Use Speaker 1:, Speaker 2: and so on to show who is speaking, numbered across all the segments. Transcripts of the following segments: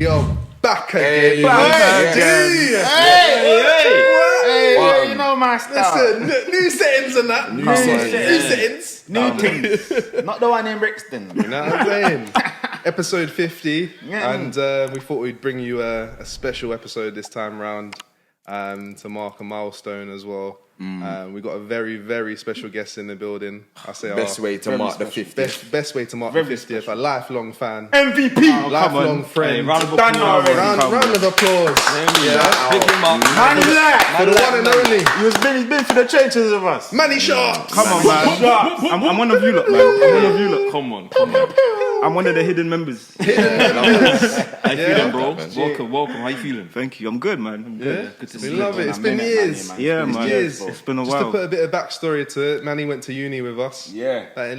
Speaker 1: Yo, back again.
Speaker 2: Hey, you know my style.
Speaker 1: Listen, new settings and that. New settings.
Speaker 2: New things. Not the one in Brixton.
Speaker 1: You know what I'm saying? Episode 50. Yeah. And we thought we'd bring you a special episode this time round to mark a milestone as well. We got a very, very special guest in the building. I say
Speaker 3: best way to mark the 50th.
Speaker 1: Best way to mark the 50th. A lifelong fan.
Speaker 2: MVP.
Speaker 1: Lifelong friend.
Speaker 4: Hey, round of applause.
Speaker 1: Round of applause.
Speaker 4: Big him up.
Speaker 1: For the one and only.
Speaker 2: He's been for the trenches of us.
Speaker 1: Manny Sharpz.
Speaker 5: Come on, man. I'm one of you lot, man. I'm one of you lot. Come on. I'm one of the hidden members.
Speaker 4: How you feeling, bro? Welcome. How you feeling?
Speaker 5: Thank you. I'm good, man. I'm good.
Speaker 1: Yeah,
Speaker 4: Good to
Speaker 1: we
Speaker 4: see
Speaker 1: love
Speaker 4: you.
Speaker 1: it. It's been years.
Speaker 5: Yeah, man.
Speaker 1: Years.
Speaker 5: It's been a
Speaker 1: Just to
Speaker 5: while.
Speaker 1: put a bit of backstory to it, Manny went to uni with us.
Speaker 2: Yeah.
Speaker 1: Back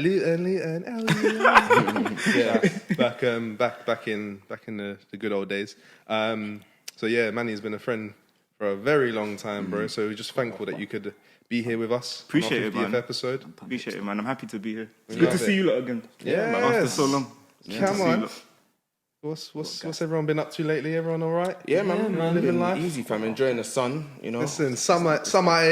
Speaker 1: in the good old days. So yeah, Manny's been a friend for a very long time, bro. So we're just thankful that you could be here with us.
Speaker 5: Appreciate it,
Speaker 1: on our 50th
Speaker 5: man.
Speaker 1: episode.
Speaker 5: Appreciate it, man. I'm happy to be here. It's
Speaker 1: We
Speaker 5: good to
Speaker 1: love
Speaker 5: see
Speaker 1: it.
Speaker 5: you lot again.
Speaker 1: Yes.
Speaker 5: After so long.
Speaker 1: Come on. What's everyone been up to lately? Everyone all right?
Speaker 3: Yeah, man.
Speaker 1: Living life.
Speaker 3: Easy, fam. Enjoying the sun, you know.
Speaker 1: Listen, summer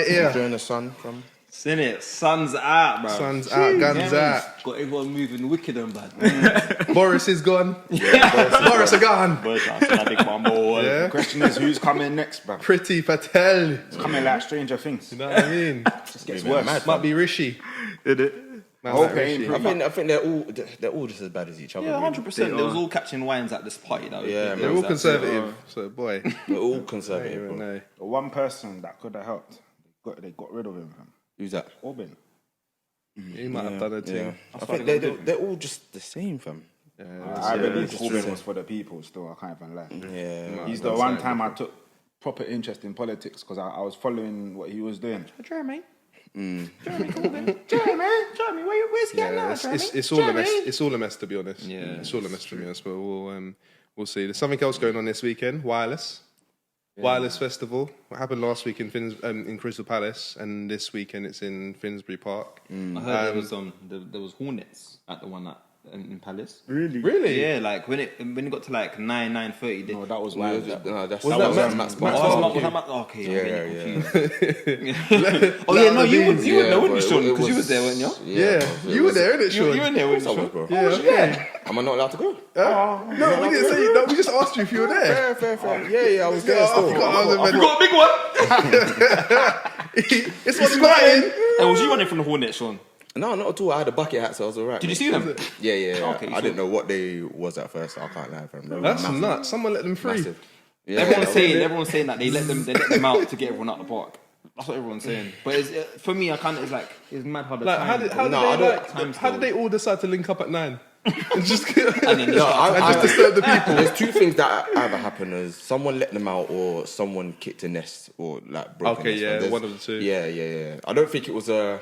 Speaker 1: here.
Speaker 3: Enjoying the sun, fam.
Speaker 4: Seen it. Sun's out, bro.
Speaker 1: Sun's out, guns out.
Speaker 4: Got everyone moving wicked and bad.
Speaker 1: Boris is gone. Boris are gone. Yeah.
Speaker 2: The question is, who's coming next, bro?
Speaker 1: Pretty Patel.
Speaker 2: It's coming like Stranger Things.
Speaker 1: You know what I mean?
Speaker 2: It gets worse.
Speaker 1: Might be Rishi.
Speaker 5: Did it?
Speaker 1: Might
Speaker 2: Okay,
Speaker 1: be Rishi.
Speaker 3: I think they're all just as bad as each other.
Speaker 4: Yeah,
Speaker 3: really.
Speaker 4: 100%. They was all catching wines at this party, though.
Speaker 3: Yeah,
Speaker 1: They're all conservative. So boy,
Speaker 3: They're all
Speaker 1: you
Speaker 3: conservative.
Speaker 1: don't
Speaker 3: Bro.
Speaker 1: know.
Speaker 2: The one person that could have helped, they got rid of him, fam.
Speaker 3: Who's that?
Speaker 2: Corbyn.
Speaker 1: He might have done a thing.
Speaker 3: Yeah. I think they're all just the same, fam.
Speaker 2: I believe Corbyn was for the people still, I can't even lie.
Speaker 3: Yeah.
Speaker 2: He's the one time I took proper interest in politics because I was following what he was doing. Jeremy, where's he at now?
Speaker 1: It's all a mess. It's all a mess, to be honest.
Speaker 4: Yeah,
Speaker 1: it's all a mess, to be honest. But we'll see. There's something else going on this weekend. Wireless Festival. What happened last week in Crystal Palace, and this weekend it's in Finsbury Park.
Speaker 4: I heard there was Hornets at the one in Palace.
Speaker 1: Really?
Speaker 4: Yeah, like when it got to like 9:30.
Speaker 2: No, that was wild.
Speaker 3: No, that's
Speaker 1: Was that Max?
Speaker 4: Okay. Oh yeah, no, you would know, wouldn't you, Sean? Because you was there, weren't you?
Speaker 1: Yeah, you were there, innit, Sean?
Speaker 4: You were there, weren't you, Sean?
Speaker 3: bro.
Speaker 1: Yeah.
Speaker 3: Am I not allowed to go?
Speaker 1: No, we didn't say. No, we just asked you if you were there.
Speaker 3: Fair. Yeah, I was there
Speaker 1: I
Speaker 3: still.
Speaker 1: forgot I was in
Speaker 4: You got a big one.
Speaker 1: It's what's going.
Speaker 4: Hey, was you running from the Hornets, Sean?
Speaker 3: No, not at all. I had a bucket hat, so I was alright.
Speaker 4: Did you see them?
Speaker 3: Yeah.
Speaker 4: Okay,
Speaker 3: I didn't know what they was at first, so I can't lie, fam. They were
Speaker 1: That's
Speaker 3: massive.
Speaker 1: nuts. Someone let them free.
Speaker 3: Massive. Yeah,
Speaker 4: Everyone's saying that they let them out to get everyone out the park. That's what everyone's saying. But for me, it's mad hard to
Speaker 1: Like,
Speaker 4: time.
Speaker 1: how did they all decide to link up at 9? And just
Speaker 4: And then
Speaker 1: just disturb the people.
Speaker 3: There's two things that either happen: is someone let them out, or someone kicked a nest, or like broke a
Speaker 1: Okay,
Speaker 3: nest.
Speaker 1: yeah,
Speaker 3: There's-
Speaker 1: one of the two.
Speaker 3: Yeah. I don't think it was a.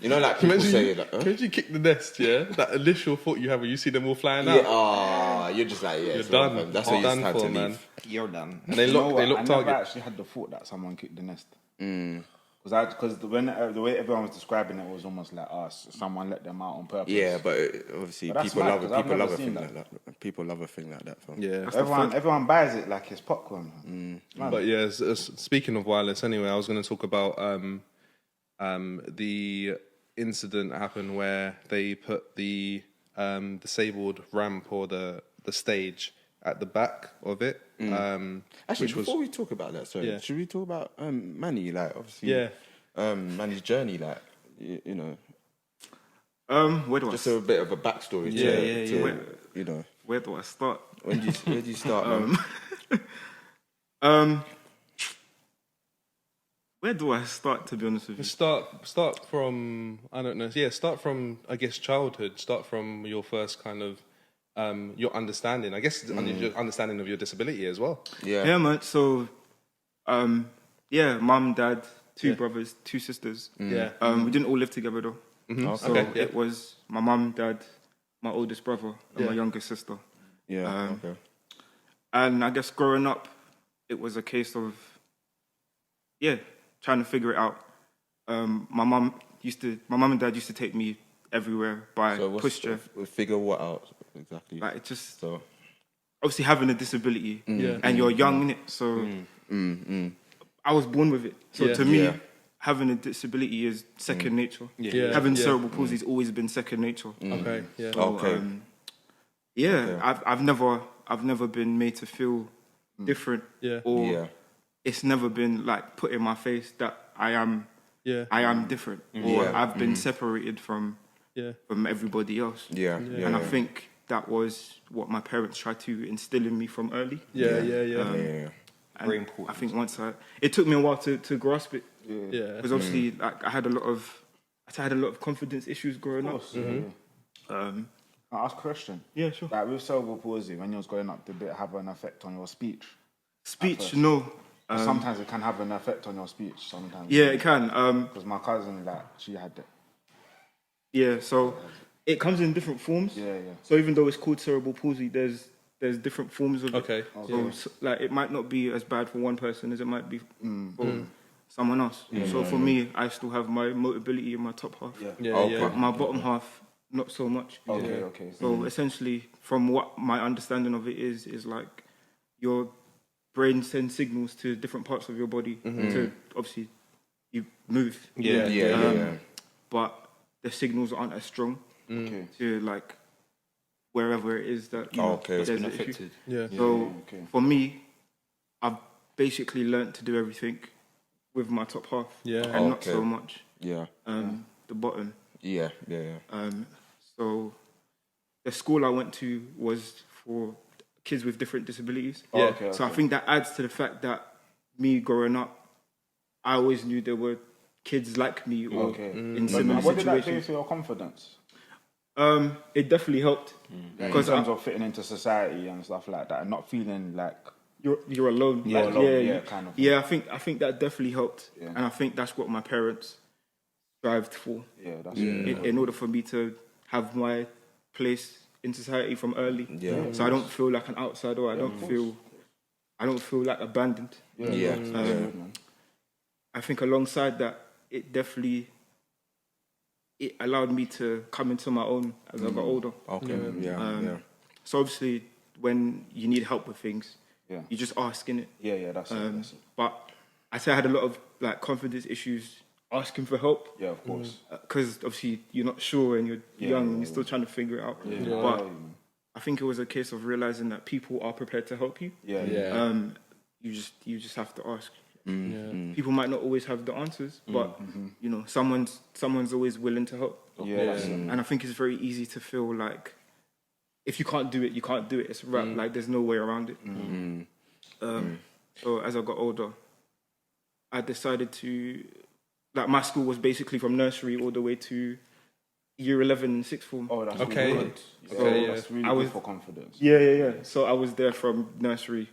Speaker 3: You know, like people say, like,
Speaker 1: Imagine you kick the nest, yeah? That initial thought you have when you see them all flying
Speaker 3: yeah,
Speaker 1: out.
Speaker 3: you're just like, yeah,
Speaker 1: You're
Speaker 3: it's
Speaker 1: done.
Speaker 3: wrong, fam. That's
Speaker 1: You're
Speaker 3: what you
Speaker 1: done
Speaker 3: just had
Speaker 1: for,
Speaker 3: to
Speaker 1: man.
Speaker 3: leave.
Speaker 4: You're done.
Speaker 1: And they look
Speaker 2: I
Speaker 1: target.
Speaker 2: never actually had the thought that someone kicked the nest. Because the way everyone was describing it was almost like us. Someone let them out on purpose.
Speaker 3: Yeah, but obviously
Speaker 2: But that's
Speaker 3: people
Speaker 2: mad,
Speaker 3: love
Speaker 2: 'cause
Speaker 3: it.
Speaker 2: I've
Speaker 3: People
Speaker 2: never
Speaker 3: love a
Speaker 2: seen
Speaker 3: thing like that. People love a thing like that, fam.
Speaker 1: Yeah.
Speaker 2: Everyone buys it like it's popcorn. Man.
Speaker 1: But yeah, speaking of wireless, anyway, I was going to talk about the incident that happened where they put the disabled ramp or the stage at the back of it.
Speaker 3: Actually, before we talk about that, should we talk about Manny? Like, obviously, Manny's journey, like, you know.
Speaker 5: Where do I
Speaker 3: Just a bit of a backstory.
Speaker 4: Yeah.
Speaker 3: You know,
Speaker 5: Where do I start?
Speaker 3: where do you start? Man?
Speaker 5: Where do I start? To be honest with you,
Speaker 1: Start from, I don't know. Yeah, start from, I guess, childhood. Start from your first kind of your understanding. I guess your understanding of your disability as well.
Speaker 5: yeah, man. So, mum, dad, two brothers, two sisters.
Speaker 1: Yeah.
Speaker 5: We didn't all live together though. So it was my mum, dad, my oldest brother, and my youngest sister.
Speaker 3: Yeah. Okay.
Speaker 5: And I guess growing up, it was a case of, trying to figure it out. My mum and dad used to take me everywhere by pushchair.
Speaker 3: Figure what out exactly?
Speaker 5: Like it just
Speaker 3: So
Speaker 5: obviously having a disability, and you're young in it, so I was born with it. So to me, having a disability is second nature. Having cerebral palsy has always been second nature.
Speaker 1: Okay. Yeah.
Speaker 5: So, I've never been made to feel different, or it's never been like put in my face that I am different, or I've been separated from everybody else. And I think that was what my parents tried to instill in me from early.
Speaker 4: Very important.
Speaker 5: I think it took me a while to grasp it. Because obviously, like, I had a lot of confidence issues growing up.
Speaker 2: I'll ask a question.
Speaker 5: Yeah, sure.
Speaker 2: Like with cerebral palsy, when you was growing up, did it have an effect on your speech?
Speaker 5: Speech, no.
Speaker 2: Sometimes it can have an effect on your speech. Sometimes.
Speaker 5: Yeah, it can.
Speaker 2: Because my cousin, like, she had it.
Speaker 5: Yeah, so it comes in different forms. So even though it's called cerebral palsy, there's different forms of it. So like, it might not be as bad for one person as it might be for someone else. So for me, I still have my mobility in my top half. But my bottom half, not so much. So essentially, from what my understanding of it is like your brain sends signals to different parts of your body to obviously you move. But the signals aren't as strong to like wherever it is that there's been affected. So for me, I've basically learnt to do everything with my top half and not so much the bottom. So the school I went to was for kids with different disabilities. So I think that adds to the fact that me growing up, I always knew there were kids like me or in similar situations.
Speaker 2: What did that do for your confidence?
Speaker 5: It definitely helped.
Speaker 2: In terms of fitting into society and stuff like that, and not feeling like
Speaker 5: you're alone.
Speaker 2: Kind of.
Speaker 5: Yeah, I think that definitely helped, and I think that's what my parents strived for. In order for me to have my place in society from early. So I don't feel like an outsider. I don't feel like abandoned. I think alongside that, it allowed me to come into my own as I got older. So obviously, when you need help with things, you just ask, innit?
Speaker 2: That's it.
Speaker 5: But I say I had a lot of like confidence issues asking for help.
Speaker 2: Yeah, of course.
Speaker 5: Because obviously you're not sure and you're young and you're still trying to figure it out. But I think it was a case of realizing that people are prepared to help you. You just have to ask. People might not always have the answers, but you know, someone's always willing to help. And I think it's very easy to feel like if you can't do it, you can't do it. It's rap. Like there's no way around it. So as I got older, I decided to, like, my school was basically from nursery all the way to year 11 and sixth form.
Speaker 2: Oh, that's really good. So that's really good for confidence.
Speaker 5: So I was there from nursery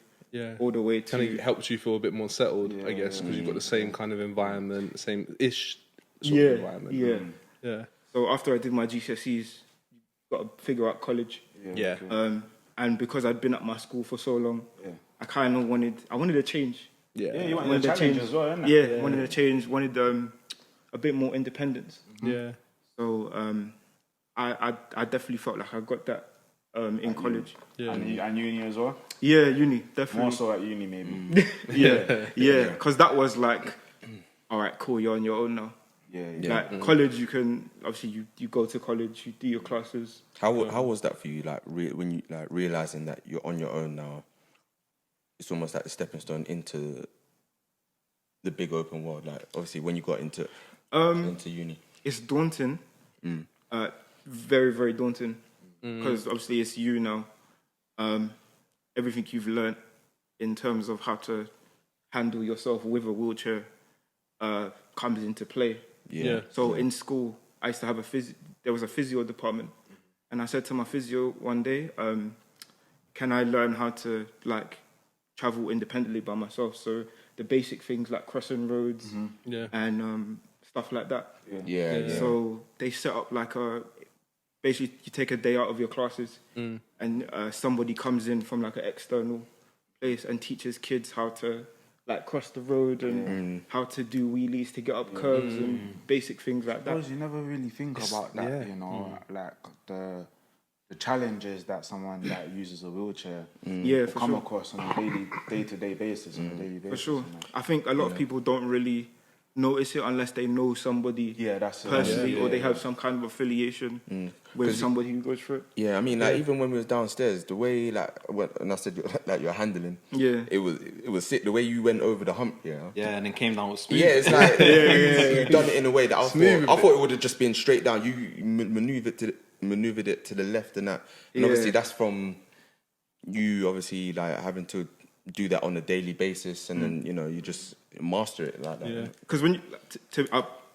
Speaker 5: all the way to...
Speaker 1: Kind of helps you feel a bit more settled, I guess, because you've got the same kind of environment, same-ish sort of environment.
Speaker 5: So after I did my GCSEs, got to figure out college. And because I'd been at my school for so long, I kind of wanted a change.
Speaker 2: You wanted a challenge as well, innit?
Speaker 5: Wanted a change, wanted a bit more independence. So I definitely felt like I got that in college.
Speaker 2: And uni as well?
Speaker 5: Yeah, uni, definitely.
Speaker 2: More so at uni, maybe.
Speaker 5: Because that was like, all right, cool, you're on your own now. Like college, you can obviously you go to college, you do your classes.
Speaker 3: How was that for you? Like when you like realizing that you're on your own now, it's almost like the stepping stone into the big open world. Like obviously when you got into uni,
Speaker 5: it's daunting. Very, very daunting because obviously it's you now. Everything you've learned in terms of how to handle yourself with a wheelchair comes into play. So in school, I used to have there was a physio department, and I said to my physio one day, can I learn how to like travel independently by myself? So the basic things like crossing roads and stuff like that. So they set up like basically you take a day out of your classes and somebody comes in from like an external place and teaches kids how to like cross the road and how to do wheelies to get up curves and basic things like that.
Speaker 2: Because you never really think about that, you know, like the challenges that someone that uses a wheelchair
Speaker 5: for
Speaker 2: come
Speaker 5: sure.
Speaker 2: across on a day-to-day basis.
Speaker 5: For sure.
Speaker 2: You know?
Speaker 5: I think a lot of people don't really notice it unless they know somebody
Speaker 2: That's it.
Speaker 5: personally or they have some kind of affiliation with somebody who goes through it.
Speaker 3: Yeah, I mean, like even when we was downstairs, the way and I said like you're handling, it was sick. The way you went over the hump,
Speaker 4: and then came down with smooth.
Speaker 3: Yeah, it's like you done it in a way that I thought it would have just been straight down. You maneuvered it to the left and that, and obviously that's from you obviously like having to do that on a daily basis, and then you just master it like that.
Speaker 5: Yeah, because when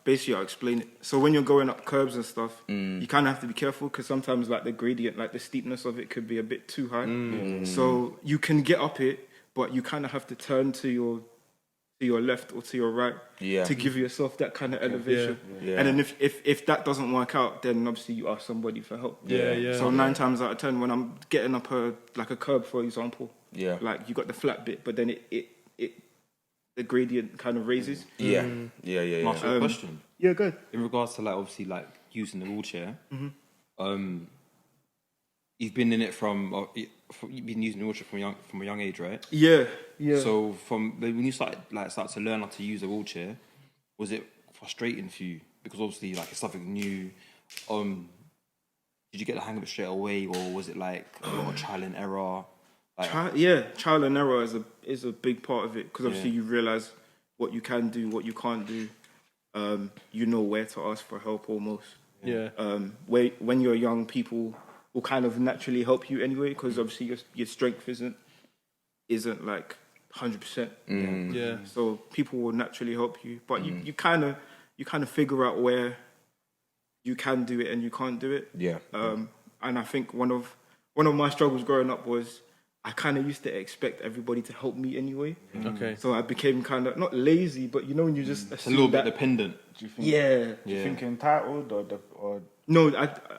Speaker 5: basically I'll explain it. So when you're going up curbs and stuff, you kind of have to be careful because sometimes like the gradient, like the steepness of it could be a bit too high. So you can get up it, but you kind of have to turn to your left or to your right to give yourself that kind of elevation. And then if that doesn't work out, then obviously you ask somebody for help. So 9 times out of 10, when I'm getting up a curb, for example, like you got the flat bit, but then the gradient kind of raises.
Speaker 4: Ask you a question.
Speaker 5: Yeah, good.
Speaker 4: In regards to like obviously like using the wheelchair, you've been in it you've been using the wheelchair from a young age, right?
Speaker 5: Yeah.
Speaker 4: So from when you start to learn how to use a wheelchair, was it frustrating for you? Because obviously like it's something new. Did you get the hang of it straight away, or was it like a lot of trial and error?
Speaker 5: Trial and error is a big part of it because obviously you realize what you can do, what you can't do. You know where to ask for help almost. When you're young, people will kind of naturally help you anyway because obviously your strength isn't like 100%. So people will naturally help you, but you kind of figure out where you can do it and you can't do it. And I think one of my struggles growing up was I kind of used to expect everybody to help me anyway. So I became kind of not lazy, but when you just
Speaker 4: a little bit dependent.
Speaker 2: Do you think, do you think entitled or
Speaker 5: no?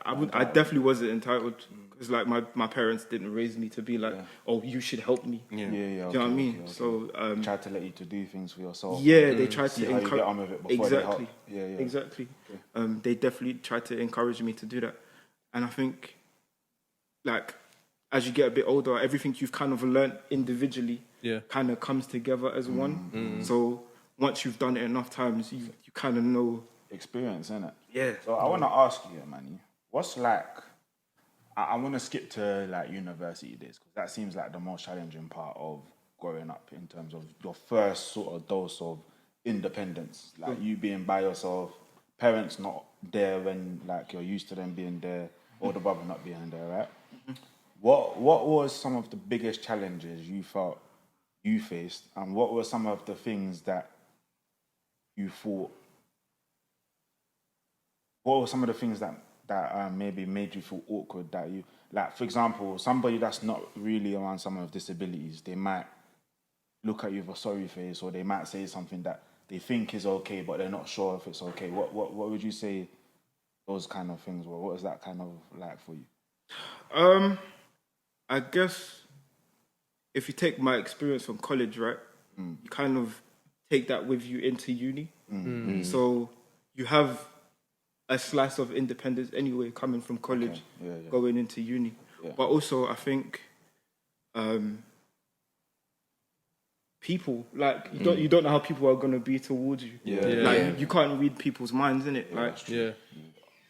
Speaker 5: I definitely wasn't entitled because like my parents didn't raise me to be like, oh, you should help me. Do you know what I mean? Okay. So
Speaker 2: tried to let you to do things for yourself.
Speaker 5: They tried to
Speaker 2: encourage. Get on with it before
Speaker 5: exactly.
Speaker 2: They help.
Speaker 5: Exactly. Okay. They definitely tried to encourage me to do that, and I think like as you get a bit older, everything you've kind of learnt individually kind of comes together as one. So once you've done it enough times, you kind of know.
Speaker 2: Experience, innit?
Speaker 5: Yeah.
Speaker 2: So I want to ask you, Manny, what's like, I want to skip to like university days because that seems like the most challenging part of growing up in terms of your first sort of dose of independence. Like you being by yourself, parents not there when like you're used to them being there, older brother not being there, right? What was some of the biggest challenges you felt you faced, and what were some of the things that you thought? What were some of the things that maybe made you feel awkward? That you like, for example, somebody that's not really around someone with disabilities, they might look at you with a sorry face, or they might say something that they think is okay, but they're not sure if it's okay. What would you say those kind of things were? What was that kind of like for you?
Speaker 5: I guess if you take my experience from college, right, you kind of take that with you into uni. So you have a slice of independence anyway coming from college, going into uni. But also I think people, like you don't know how people are going to be towards you. You can't read people's minds, innit? Like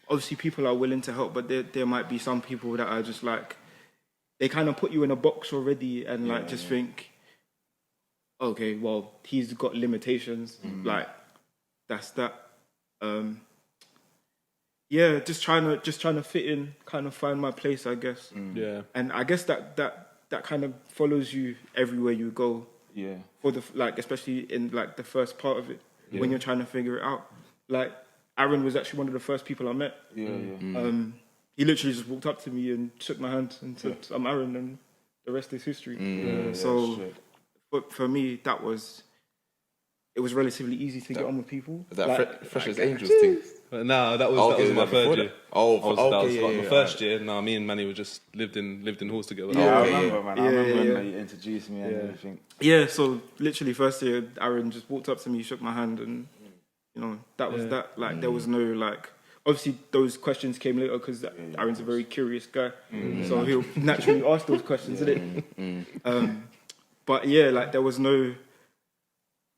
Speaker 5: obviously people are willing to help, but there might be some people that are just like, they kind of put you in a box already and just think, okay, well, he's got limitations. Like that's that. Just trying to fit in, kind of find my place, I guess. And I guess that kind of follows you everywhere you go. For the especially in like the first part of it, when you're trying to figure it out. Like Aaron was actually one of the first people I met. He literally just walked up to me and shook my hand and said, "I'm Aaron," and the rest is history. But for me, it was relatively easy to get on with people.
Speaker 3: Was that Fresh as Angels thing?
Speaker 1: No, that was my third year.
Speaker 3: My
Speaker 1: first year. No, me and Manny were just lived in halls together.
Speaker 2: I remember, man. I remember when you introduced me and everything.
Speaker 5: Yeah, so literally first year, Aaron just walked up to me, shook my hand, and that was that. Like there was no like, obviously those questions came later because Aaron's a very curious guy, so he'll naturally ask those questions, innit? But yeah, like there was no.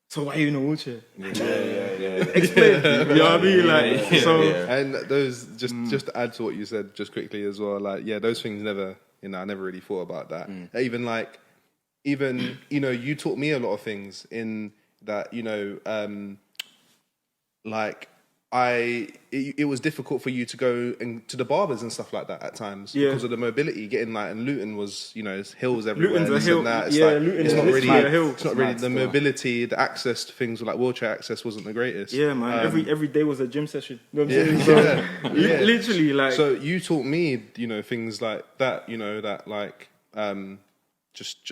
Speaker 5: So why are you in a wheelchair? Explain. You know what I mean?
Speaker 1: And those just to add to what you said just quickly as well. Like those things never. I never really thought about that. Even you taught me a lot of things in that. It was difficult for you to go to the barbers and stuff like that at times because of the mobility. Getting and Luton was it's hills everywhere.
Speaker 5: Luton's a hill. Luton
Speaker 1: it's not really
Speaker 5: a hill.
Speaker 1: It's not really the mobility, the access to things like wheelchair access wasn't the greatest.
Speaker 5: Yeah, man. Every day was a gym session. You know what I'm saying? Literally, like.
Speaker 1: So you taught me, things like that. Just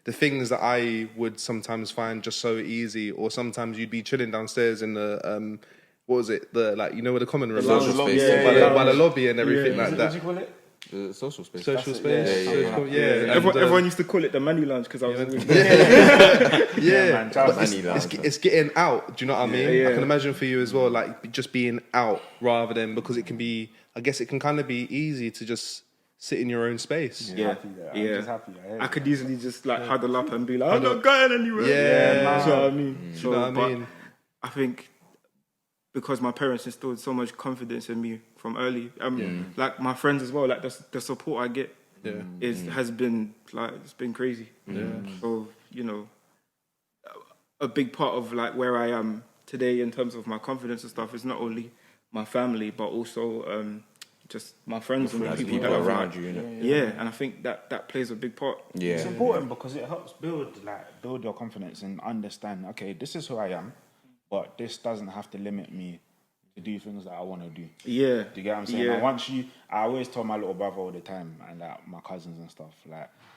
Speaker 1: the things that I would sometimes find just so easy, or sometimes you'd be chilling downstairs in the what was it? Where the common room,
Speaker 3: social space,
Speaker 1: by the lobby and everything like that.
Speaker 2: What do you call it?
Speaker 3: The social space.
Speaker 1: Social space.
Speaker 5: Everyone used to call it the Manny Lounge because I was in
Speaker 1: it's getting out. Do you know what I mean? I can imagine for you as well, like just being out rather than because it can be. I guess it can kind of be easy to just sit in your own space.
Speaker 2: I'm just happy.
Speaker 5: I could easily just huddle up and be like, I'm not going anywhere. You know what I mean?
Speaker 1: You know what I mean?
Speaker 5: I think because my parents instilled so much confidence in me from early, like my friends as well, like the support I get has been it's been crazy. So a big part of where I am today in terms of my confidence and stuff is not only my family but also just my friends and the people that are around you. And I think that plays a big part.
Speaker 2: It's important because it helps build your confidence and understand. Okay, this is who I am, but this doesn't have to limit me to do things that I want to do. Do you get what I'm saying? And I always tell my little brother all the time and my cousins and stuff,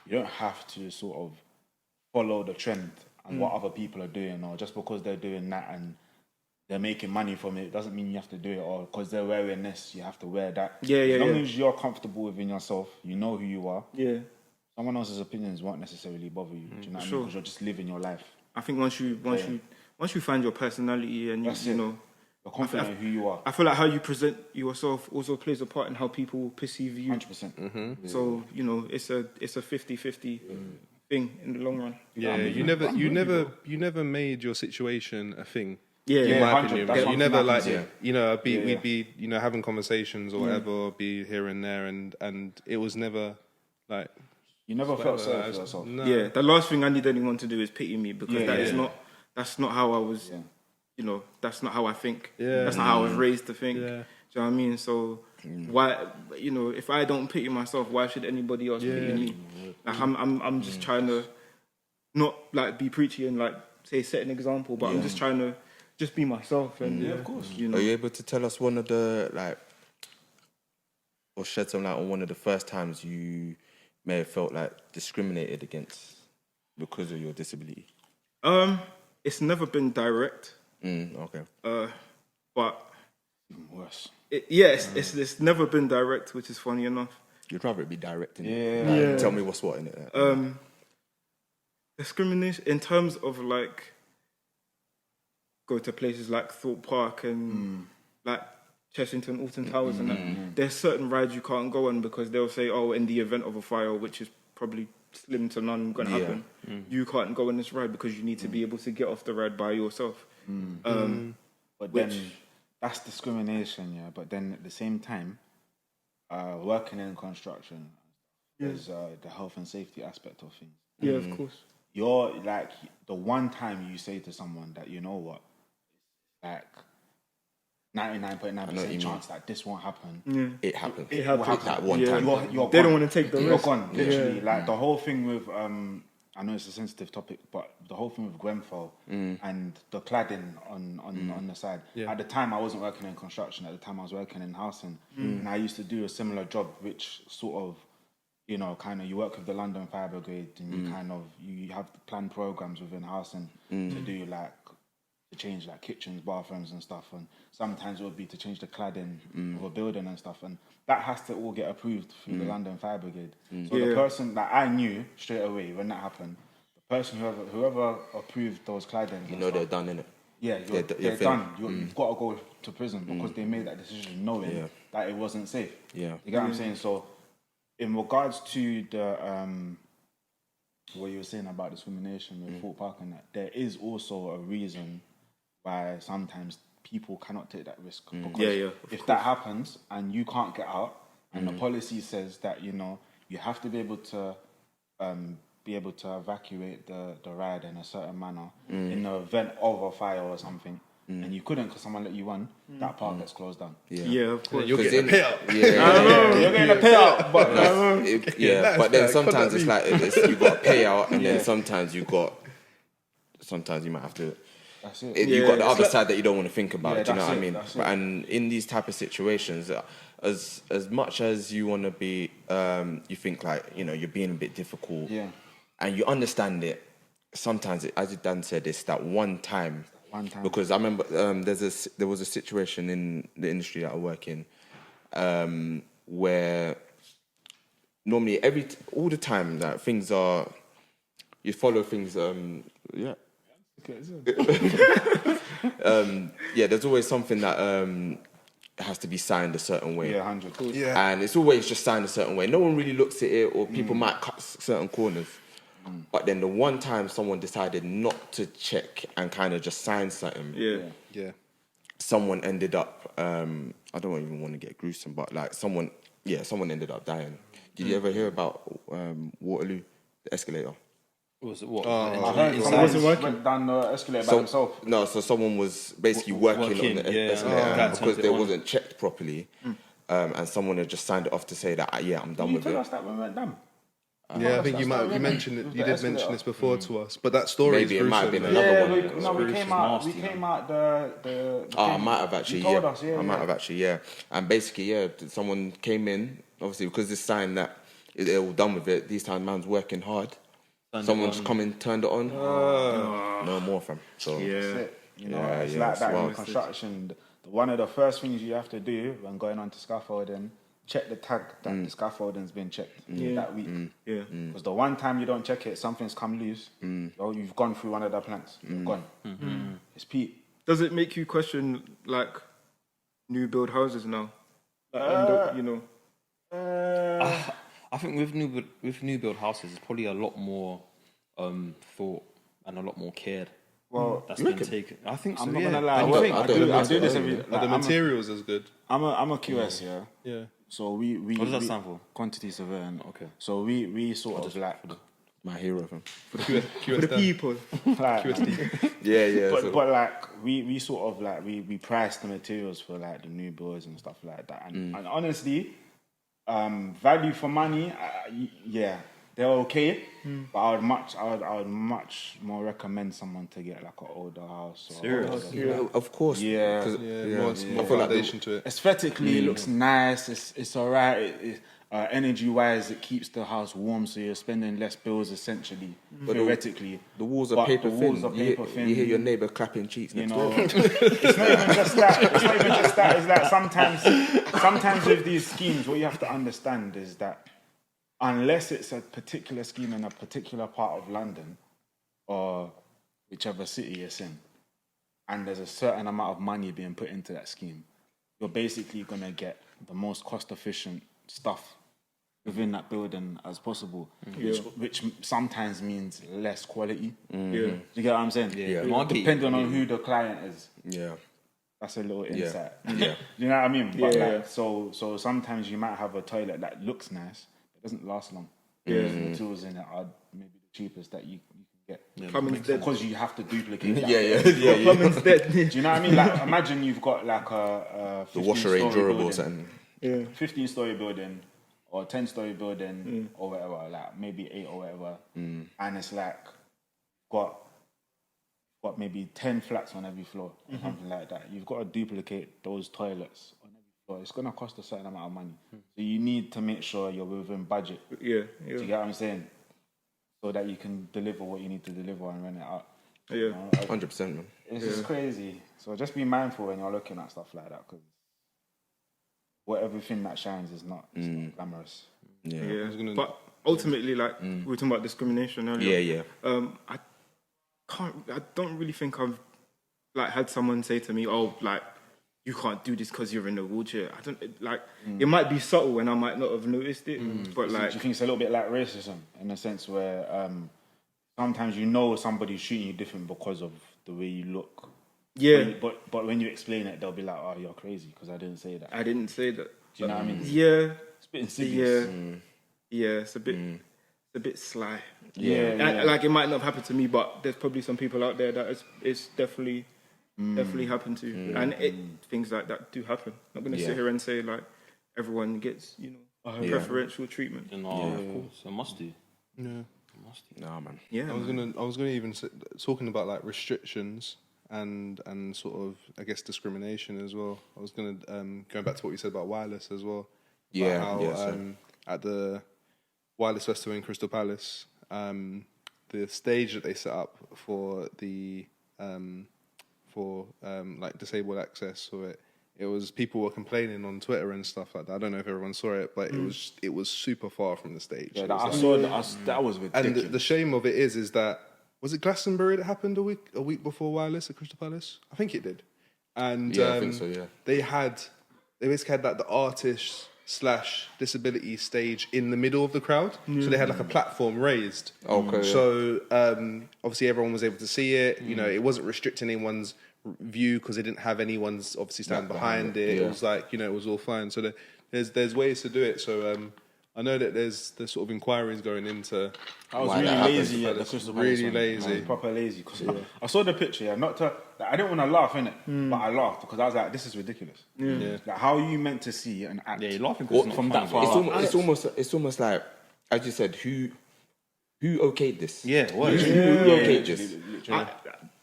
Speaker 2: you don't have to sort of follow the trend and what other people are doing, or just because they're doing that and they're making money from it doesn't mean you have to do it, or because they're wearing this, you have to wear that. As long as you're comfortable within yourself, you know who you are. Someone else's opinions won't necessarily bother you. Do you know what I mean? Because you're just living your life.
Speaker 5: I think once you find your personality and you're
Speaker 2: confident in who you are.
Speaker 5: I feel like how you present yourself also plays a part in how people perceive you.
Speaker 2: 100%.
Speaker 5: So it's a 50-50 thing in the long run.
Speaker 1: You never made your situation a thing.
Speaker 5: In
Speaker 1: my opinion, you never we'd be having conversations or whatever, or be here and there, and it was never like
Speaker 2: you never felt sorry for yourself.
Speaker 5: No. The last thing I need anyone to do is pity me because that's not how I was. That's not how I think. That's not how I was raised to think. Do you know what I mean? So why, if I don't pity myself, why should anybody else pity me? I'm just trying to not be preachy and say set an example, but I'm just trying to just be myself. And
Speaker 2: of course.
Speaker 3: Are you able to tell us one of the or shed some light on one of the first times you may have felt discriminated against because of your disability?
Speaker 5: It's never been direct.
Speaker 3: Okay.
Speaker 5: But
Speaker 2: even worse.
Speaker 5: It's never been direct, which is funny enough.
Speaker 3: You'd rather it be direct, innit? Tell me what's what in it.
Speaker 5: Discrimination in terms of go to places like Thorpe Park and Chessington, Alton Towers and that. There's certain rides you can't go on because they'll say, in the event of a fire, which is probably slim to none going to happen, you can't go on this ride because you need to be able to get off the ride by yourself.
Speaker 2: But then that's discrimination, but then at the same time, working in construction, there's the health and safety aspect of things.
Speaker 5: Yeah, of course.
Speaker 2: You're the one time you say to someone that, 99.9% chance that this won't happen.
Speaker 3: It happens.
Speaker 5: It happens.
Speaker 3: That one time.
Speaker 5: They don't want to take the risk.
Speaker 2: You're gone, literally. The whole thing with, I know it's a sensitive topic, but the whole thing with Grenfell and the cladding on the side. At the time, I wasn't working in construction. At the time, I was working in housing. And I used to do a similar job, which sort of, you work with the London Fire Brigade and you have planned programs within housing to do to change kitchens, bathrooms and stuff, and sometimes it would be to change the cladding of a building and stuff, and that has to all get approved through the London Fire Brigade. So the person that I knew straight away when that happened, the person whoever approved those cladding,
Speaker 3: they're done, innit?
Speaker 2: you're done. You've got to go to prison because they made that decision knowing that it wasn't safe.
Speaker 3: Yeah.
Speaker 2: You get what I'm saying? So, in regards to the what you were saying about discrimination with Fort Park and that, there is also a reason why sometimes people cannot take that risk. Because if that happens and you can't get out, and the policy says that you have to be able to evacuate the ride in a certain manner in the event of a fire or something, and you couldn't because someone let you run, that park gets closed down.
Speaker 5: Of course.
Speaker 1: You're getting a payout.
Speaker 2: You're getting a payout, but
Speaker 3: but then sometimes it's like you got a payout, and then sometimes you might have to.
Speaker 2: That's it.
Speaker 3: You got the other side that you don't want to think about. Do you know what I mean?
Speaker 2: That's it.
Speaker 3: And in these type of situations, as much as you want to be, you think like you're being a bit difficult, and you understand it. Sometimes, as Dan said, it's that one time. Because I remember there was a situation in the industry that I work in, where normally all the time that things are, you follow things. There's always something that has to be signed a certain way.
Speaker 2: 100%.
Speaker 3: And it's always just signed a certain way. No one really looks at it, or people might cut certain corners. But then the one time someone decided not to check and kind of just sign something, someone ended up. I don't even want to get gruesome, but like someone ended up dying. Did you ever hear about Waterloo, the escalator?
Speaker 4: Was it what?
Speaker 2: I heard someone went down the escalator by himself.
Speaker 3: No, so someone was basically working on the escalator because they wasn't checked properly, and someone had just signed it off to say that I'm done with it.
Speaker 2: You told us that when we went down.
Speaker 1: Yeah, I think you mentioned it. You did mention this before to us, but that story
Speaker 3: Maybe
Speaker 1: is
Speaker 3: it might have been another one.
Speaker 2: We came out. We came out the
Speaker 3: I might have actually.
Speaker 2: You told us,
Speaker 3: I might have actually. And basically, someone came in obviously because this sign that they're all done with it. These time, man's working hard. Someone's come in, turned it on. No more from. So
Speaker 2: it's like that in construction. One of the first things you have to do when going on to scaffolding, check the tag that the scaffolding's been checked that week. Because the one time you don't check it, something's come loose. Or you've gone through one of the planks. You're gone. It's peak.
Speaker 5: Does it make you question like new build houses now?
Speaker 4: I think with new build houses, it's probably a lot more thought and a lot more cared.
Speaker 2: Well,
Speaker 4: that's been taken. I think so.
Speaker 2: I'm not gonna lie. I do this every.
Speaker 1: The materials is good.
Speaker 2: I'm a QS,
Speaker 1: Yeah.
Speaker 2: So we
Speaker 4: what does that stand for?
Speaker 2: Quantity surveying.
Speaker 4: Okay.
Speaker 2: So we sort of like
Speaker 3: my hero from
Speaker 5: for the people.
Speaker 2: Like,
Speaker 3: yeah.
Speaker 2: But like we sort of like we price the materials for like the new builds and stuff like that. And honestly, value for money, they're okay. But I would much more recommend someone to get like an older house.
Speaker 3: Of course.
Speaker 1: More foundation to it.
Speaker 2: Aesthetically, it looks nice. It's alright. Energy-wise, it keeps the house warm, so you're spending less bills essentially. But theoretically,
Speaker 3: the walls are paper thin. You hear your neighbour clapping cheeks.
Speaker 2: It's not even just that. It's like sometimes with these schemes, what you have to understand is that unless it's a particular scheme in a particular part of London or whichever city it's in, and there's a certain amount of money being put into that scheme, you're basically going to get the most cost-efficient stuff within that building as possible, which sometimes means less quality. Do you get what I'm saying? Depending on who the client is.
Speaker 3: Yeah.
Speaker 2: That's a little insight.
Speaker 3: Yeah.
Speaker 2: You know what I mean? But so sometimes you might have a toilet that looks nice, but doesn't last long. The tools in it are maybe the cheapest that you can get.
Speaker 5: Plumbing's dead.
Speaker 2: Because you have to duplicate that.
Speaker 5: Plumbing's dead.
Speaker 2: Do you know what I mean? Like, imagine you've got like a
Speaker 3: the washer ain't durable or something.
Speaker 2: 15-story building or 10-story building or whatever, like maybe 8 or whatever, and it's like got maybe 10 flats on every floor or something like that. You've got to duplicate those toilets on every floor. It's going to cost a certain amount of money. So you need to make sure you're within budget. Do you get what I'm saying? So that you can deliver what you need to deliver and rent it out.
Speaker 3: 100%, man.
Speaker 2: It's just crazy. So just be mindful when you're looking at stuff like that, because everything that shines is not glamorous.
Speaker 5: But ultimately, like we were talking about discrimination earlier. I don't really think I've like had someone say to me, "Oh, like you can't do this because you're in a wheelchair." I don't like. It might be subtle, and I might not have noticed it. But
Speaker 2: Do
Speaker 5: like,
Speaker 2: you think it's a little bit like racism in a sense where sometimes you know somebody's treating you different because of the way you look?
Speaker 5: yeah,
Speaker 2: But when you explain it, they'll be like, "Oh, you're crazy because I didn't say that."
Speaker 5: I didn't say that.
Speaker 2: Do you know what I mean?
Speaker 5: Yeah,
Speaker 2: It's a bit insidious.
Speaker 5: yeah, it's a bit sly.
Speaker 2: Yeah, yeah.
Speaker 5: Like it might not have happened to me, but there's probably some people out there that it's definitely happened to, and things like that do happen. I'm not gonna sit here and say like everyone gets preferential treatment.
Speaker 4: No, of course, I must do.
Speaker 1: Yeah.
Speaker 3: Nah, man.
Speaker 5: Yeah,
Speaker 1: I was gonna even talking about like restrictions and sort of I guess discrimination as well. I was gonna going back to what you said about wireless as well.
Speaker 3: Yeah,
Speaker 1: How,
Speaker 3: yeah.
Speaker 1: at the wireless festival in Crystal Palace, the stage that they set up for the like disabled access for it was people were complaining on Twitter and stuff like that. I don't know if everyone saw it, but it was super far from the stage.
Speaker 2: Yeah,
Speaker 1: It was
Speaker 2: I
Speaker 1: like-
Speaker 2: saw that was ridiculous.
Speaker 1: and the shame of it is that was it Glastonbury that happened a week before Wireless at Crystal Palace? I think it did. And
Speaker 3: Yeah, I think so, yeah.
Speaker 1: they basically had like the artists / disability stage in the middle of the crowd. So they had like a platform raised.
Speaker 3: Okay, yeah.
Speaker 1: So obviously everyone was able to see it. You know, it wasn't restricting anyone's view because they didn't have anyone's obviously stand behind it.
Speaker 3: yeah.
Speaker 1: It was like, you know, it was all fine. So there's ways to do it. So I know that there's sort of inquiries going into.
Speaker 2: I was
Speaker 3: Why
Speaker 2: really
Speaker 3: that happened.
Speaker 2: lazy at the Crystal Palace.
Speaker 1: Really
Speaker 2: one.
Speaker 1: lazy.
Speaker 2: I was proper lazy because I saw the picture. Yeah, not to. Like, I didn't want to laugh in it, but I laughed because I was like, "This is ridiculous."
Speaker 1: Yeah.
Speaker 2: Like, how are you meant to see an act?
Speaker 4: Yeah, you're laughing because it's not
Speaker 2: from
Speaker 4: funny,
Speaker 2: that far.
Speaker 4: but-
Speaker 3: It's almost like, as you said, who okayed this?
Speaker 4: Yeah, what?
Speaker 3: Who okayed this?
Speaker 2: Literally.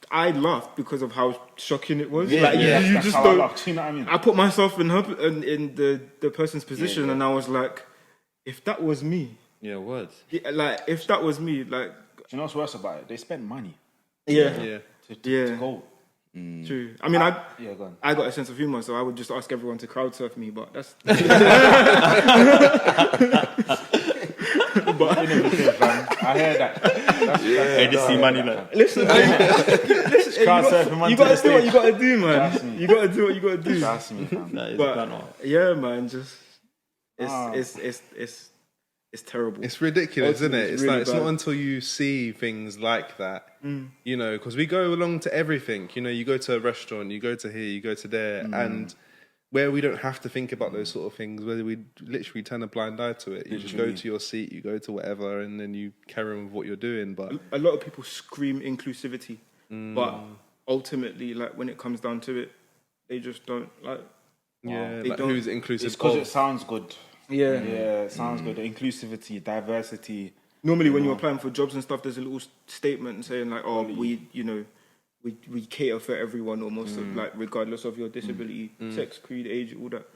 Speaker 5: I laughed because of how shocking it was.
Speaker 2: Yeah,
Speaker 5: like
Speaker 2: yeah,
Speaker 5: you
Speaker 2: that's
Speaker 5: just
Speaker 2: how I
Speaker 5: don't.
Speaker 2: laughed. Do you know what I mean?
Speaker 5: I put myself in the person's position, and I was like, if that was me,
Speaker 4: Yeah, words.
Speaker 5: like if that was me, like
Speaker 2: Do you know what's worse about it? They spend money
Speaker 1: Yeah.
Speaker 2: to go.
Speaker 5: True. I mean,
Speaker 2: Yeah, go on.
Speaker 5: I got a sense of humor, so I would just ask everyone to crowd surf me. But that's
Speaker 2: I heard that.
Speaker 4: Hey, this see money like.
Speaker 5: listen. Listen,
Speaker 2: Crowd surfing man
Speaker 5: you
Speaker 2: to
Speaker 5: gotta
Speaker 2: the
Speaker 5: do what you
Speaker 2: stage.
Speaker 5: gotta do, man.
Speaker 2: Trust me.
Speaker 5: You gotta do what you gotta do.
Speaker 2: Trust me, fam.
Speaker 4: That is
Speaker 5: But
Speaker 4: banner.
Speaker 5: yeah, man, just
Speaker 2: Ah.
Speaker 5: it's terrible.
Speaker 1: It's ridiculous, isn't it?
Speaker 5: Ultimately,
Speaker 1: It's
Speaker 5: really
Speaker 1: like it's
Speaker 5: bad.
Speaker 1: not until you see things like that, you know, because we go along to everything. You know, you go to a restaurant, you go to here, you go to there, and where we don't have to think about those sort of things, where we literally turn a blind eye to it. You just go to your seat, you go to whatever, and then you carry on with what you're doing. But
Speaker 5: A lot of people scream inclusivity, but ultimately, like when it comes down to it, they just don't like.
Speaker 1: yeah,
Speaker 5: They
Speaker 1: like
Speaker 5: don't-
Speaker 1: who's inclusive?
Speaker 2: It's because
Speaker 1: of.
Speaker 2: it sounds good.
Speaker 5: Yeah.
Speaker 2: Yeah, it sounds good. Inclusivity, diversity.
Speaker 5: Normally, when you're applying for jobs and stuff, there's a little statement saying like, "Oh, we cater for everyone, almost like regardless of your disability, sex, creed, age, all that."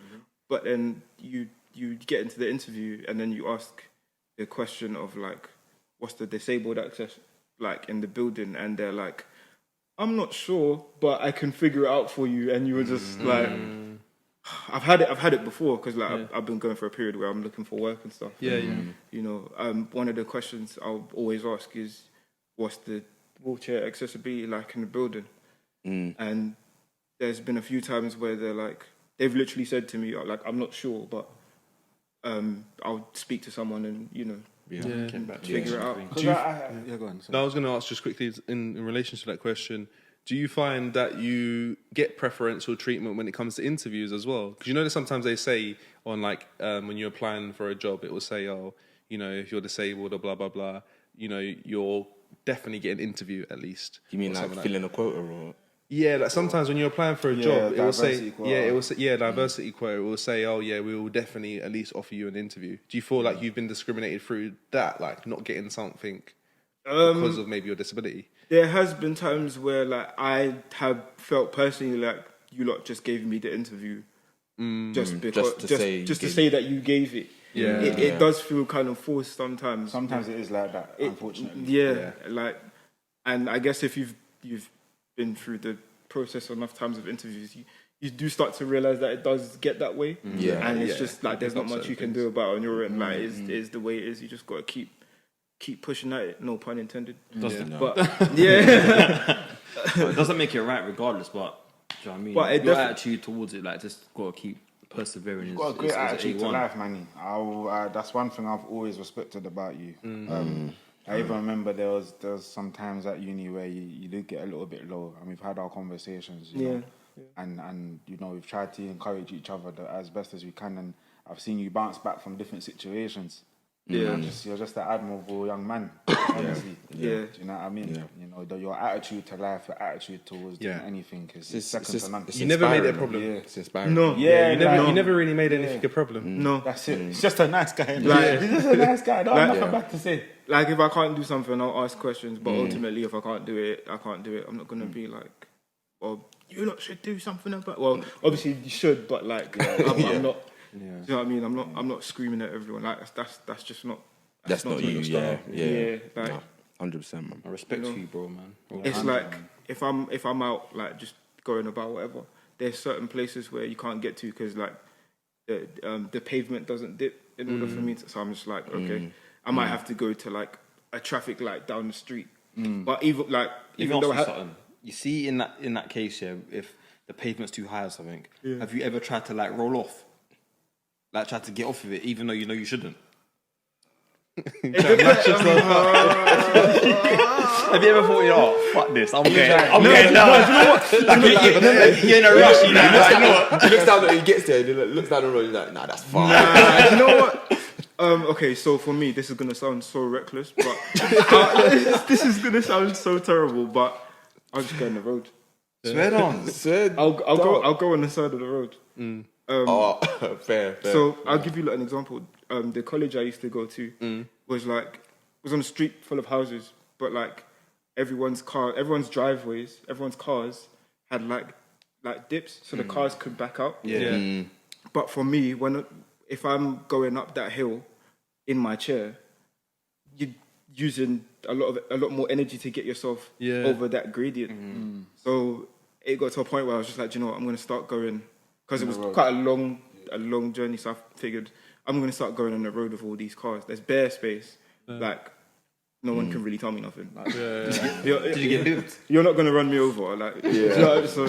Speaker 5: But then you get into the interview and then you ask the question of like, "What's the disabled access like in the building?" And they're like, "I'm not sure, but I can figure it out for you." And you were just like. I've had it before because like I've been going for a period where I'm looking for work and stuff.
Speaker 1: Yeah,
Speaker 5: You know, one of the questions I'll always ask is, "What's the wheelchair accessibility like in the building?" And there's been a few times where they've literally said to me, like, "I'm not sure, but I'll speak to someone and figure it out."
Speaker 2: Yeah, go on.
Speaker 1: No, I was going to ask just quickly in relation to that question. Do you find that you get preferential treatment when it comes to interviews as well? Because you know that sometimes they say on like when you're applying for a job, it will say, "Oh, you know, if you're disabled or blah blah blah, you know, you'll definitely get an interview at least."
Speaker 3: You mean
Speaker 1: or
Speaker 3: like
Speaker 1: something
Speaker 3: filling a quota or?
Speaker 1: Yeah, like sometimes when you're applying for a job, it will say,
Speaker 2: diversity quota.
Speaker 1: diversity quota. It will say, "Oh, yeah, we will definitely at least offer you an interview." Do you feel like you've been discriminated through that, like not getting something because of maybe your disability?
Speaker 5: There has been times where like I have felt personally like you lot just gave me the interview just because
Speaker 3: just
Speaker 5: to say that you gave it.
Speaker 1: Yeah.
Speaker 5: It does feel kind of forced sometimes.
Speaker 2: Sometimes it is like that, unfortunately.
Speaker 5: Yeah, like, and I guess if you've been through the process enough times of interviews, you do start to realize that it does get that way.
Speaker 3: Yeah.
Speaker 5: And it's
Speaker 1: Yeah.
Speaker 5: just like there's not much you can do about it on your end. Like, it's the way it is. You just got to keep pushing at it. No pun intended.
Speaker 4: Doesn't
Speaker 5: But yeah,
Speaker 4: It doesn't make it right regardless, but do you know what I mean?
Speaker 5: But
Speaker 4: your attitude towards it, like, just got to keep persevering.
Speaker 2: You've got a great attitude to life, Manny. That's one thing I've always respected about you. I even remember there was some times at uni where you did get a little bit low, and we've had our conversations, you know, and you know, we've tried to encourage each other as best as we can, and I've seen you bounce back from different situations. Yeah, you're just an admirable young man, honestly. Do you know what I mean? Yeah. You know, your attitude to life, your attitude towards doing anything is second to none.
Speaker 1: You never made it a problem.
Speaker 3: It's inspiring.
Speaker 5: No,
Speaker 1: you never really made anything a problem.
Speaker 5: No,
Speaker 2: that's it. It's just a nice guy. He's just a nice guy. I don't have nothing bad to say.
Speaker 5: Like, if I can't do something, I'll ask questions. But ultimately, if I can't do it, I can't do it. I'm not gonna be like, well, you lot should do something about. Well, obviously you should, but like, I'm not. Do you know what I mean? I'm not screaming at everyone. Like, that's just not.
Speaker 3: That's not you. Yeah.
Speaker 5: Like,
Speaker 3: 100%, man.
Speaker 4: I respect you, bro, man.
Speaker 5: It's like if I'm out, like, just going about whatever. There's certain places where you can't get to because like the pavement doesn't dip in order for me to. So I'm just like, okay, I might have to go to like a traffic light down the street. But even though
Speaker 4: you see in that case, if the pavement's too high or something, have you ever tried to like roll off, like try to get off of it, even though you know you shouldn't? Have you ever thought, oh, fuck this, I'm getting down.
Speaker 5: you know what?
Speaker 4: You're in a rush, you know.
Speaker 3: He looks down, he gets there, he looks down the road, he's like, nah, that's fine.
Speaker 5: You know what? Okay, so for me, this is gonna sound so reckless, but this is gonna sound so terrible. But I'll just go on the road.
Speaker 4: Swear on.
Speaker 5: I'll go on the side of the road.
Speaker 3: Fair.
Speaker 5: So I'll give you like an example. The college I used to go to was on a street full of houses, but like everyone's driveways, everyone's cars had like dips, so the cars could back up. But for me, if I'm going up that hill in my chair, you're using a lot more energy to get yourself over that gradient. So it got to a point where I was just like, you know what, I'm going to start going, because it was quite a long journey. So I figured I'm going to start going on the road with all these cars. There's bare space, like no one can really tell me nothing. Like,
Speaker 4: Did you get duped?
Speaker 5: You're not going to run me over, like. So,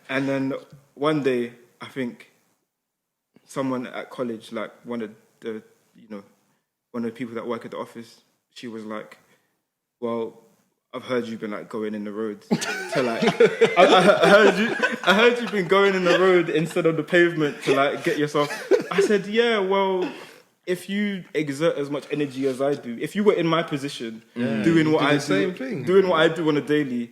Speaker 5: and then one day, I think someone at college, like one of the people that work at the office, she was like, well, I've heard you've been like going in the road to like I heard you've been going in the road instead of the pavement to like get yourself. I said, yeah, well, if you exert as much energy as I do, if you were in my position doing what I do, doing what I do on a daily,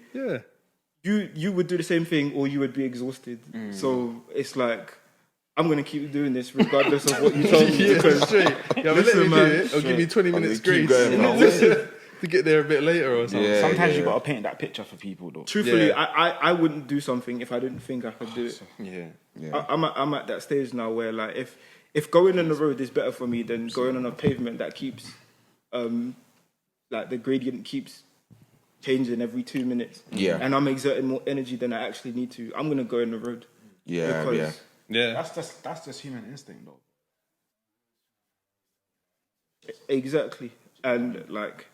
Speaker 5: you would do the same thing, or you would be exhausted. So it's like, I'm going to keep doing this regardless of what you told me. Because,
Speaker 1: listen, man, or give me 20 minutes grace to get there a bit later or something.
Speaker 2: Sometimes you got to paint that picture for people, though.
Speaker 5: Truthfully, I wouldn't do something if I didn't think I could do it. I'm at that stage now where like if going on the road is better for me than going on a pavement that keeps like the gradient keeps changing every 2 minutes, and I'm exerting more energy than I actually need to, I'm gonna go on the road.
Speaker 2: That's just human instinct, though.
Speaker 5: Exactly. And like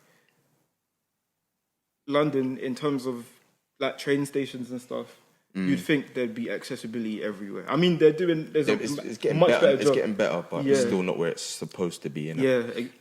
Speaker 5: London, in terms of like train stations and stuff, you'd think there'd be accessibility everywhere. I mean, it's getting much better.
Speaker 3: It's getting better, but it's still not where it's supposed to be.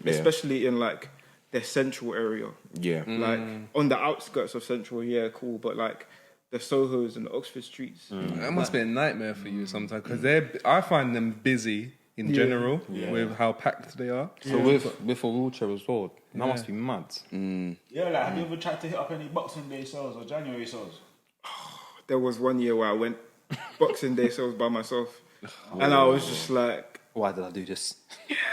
Speaker 5: Especially in like the central area. Like on the outskirts of central, cool. But like the Sohos and the Oxford streets,
Speaker 1: that must be a nightmare for you sometimes, because I find them busy in general with how packed they are.
Speaker 4: So with a wheelchair as well, that must be mad.
Speaker 2: Like, have you ever tried to hit up any Boxing Day sales or January sales?
Speaker 5: There was one year where I went Boxing Day sales by myself, and I was just like,
Speaker 4: why did I do this?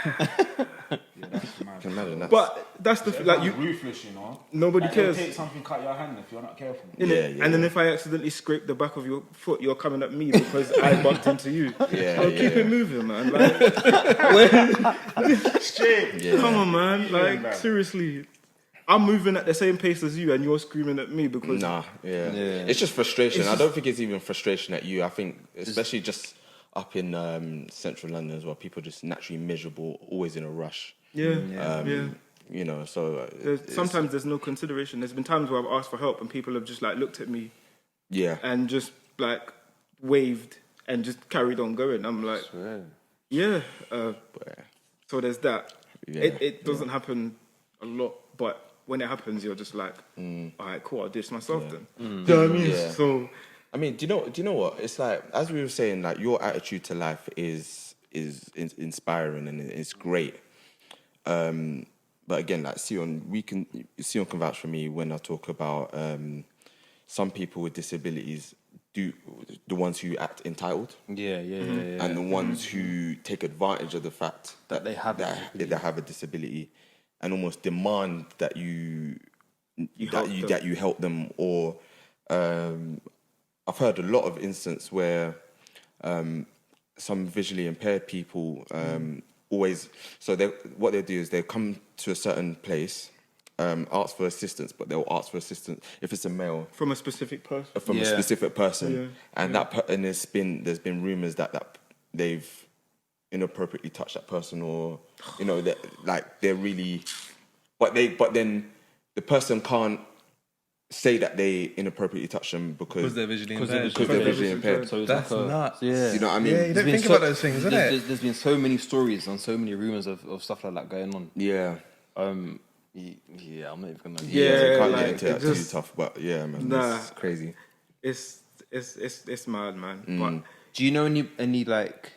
Speaker 2: That's mad.
Speaker 3: I can imagine that.
Speaker 5: But that's the like, you
Speaker 2: ruthless, you know.
Speaker 5: Nobody
Speaker 2: like,
Speaker 5: cares.
Speaker 2: Take something, cut your hand if you're not careful.
Speaker 5: And then if I accidentally scrape the back of your foot, you're coming at me because I bumped into you. Keep it moving, man. Like, straight. Come on, man. Like, seriously. I'm moving at the same pace as you, and you're screaming at me because...
Speaker 3: It's just frustration. I don't think it's even frustration at you. I think, especially just up in central London as well, people are just naturally miserable, always in a rush. you know. So
Speaker 5: sometimes there's no consideration. There's been times where I've asked for help and people have just like looked at me, and just like waved and just carried on going. I'm like, so there's that. It doesn't happen a lot, but when it happens, you're just like, all right, cool, I'll do this myself then. Do you know what I mean?
Speaker 3: Yeah.
Speaker 5: So,
Speaker 3: I mean, do you know what? It's like, as we were saying, like your attitude to life is inspiring and it's great. But again, like Sion can vouch for me when I talk about some people with disabilities, the ones who act entitled, and the ones who take advantage of the fact that they have a disability, and almost demand that you help them. Or I've heard a lot of instances where some visually impaired people always, so what they do is they come to a certain place, ask for assistance, but they'll ask for assistance if it's a male
Speaker 5: from a specific person.
Speaker 3: A specific person, and and there's been rumors that they've inappropriately touched that person, or you know, that like they're really, but then the person can't say that they inappropriately touched them because
Speaker 1: they're visually
Speaker 3: impaired.
Speaker 4: So
Speaker 1: that's nuts. Yeah.
Speaker 3: You know what I mean?
Speaker 1: Yeah, you don't think about those things, isn't it?
Speaker 4: There's been so many stories and so many rumors of stuff like that going on.
Speaker 3: Yeah.
Speaker 4: I'm not even gonna.
Speaker 3: We can't
Speaker 5: like,
Speaker 3: get into that
Speaker 5: just,
Speaker 3: too tough, but yeah, man, it's crazy.
Speaker 5: It's mad, man. But
Speaker 4: do you know any like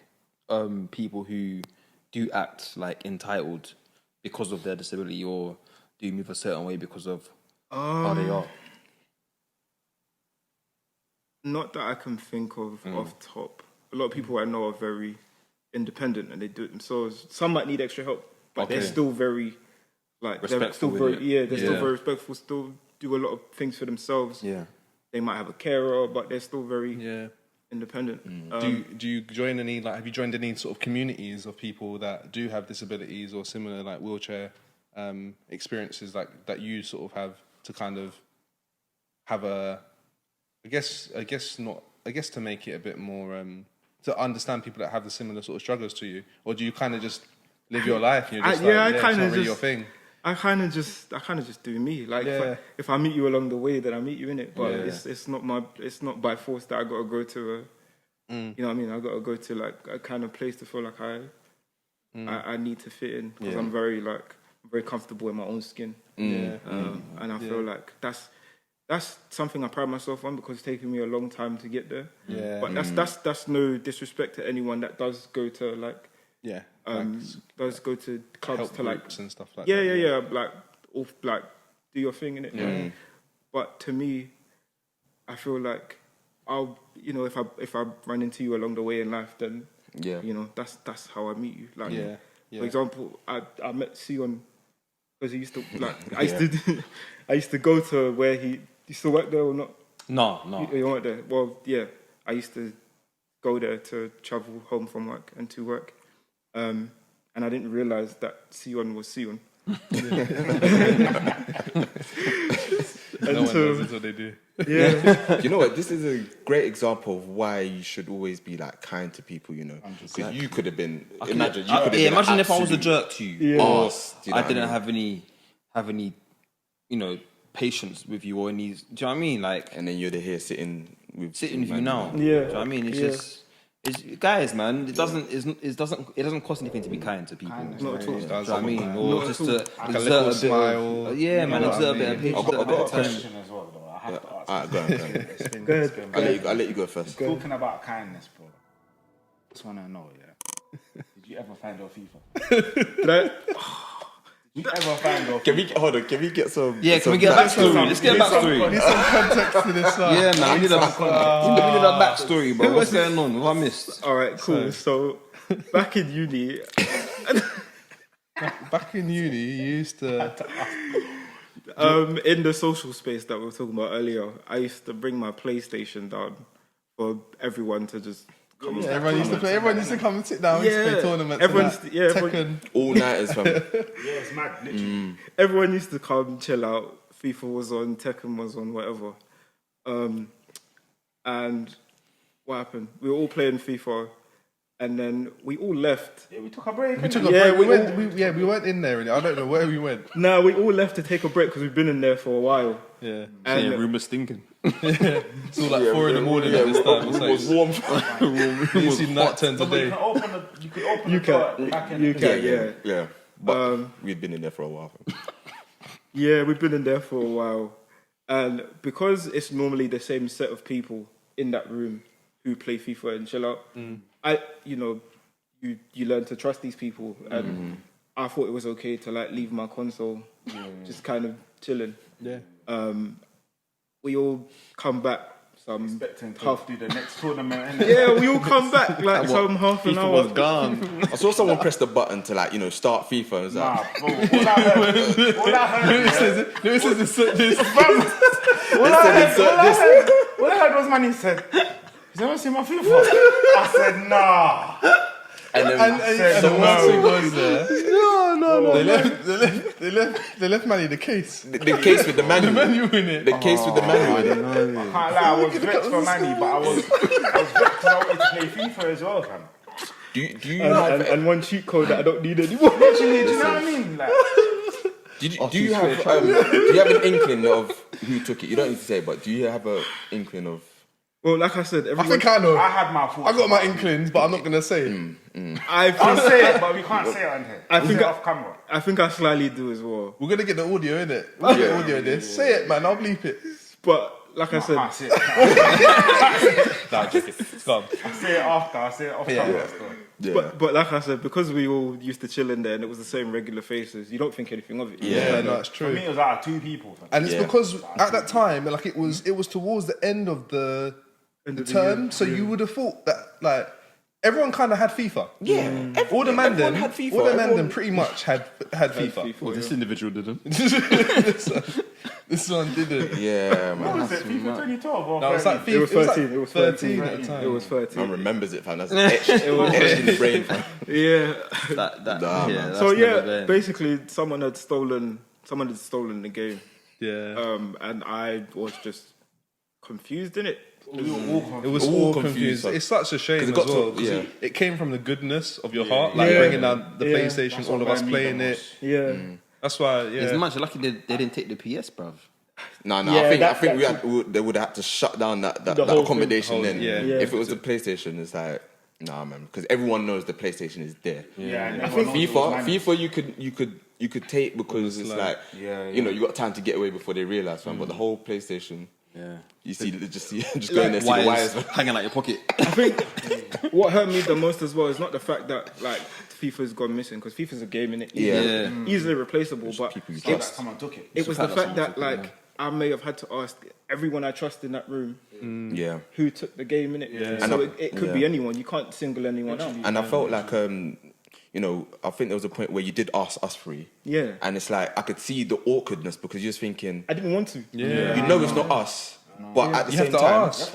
Speaker 4: people who do act like entitled because of their disability, or do move a certain way because of how they are?
Speaker 5: Not that I can think of off top. A lot of people I know are very independent and they do it themselves. Some might need extra help, but they're still very like
Speaker 4: respectful.
Speaker 5: They're still very respectful. Still do a lot of things for themselves.
Speaker 4: Yeah,
Speaker 5: they might have a carer, but they're still very independent.
Speaker 1: Do you join any, like, have you joined any sort of communities of people that do have disabilities or similar like wheelchair experiences like that you sort of have to kind of have a, I guess to make it a bit more to understand people that have the similar sort of struggles to you, or do you kind of just live your life and you're just it's not really your thing?
Speaker 5: I kind of just do me. Like if I meet you along the way, then I meet you in it. But it's not by force that I got to go to you know what I mean? I got to go to like a kind of place to feel like I need to fit in, because I'm very comfortable in my own skin. And I feel like that's something I pride myself on, because it's taken me a long time to get there. But that's no disrespect to anyone that does go to like does go to clubs to like
Speaker 1: and stuff like that.
Speaker 5: Like do your thing in it. But to me, I feel like I'll, you know, if I run into you along the way in life, then you know, that's how I meet you. Like for example, I met Sion because he used to like I used to go to where he still work there or not?
Speaker 4: No.
Speaker 5: You weren't there. Well, yeah, I used to go there to travel home from work and to work. And I didn't realise that Sion was Sion.
Speaker 1: No one knows that's what they do.
Speaker 3: Yeah. You know what? This is a great example of why you should always be like kind to people, you know. Because you could have been, imagine
Speaker 4: if I was a jerk to you, or
Speaker 3: you know
Speaker 4: I didn't have any, you know, patience with you or any, do you know what I mean? Like,
Speaker 3: and then you're here sitting with
Speaker 4: you now.
Speaker 5: Yeah.
Speaker 4: Do you know what I mean? It's just, guys, man, it doesn't cost anything to be kind to people.
Speaker 5: Not at all.
Speaker 4: Do you know what I mean? Or just to
Speaker 1: like a little smile.
Speaker 4: Exert a bit of patience.
Speaker 2: I've got a question as well, though. I have to ask.
Speaker 3: Alright, go on.
Speaker 5: Go ahead.
Speaker 3: I'll let you go first.
Speaker 2: Talking about kindness, bro. Just want to know, did you ever find your FIFA?
Speaker 5: Did
Speaker 2: Did you ever find your FIFA?
Speaker 3: Can we get some?
Speaker 4: Yeah, can we get a backstory? Let's get a backstory.
Speaker 1: Need some context to this.
Speaker 4: Yeah, man, we need a backstory, bro. What's going on? What I missed?
Speaker 5: All right, cool. So back in uni,
Speaker 1: you used to.
Speaker 5: In the social space that we were talking about earlier, I used to bring my PlayStation down for everyone to just come.
Speaker 1: Yeah, everyone used to come and sit down and play tournaments.
Speaker 5: Everyone,
Speaker 3: all nighters, fam.
Speaker 2: Yeah, it's mad, literally.
Speaker 5: Everyone used to come, chill out. FIFA was on, Tekken was on, whatever. And what happened? We were all playing FIFA, and then we all left.
Speaker 2: Yeah, we took a break.
Speaker 1: We took
Speaker 2: innit?
Speaker 1: a
Speaker 5: Yeah,
Speaker 1: break. We weren't in there. I don't know where we went.
Speaker 5: No, we all left to take a break because we've been in there for a while.
Speaker 1: Yeah.
Speaker 4: Saying
Speaker 5: And
Speaker 4: rumours stinking.
Speaker 1: It's all like 4 in the morning at this time. It's
Speaker 3: was
Speaker 1: like,
Speaker 3: warm.
Speaker 1: you see night turn
Speaker 2: No, but
Speaker 1: today.
Speaker 2: you could open
Speaker 5: You
Speaker 2: the door
Speaker 5: can.
Speaker 2: back in
Speaker 5: You
Speaker 2: the
Speaker 5: can. Yeah.
Speaker 3: But we'd been in there for a while.
Speaker 5: Yeah, we've been in there for a while. And because it's normally the same set of people in that room who play FIFA and chill out, you learn to trust these people. And I thought it was okay to like leave my console just kind of chilling.
Speaker 1: Yeah.
Speaker 5: We all come back
Speaker 2: expecting to
Speaker 5: half.
Speaker 2: do the next tournament. innit?
Speaker 5: Yeah, we all come back like some half an
Speaker 4: FIFA
Speaker 5: hour.
Speaker 4: was gone.
Speaker 3: I saw someone press the button to like, start FIFA. And it was like,
Speaker 2: Nah, bro. All I heard was Manny said, "Has anyone seen my FIFA?" I said, "Nah."
Speaker 3: and then
Speaker 1: And the worst thing was They left Manny the case.
Speaker 3: the case with the manual.
Speaker 1: Manual in it.
Speaker 3: The case with the manual in it.
Speaker 2: I can't lie, I was vexed for Manny, but I was vexed because I wanted to play FIFA as well, fam.
Speaker 3: Do you have
Speaker 5: And one cheat code that I don't need anymore.
Speaker 2: Do you know what I mean? Like,
Speaker 3: do you have an inkling of who took it? You don't need to say, but do you have an inkling of?
Speaker 5: Well, like I said,
Speaker 1: I
Speaker 5: everyone,
Speaker 1: think I know.
Speaker 2: I had my thoughts.
Speaker 1: I got my inklings, but I'm not gonna say it.
Speaker 2: I'll say it, but we can't say it on here.
Speaker 5: I
Speaker 2: We'll
Speaker 5: think
Speaker 2: say it
Speaker 5: I-
Speaker 2: off camera.
Speaker 5: I think I slightly do as well.
Speaker 1: We're gonna get the audio in it. We'll get the audio in this. Say it, man. I'll bleep it.
Speaker 5: But like I
Speaker 2: I
Speaker 5: said,
Speaker 2: can't say it.
Speaker 1: Nah, joking. Come.
Speaker 2: I'll say it after. I'll say it off camera. still.
Speaker 3: Yeah.
Speaker 5: but like I said, because we all used to chill in there and it was the same regular faces, you don't think anything of it.
Speaker 1: Yeah, no, it's
Speaker 2: For
Speaker 1: true.
Speaker 2: me, it was out of 2 people. fam.
Speaker 1: And it's
Speaker 3: Yeah.
Speaker 1: because at that time, like it was towards the end of the term, so you would have thought that like everyone kind of had FIFA.
Speaker 3: Yeah.
Speaker 1: All the man
Speaker 3: everyone
Speaker 1: them,
Speaker 3: had FIFA.
Speaker 1: all the man them
Speaker 3: Everyone-
Speaker 1: pretty much had FIFA.
Speaker 4: Well, this individual didn't.
Speaker 1: This one didn't.
Speaker 3: Yeah,
Speaker 2: What
Speaker 3: man.
Speaker 2: was it? FIFA 2012 or
Speaker 1: No, it was like
Speaker 2: 13?
Speaker 5: It was 13. It was
Speaker 1: 13
Speaker 5: 13
Speaker 1: at the time.
Speaker 5: It was 13.
Speaker 3: Man remembers it, fam. That's etched in the brain, fam.
Speaker 5: Yeah.
Speaker 4: That,
Speaker 3: Nah,
Speaker 4: yeah,
Speaker 3: man.
Speaker 4: that's
Speaker 5: So
Speaker 4: never
Speaker 5: yeah,
Speaker 4: there.
Speaker 5: basically someone had stolen the game.
Speaker 1: Yeah.
Speaker 5: And I was just confused in it.
Speaker 2: We were all confused.
Speaker 1: It was
Speaker 3: all
Speaker 1: all
Speaker 3: confused,
Speaker 1: confused.
Speaker 3: like-
Speaker 1: It's such a shame
Speaker 3: 'cause
Speaker 1: as
Speaker 3: it got to-
Speaker 1: well. 'cause
Speaker 3: yeah.
Speaker 1: it came from the goodness of your heart, like
Speaker 5: Yeah.
Speaker 1: bringing down the
Speaker 5: Yeah.
Speaker 1: PlayStation,
Speaker 2: That's
Speaker 1: all
Speaker 2: what
Speaker 1: of us
Speaker 2: made me
Speaker 1: playing
Speaker 2: the
Speaker 1: it.
Speaker 2: most.
Speaker 5: Yeah.
Speaker 1: That's why,
Speaker 4: It's
Speaker 1: yeah.
Speaker 4: much lucky they didn't take the PS, bruv.
Speaker 3: No,
Speaker 5: Yeah,
Speaker 3: I
Speaker 5: that-
Speaker 3: think they would have had to shut down that
Speaker 5: The whole
Speaker 3: accommodation
Speaker 1: thing.
Speaker 3: then.
Speaker 1: Yeah.
Speaker 5: Yeah.
Speaker 3: If it was a PlayStation, it's like, nah, man, because everyone knows the PlayStation is there.
Speaker 2: Yeah, and
Speaker 5: I
Speaker 2: everyone
Speaker 5: think
Speaker 2: knows it was Manny.
Speaker 3: FIFA you could take because it's like,
Speaker 2: Yeah,
Speaker 3: you got time to get away before they realize, man. But the whole PlayStation,
Speaker 4: Yeah.
Speaker 3: you see, just go in there, see the wires. Man.
Speaker 4: hanging out your pocket.
Speaker 5: I think what hurt me the most as well is not the fact that like FIFA's gone missing, because FIFA's a game in it.
Speaker 3: Yeah.
Speaker 5: Easily replaceable, but
Speaker 3: people you
Speaker 2: So
Speaker 3: trust.
Speaker 2: like, someone took it.
Speaker 5: it was the
Speaker 4: fact that
Speaker 5: fact that
Speaker 4: someone
Speaker 5: like I may have had to ask everyone I trust in that room
Speaker 3: Yeah.
Speaker 5: who took the game in it.
Speaker 1: Yeah.
Speaker 5: So
Speaker 3: And
Speaker 5: it could be anyone. You can't single anyone out.
Speaker 3: And I felt like, I think there was a point where you did ask us three.
Speaker 5: Yeah.
Speaker 3: And it's like, I could see the awkwardness because you're just thinking,
Speaker 5: I didn't want to.
Speaker 1: Yeah.
Speaker 3: you know it's not us. But at the
Speaker 1: You
Speaker 3: same
Speaker 1: have to
Speaker 3: time,
Speaker 1: ask.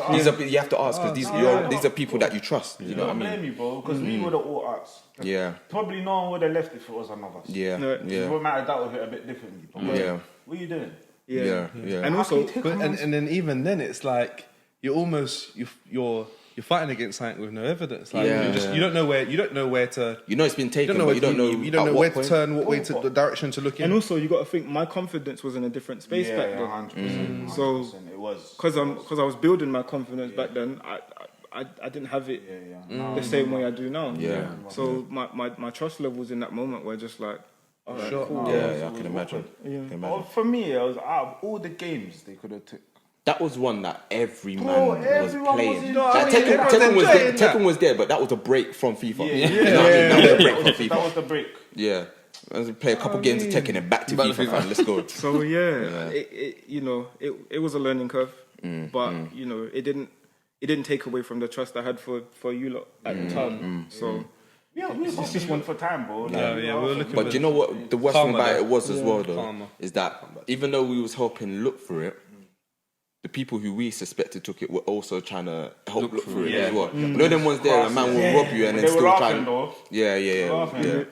Speaker 3: you have to ask because these are people that you trust. You know what I
Speaker 2: Don't
Speaker 3: mean?
Speaker 2: blame you, bro, because we would have all asked.
Speaker 3: Yeah.
Speaker 2: Probably no one would have left if it was none of us.
Speaker 3: Yeah.
Speaker 5: No.
Speaker 3: Yeah.
Speaker 2: We might have dealt with it a bit differently. But
Speaker 3: Yeah.
Speaker 2: what are you doing?
Speaker 3: Yeah. Yeah.
Speaker 5: And also,
Speaker 1: And then even then, it's like you're almost you're fighting against something with no evidence. Like
Speaker 3: Yeah.
Speaker 1: you don't know where to.
Speaker 3: You know it's been
Speaker 1: You
Speaker 3: taken,
Speaker 1: don't know
Speaker 3: but
Speaker 1: where
Speaker 3: you don't know.
Speaker 1: you don't
Speaker 3: at
Speaker 1: know
Speaker 3: what
Speaker 1: where
Speaker 3: point.
Speaker 1: to turn, what way to the direction to look in.
Speaker 5: and also you got to think my confidence was in a different space back then.
Speaker 2: 100%.
Speaker 5: So-
Speaker 2: 100%, it was.
Speaker 5: Because I was building my confidence back then. I didn't have it the same way I do now.
Speaker 3: Yeah.
Speaker 5: So my trust levels in that moment were just like, all right,
Speaker 1: Sure.
Speaker 5: cool.
Speaker 3: Yeah, I can imagine.
Speaker 5: Yeah.
Speaker 3: Can imagine.
Speaker 2: Well, for me, it was out of all the games they could have took.
Speaker 3: That was one that every man
Speaker 2: Bro,
Speaker 3: was
Speaker 2: everyone
Speaker 3: playing.
Speaker 2: was in-
Speaker 3: Like, Tekken was there, but that was a break from FIFA.
Speaker 2: Yeah.
Speaker 3: You know what I mean? That was a break from
Speaker 2: That
Speaker 3: FIFA.
Speaker 2: was the break.
Speaker 3: Yeah. I was play a couple games of Tekken and back to FIFA, fam. Let's go.
Speaker 5: So it was a learning curve, but it didn't take away from the trust I had for you lot at the time. So
Speaker 2: Yeah, we was just one for time, bro. Like,
Speaker 1: Yeah, we were looking.
Speaker 3: But do you know what the worst thing
Speaker 1: Karma,
Speaker 3: about
Speaker 1: though.
Speaker 3: it was as well, though?
Speaker 1: Karma.
Speaker 3: Is that even though we was helping look for it, the people who we suspected took it were also trying to help look for it as well. You know them ones there, a man will rob you and then
Speaker 2: They were
Speaker 3: still
Speaker 2: laughing,
Speaker 3: trying.
Speaker 2: though.
Speaker 3: Yeah.
Speaker 2: Laughing.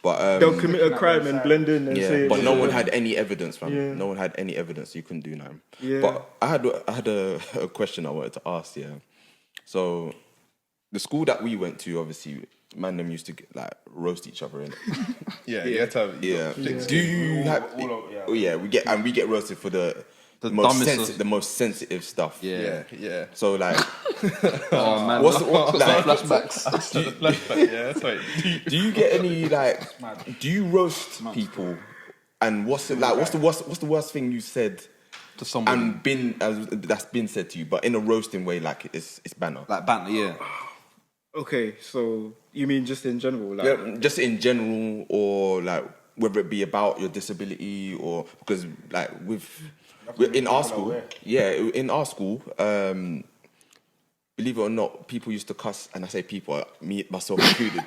Speaker 3: But
Speaker 5: they'll commit a crime and blend in and say.
Speaker 3: but no one had any evidence, fam.
Speaker 5: Yeah.
Speaker 3: No one had any evidence. You couldn't do nothing.
Speaker 5: Yeah.
Speaker 3: But I had a question I wanted to ask. Yeah. So the school that we went to, obviously, man, them used to get, like roast each other in.
Speaker 1: Yeah, you have to have,
Speaker 3: Do you have? We get roasted for the most sensitive stuff.
Speaker 1: Yeah.
Speaker 3: So like,
Speaker 4: Oh man,
Speaker 3: what's like,
Speaker 4: flashbacks?
Speaker 1: Yeah, that's right.
Speaker 3: do you get any like? Do you roast people? And what's the worst thing you said
Speaker 4: To somebody.
Speaker 3: and that's been said to you, but in a roasting way, like it's banter.
Speaker 4: Like banter, yeah.
Speaker 5: Okay, so you mean just in general, like?
Speaker 3: Yeah, just in general, or like whether it be about your disability, or because like in our school, believe it or not, people used to cuss, and I say people, me myself included.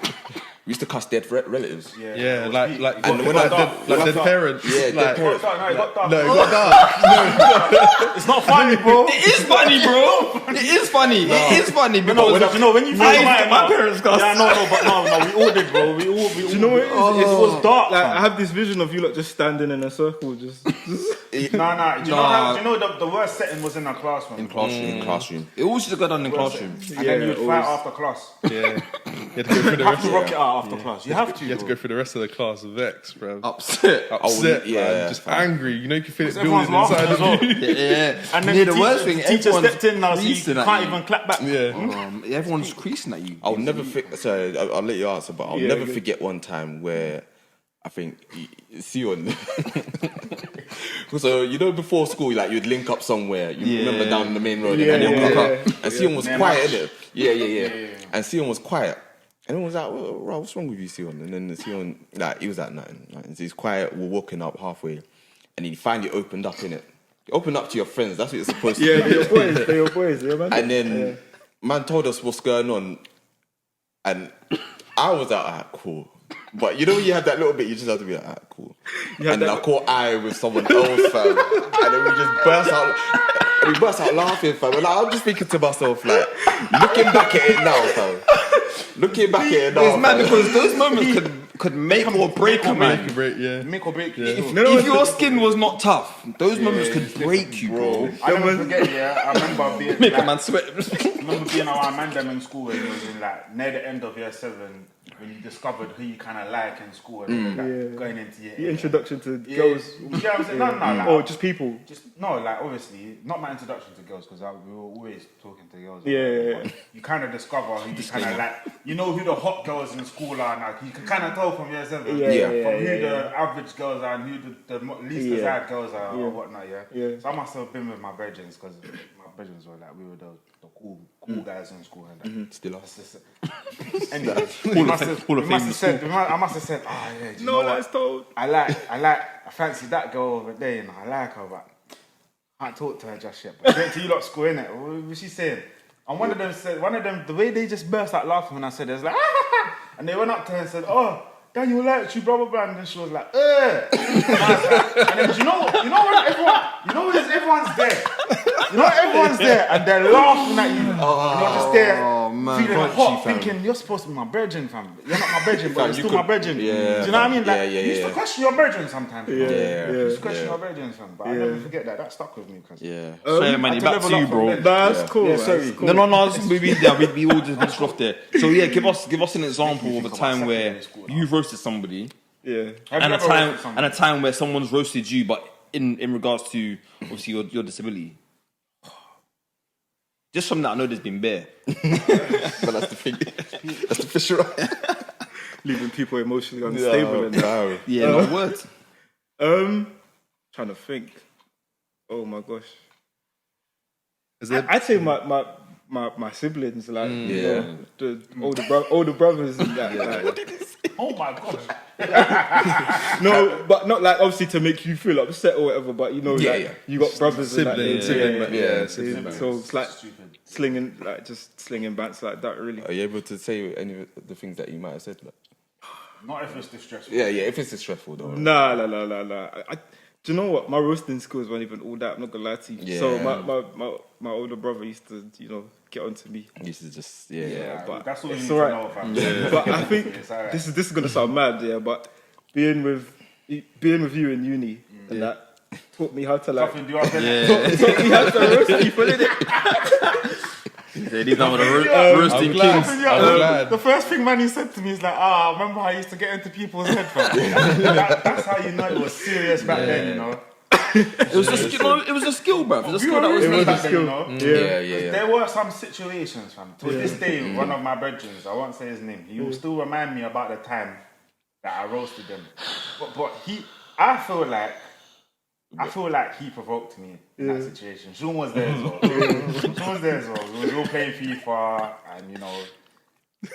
Speaker 3: We used to cuss dead relatives.
Speaker 1: Yeah, like
Speaker 3: And when I
Speaker 1: dead parents.
Speaker 3: Yeah,
Speaker 1: like,
Speaker 3: dead parents.
Speaker 1: No, it got dark.
Speaker 2: It's not funny, bro.
Speaker 4: It is funny, bro. It is funny. It is funny because
Speaker 2: When you
Speaker 4: my parents cussed.
Speaker 2: Yeah, no, we all did, bro. We all.
Speaker 5: Do you know what it is?
Speaker 2: It was dark.
Speaker 5: Like, I have this vision of you lot just standing in a circle, just
Speaker 2: Nah. Do you know the worst setting was in our classroom.
Speaker 4: In classroom.
Speaker 3: In classroom.
Speaker 4: It always should go down in classroom.
Speaker 2: And then you would fight after class.
Speaker 1: Yeah. You had to go through the
Speaker 2: You have
Speaker 1: rest
Speaker 2: to rock it out after class. You have to.
Speaker 1: You have to go through the rest of the class vexed, bro.
Speaker 4: Upset.
Speaker 1: Upset,
Speaker 3: yeah,
Speaker 1: man. Just angry. You know, you can feel it
Speaker 2: Everyone's
Speaker 1: building
Speaker 2: laughing
Speaker 1: inside
Speaker 2: as well.
Speaker 1: of you.
Speaker 4: Yeah.
Speaker 2: And then
Speaker 4: Yeah,
Speaker 2: the
Speaker 4: the worst thing,
Speaker 2: teacher
Speaker 4: everyone's
Speaker 2: stepped in now, so you
Speaker 4: creasing at
Speaker 2: can't
Speaker 4: you.
Speaker 2: even clap back.
Speaker 1: Yeah.
Speaker 4: Everyone's creasing at you.
Speaker 3: I'll never forget. Sorry, I'll let you answer, but I'll never forget one time where I think Sion. So you know, before school, like you'd link up somewhere. You remember down the main road, and then you'd link up. And Sion was quiet, innit? Yeah. And Sion was quiet. And everyone was like, well, what's wrong with you, Sion? And then Sion, like, he was like, nothing. Like, he's quiet, we're walking up halfway. And he finally opened up, innit? You open up to your friends, that's what you're supposed to do.
Speaker 5: they're your boys, yeah, man.
Speaker 3: And then man told us what's going on. And I was like, alright, cool. But you know when you have that little bit, you just have to be like, alright, cool. And then I caught eye with someone else, fam. And then we just burst out laughing, fam. And like, I'm just thinking to myself, like, looking back at it now, fam. Looking back at it now,
Speaker 4: It's mad because those moments could make or break a man.
Speaker 2: Make or break.
Speaker 4: If your skin was not tough, those moments could break you, bro.
Speaker 2: I never forget, I remember being
Speaker 4: Make a man sweat.
Speaker 2: I remember being around man in school and it was in like near the end of year 7 when you discovered who you kind of like in school and all that, going into
Speaker 5: Your introduction to girls.
Speaker 2: You know what I'm saying? No, like,
Speaker 5: or just people.
Speaker 2: Like obviously not my introduction to girls because we were always talking to girls.
Speaker 5: Yeah.
Speaker 2: You kind of discover who you kind of like. You know who the hot girls in school are now. You can kind of tell from year 7 from who the average girls are and who the least desired girls are or whatnot. Yeah. So I must have been with my brethren because my brethren were like we were the cool guys in school and that.
Speaker 3: Still are.
Speaker 2: Anyway, I must have said, oh yeah. Do you know
Speaker 5: that's
Speaker 2: what?
Speaker 5: told.
Speaker 2: I fancy that girl over there, you know. I like her, but I can't talk to her just yet. But went to you lot school, innit? What was she saying? And one of them, the way they just burst out laughing when I said it, was like, and they went up to her and said, oh, Daniel likes you, blah blah blah, and then she was like, and then you know when everyone's there. You know everyone's there and they're laughing at you. And you're just there feeling hot, thinking you're supposed to be my brethren, fam. You're not my brethren, but you're still my brethren.
Speaker 3: Yeah,
Speaker 2: do you know what I mean? Like,
Speaker 3: you
Speaker 2: used to question your brethren sometimes.
Speaker 3: Yeah.
Speaker 2: You used to question your brethren, fam. But I never forget that. That stuck with me.
Speaker 4: So man, back to you, bro.
Speaker 5: That's cool.
Speaker 2: Yeah, sorry.
Speaker 5: Cool.
Speaker 4: No, we all just off there. So yeah, give us an example of a time where you've roasted somebody.
Speaker 5: Yeah.
Speaker 4: And a time where someone's roasted you, but in regards to obviously your disability. Just from that, I know there's been bare.
Speaker 3: But that's the thing. That's the fish right.
Speaker 5: Leaving people emotionally unstable and that.
Speaker 4: Yeah, no words.
Speaker 5: Trying to think. Oh my gosh. I'd say my siblings, like you know, the older brothers and that. Like,
Speaker 2: What did he say? Oh my gosh.
Speaker 5: No, but not like obviously to make you feel upset or whatever. But you know, you got brothers
Speaker 1: Sibling,
Speaker 5: and so it's like slinging bats like that. Really.
Speaker 3: Are you able to say any of the things that you might have said? Like?
Speaker 2: Not if it's distressful.
Speaker 3: Yeah, if it's distressful though.
Speaker 5: Nah. Do you know what? My roasting skills weren't even all that. I'm not gonna lie to you.
Speaker 3: Yeah.
Speaker 5: So my older brother used to, get onto me.
Speaker 3: This is just
Speaker 5: But
Speaker 2: that's all you
Speaker 5: it's
Speaker 2: need
Speaker 5: all
Speaker 2: to
Speaker 5: right.
Speaker 2: know, fam.
Speaker 5: But I think
Speaker 2: It's all right.
Speaker 5: this is gonna sound mad, but being with you in uni and that taught me how to like
Speaker 2: Nothing, do you have
Speaker 5: taught me how to roast people, innit?
Speaker 4: These are the roasting kings.
Speaker 1: I'm glad.
Speaker 2: The first thing Manny said to me is like, remember how I used to get into people's head, fam? That's how you know it was serious back then, you know?
Speaker 4: It was a skill. It was a skill, bro. It was a skill that was
Speaker 2: It was
Speaker 4: made.
Speaker 2: a skill, you know?
Speaker 3: Yeah.
Speaker 2: There were some situations, fam. To this day, one of my brethren, I won't say his name, he will still remind me about the time that I roasted him. But I feel like he provoked me in that situation. Sean was there as well. We was all playing FIFA, and you know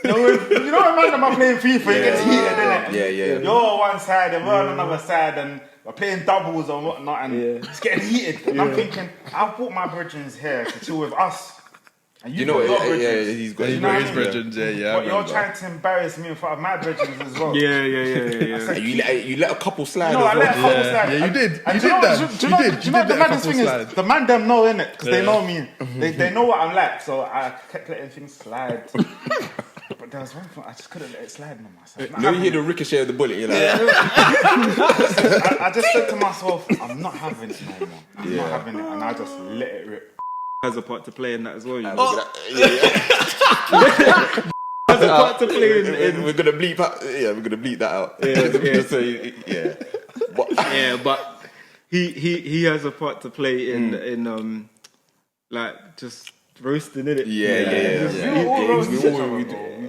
Speaker 2: when man are playing FIFA, you get heated, innit?
Speaker 3: Yeah.
Speaker 2: You're on one side and we're on another side, and we're playing doubles or whatnot, and it's getting heated. And I'm thinking, I've brought my brethren here to chill with us. And
Speaker 3: You know what?
Speaker 2: your
Speaker 3: Yeah,
Speaker 2: brethren.
Speaker 3: he's got
Speaker 1: He's
Speaker 2: know
Speaker 1: got
Speaker 2: what
Speaker 1: his
Speaker 2: I mean?
Speaker 1: brethren, yeah.
Speaker 2: But you're trying to embarrass me in front of my brethren as well.
Speaker 5: Yeah.
Speaker 3: And you let a couple slide.
Speaker 2: No, I let a couple slide.
Speaker 1: Yeah, you did.
Speaker 2: And
Speaker 1: You did that.
Speaker 2: Do you know
Speaker 1: You
Speaker 2: the
Speaker 1: did let a
Speaker 2: maddest
Speaker 1: couple
Speaker 2: thing
Speaker 1: slide.
Speaker 2: is, the man them know, innit? Because they know me. They know what I'm like, so I kept letting things slide. But there was one thing, I just couldn't let it slide no myself.
Speaker 3: You know, you hear the ricochet of the bullet, you're like,
Speaker 2: I just said to myself, I'm not having it no more. I'm not having it, and I just let it rip.
Speaker 5: Has a part to play in that as well. You know?
Speaker 3: look at that.
Speaker 5: Has a part to play in.
Speaker 3: We're gonna bleep out. Yeah, we're gonna bleep that out.
Speaker 5: Yeah.
Speaker 3: So, But,
Speaker 5: Yeah, but he has a part to play in like just roasting, innit?
Speaker 3: yeah.
Speaker 2: We all roast each other, bro.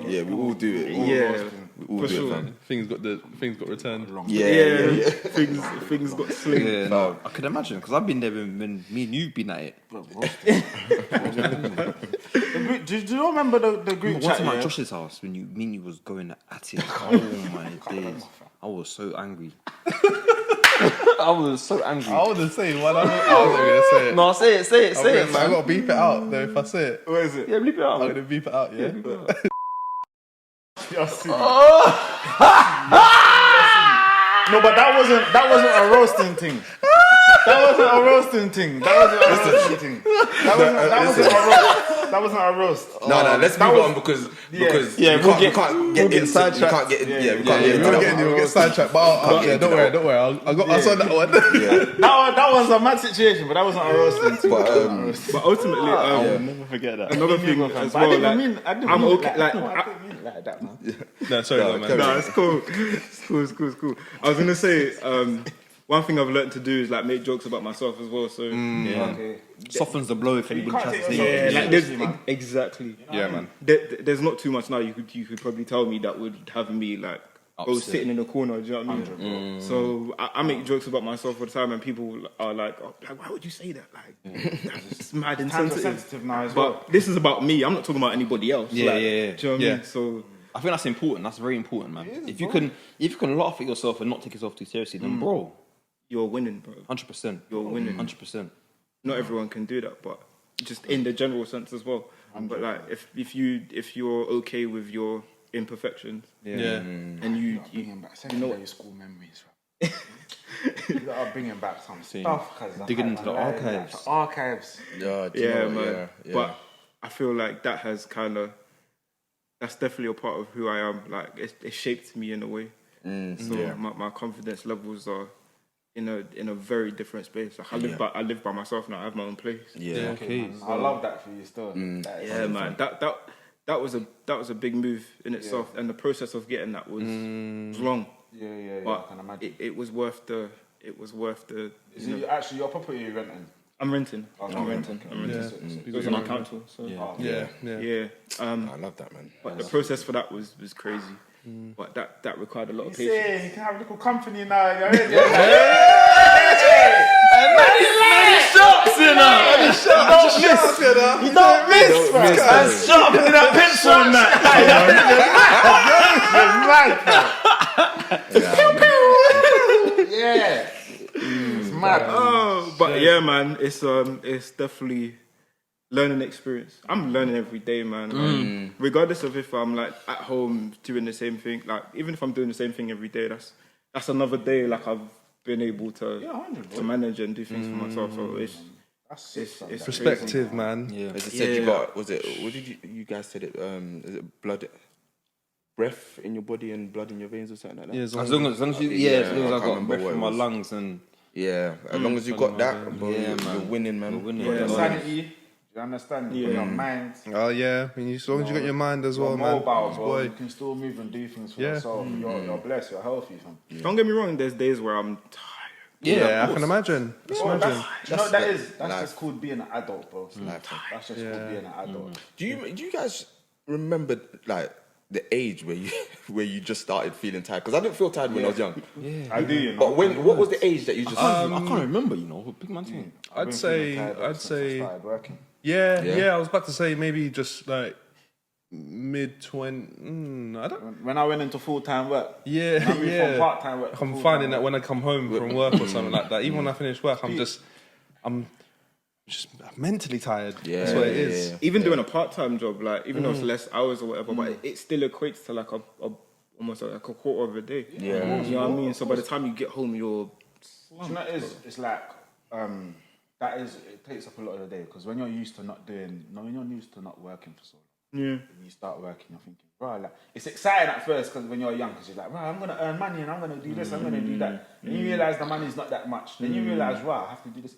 Speaker 3: Yeah, we all do it.
Speaker 5: Yeah,
Speaker 3: We all
Speaker 5: for
Speaker 3: do
Speaker 5: sure.
Speaker 3: it, fam.
Speaker 1: Things got returned.
Speaker 3: Yeah.
Speaker 5: Things got sling.
Speaker 4: Yeah, no, I could imagine because I've been there when me and you've been at it.
Speaker 2: Do you remember the group
Speaker 4: One
Speaker 2: chat?
Speaker 4: time at
Speaker 2: Yeah?
Speaker 4: Josh's house when you was going at it. Oh my days, I was so angry. I was so angry.
Speaker 1: I wouldn't say one. I wasn't gonna say it.
Speaker 4: No, say it,
Speaker 1: I
Speaker 4: man.
Speaker 1: gotta beep it out though if I say it.
Speaker 2: What is it?
Speaker 4: Yeah, bleep it out.
Speaker 1: I'm gonna beep it out, yeah.
Speaker 2: You're silly. No, but that wasn't a roasting thing. That wasn't a roasting thing. That wasn't a roast.
Speaker 3: No, let's move on because we can't get sidetracked.
Speaker 1: We'll get sidetracked, but don't worry. I saw that one.
Speaker 2: That was a mad situation, but that wasn't a roasting thing.
Speaker 5: But ultimately,
Speaker 4: I'll never forget that.
Speaker 5: another thing as
Speaker 2: I
Speaker 5: well.
Speaker 2: didn't
Speaker 5: Like,
Speaker 2: mean I didn't
Speaker 5: I'm
Speaker 2: mean
Speaker 5: okay. Like,
Speaker 2: I didn't mean it like that, man.
Speaker 1: No, sorry, man.
Speaker 5: no, it's cool. It's cool. I was gonna say, one thing I've learned to do is like make jokes about myself as well. So
Speaker 2: Okay.
Speaker 4: Softens the blow if anybody
Speaker 2: can't
Speaker 4: tries to
Speaker 2: take
Speaker 4: say
Speaker 2: yourself
Speaker 4: it.
Speaker 5: like there's exactly.
Speaker 1: Yeah, man.
Speaker 5: There's not too much now you could probably tell me that would have me like sitting in a corner. Do you know what I mean? So I make jokes about myself all the time, and people are like, why would you say that? Like, that's mad
Speaker 2: Times are
Speaker 5: insensitive.
Speaker 2: sensitive now as well.
Speaker 5: But this is about me. I'm not talking about anybody else.
Speaker 4: Yeah,
Speaker 5: like,
Speaker 4: yeah.
Speaker 5: Do you know what I
Speaker 1: Yeah.
Speaker 5: mean? So
Speaker 4: I think that's important. That's very important, man. If you can laugh at yourself and not take yourself too seriously, then bro,
Speaker 5: you're winning, bro.
Speaker 4: 100%.
Speaker 5: You're winning.
Speaker 4: 100%.
Speaker 5: Not everyone can do that, but just in the general sense as well. But like, if you're okay with your imperfections,
Speaker 1: Yeah.
Speaker 5: and you
Speaker 2: Bringing back secondary school memories. You gotta bringing back some stuff, cause
Speaker 4: Digging into the archives.
Speaker 2: The archives.
Speaker 5: yeah, man. But I feel like that's definitely a part of who I am. Like it shaped me in a way. So my confidence levels are in a very different space. Like I live by myself now. I have my own place.
Speaker 3: Yeah.
Speaker 4: Okay.
Speaker 2: I love that for you still. That is
Speaker 5: Yeah, man. That was a big move in itself, and the process of getting that was long.
Speaker 2: Yeah,
Speaker 5: But
Speaker 2: I can imagine.
Speaker 5: it was worth the. It
Speaker 2: Is it actually your property you're renting?
Speaker 5: I'm renting. I'm renting. It was on our council. So
Speaker 1: Yeah.
Speaker 5: I
Speaker 3: love that, man.
Speaker 5: But the process for that was crazy. But that required a lot of patience.
Speaker 2: Yeah, you can have a little company now. You're ready.
Speaker 4: Manny Sharpz, you know.
Speaker 2: You don't miss, bro.
Speaker 4: Man's sharpening that pencil and that.
Speaker 2: Yeah. It's mad.
Speaker 5: Oh, but yeah, man, it's definitely learning experience. I'm learning every day, man. Regardless of if I'm like at home doing the same thing, like even if I'm doing the same thing every day, that's another day. Like I've been able to manage and do things for myself. So it's
Speaker 1: Perspective,
Speaker 5: crazy.
Speaker 1: man.
Speaker 4: Yeah.
Speaker 3: As I said, you got, what did you guys said it, is it breath in your body and blood in your veins or something like that?
Speaker 1: Yeah,
Speaker 4: As long as I got
Speaker 3: remember
Speaker 4: breath
Speaker 3: what
Speaker 4: in
Speaker 3: it
Speaker 4: my
Speaker 3: was.
Speaker 4: lungs and
Speaker 3: Yeah, as long as you got that, bro,
Speaker 4: Yeah,
Speaker 3: you're
Speaker 4: man.
Speaker 3: winning, man.
Speaker 4: You're winning.
Speaker 2: Got the sanity. You understand?
Speaker 5: Yeah.
Speaker 2: Your mind.
Speaker 1: Oh yeah, I mean, as long as you got your mind as well,
Speaker 2: You're
Speaker 1: man.
Speaker 2: mobile, bro.
Speaker 1: Boy.
Speaker 2: You can still move and do things for
Speaker 1: Yeah.
Speaker 2: yourself. You're blessed. You're healthy, fam.
Speaker 5: Don't get me wrong. There's days where I'm tired.
Speaker 1: Yeah, I can imagine.
Speaker 2: Bro, that's
Speaker 3: That's
Speaker 2: just called being an adult, bro. That's just called being an adult.
Speaker 3: Do you guys remember like the age where you just started feeling tired? Because I didn't feel tired when I was young.
Speaker 2: I do, you know.
Speaker 3: But what was the age that you just?
Speaker 4: I can't remember, you know, big man thing.
Speaker 1: I'd say,
Speaker 2: I started working.
Speaker 1: yeah. I was about to say maybe just like mid-20. I don't.
Speaker 2: When I went into full-time work.
Speaker 1: Yeah,
Speaker 2: When I moved
Speaker 1: yeah.
Speaker 2: from part-time work to
Speaker 1: I'm
Speaker 2: full-time
Speaker 1: finding that
Speaker 2: work.
Speaker 1: when I come home from work or something like that, even when I finish work, I'm just mentally tired.
Speaker 3: Yeah,
Speaker 1: That's what it is.
Speaker 3: yeah.
Speaker 5: Even doing a part-time job, like even though it's less hours or whatever, but it still equates to like a almost like a quarter of a day.
Speaker 3: Yeah.
Speaker 5: You know what I mean? So by the time you get home, you're
Speaker 2: Do you know what it is? It's like it takes up a lot of the day because when you're used to not working for so long, when you start working, you're thinking, bro, like it's exciting at first because when you're young, because you're like, bro, I'm gonna earn money and I'm gonna do this, I'm gonna do that. Then you realize the money's not that much. Then you realize, wow, I have to do this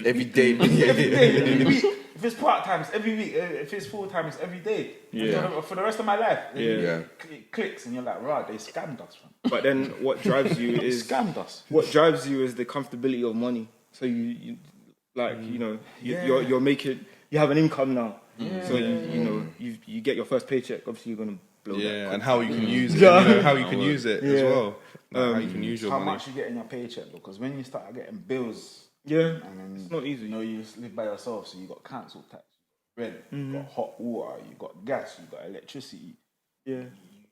Speaker 3: Every day.
Speaker 2: every week. If it's part time, it's every week. If it's full time, it's every day. For the rest of my life.
Speaker 5: Yeah.
Speaker 2: It clicks and you're like, right, they scammed us, man.
Speaker 5: But then what drives you is
Speaker 2: Scammed us.
Speaker 5: What drives you is the comfortability of money. So you like you know you're making, you have an income now. So you know you get your first paycheck. Obviously you're gonna blow that.
Speaker 1: Yeah, and how you can use it. You know, how you can use it as well. Like, how you can use your
Speaker 2: How
Speaker 1: money.
Speaker 2: much you get in your paycheck? Because when you start getting bills,
Speaker 5: Yeah,
Speaker 2: and then,
Speaker 5: it's not easy.
Speaker 2: You know, you live by yourself, so you got council tax, rent, you got hot water, you got gas, you got electricity,
Speaker 5: Yeah.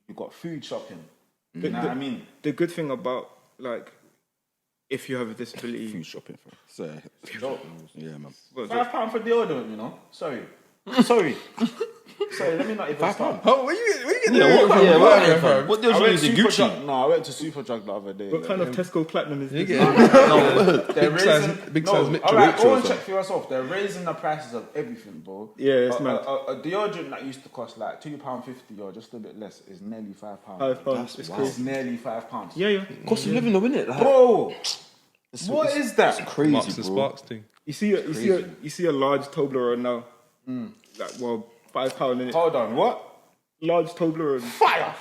Speaker 2: you got food shopping. You know what I mean?
Speaker 5: The good thing about like if you have a disability,
Speaker 3: Food shopping for. So yeah, man.
Speaker 2: £5 for deodorant, you know? Sorry, let me not even start.
Speaker 1: Oh, where you getting
Speaker 4: What deals
Speaker 2: I
Speaker 4: you
Speaker 2: went,
Speaker 4: using
Speaker 2: Super
Speaker 4: Gucci?
Speaker 2: Drug, no, I went to Superdrug the other day.
Speaker 5: what kind of Tesco Platinum is this?
Speaker 2: They're
Speaker 1: Big size-
Speaker 2: raising,
Speaker 1: big
Speaker 2: no,
Speaker 1: size Mitchell.
Speaker 2: all right, go and
Speaker 3: Mitchell,
Speaker 2: check for yourself. They're raising the prices of everything, bro.
Speaker 5: Yeah, it's
Speaker 2: a,
Speaker 5: mad.
Speaker 2: a deodorant that used to cost like £2.50 or just a bit less is nearly £5.
Speaker 5: £5. It's
Speaker 2: It's
Speaker 5: crazy.
Speaker 2: nearly £5.
Speaker 5: Yeah.
Speaker 4: Cost of living, though, innit? Like,
Speaker 2: Bro, what is that?
Speaker 4: crazy,
Speaker 1: Marks and
Speaker 4: bro.
Speaker 1: Sparks thing.
Speaker 5: You see a large Toblerone now. Like £5 in it.
Speaker 2: Hold on, what?
Speaker 5: Large Toblerone.
Speaker 2: Fire!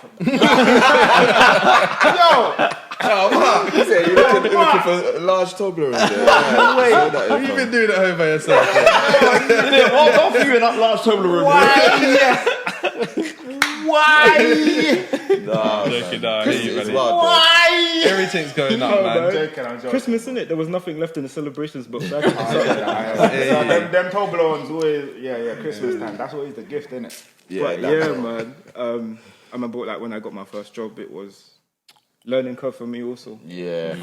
Speaker 3: You said you're looking for a large Toblerone.
Speaker 1: What you been doing at home by yourself?
Speaker 4: What got you in that large Toblerone?
Speaker 1: Joking, nah, I hear you,
Speaker 3: It's
Speaker 1: man.
Speaker 3: wild, though.
Speaker 1: Everything's going up, man.
Speaker 2: I'm joking.
Speaker 5: Christmas, innit? There was nothing left in the celebrations but
Speaker 2: So them Toblerones always, Christmas time. That's always the gift, innit?
Speaker 5: But yeah, man. I remember like when I got my first job, it was learning curve for me also.
Speaker 3: Yeah.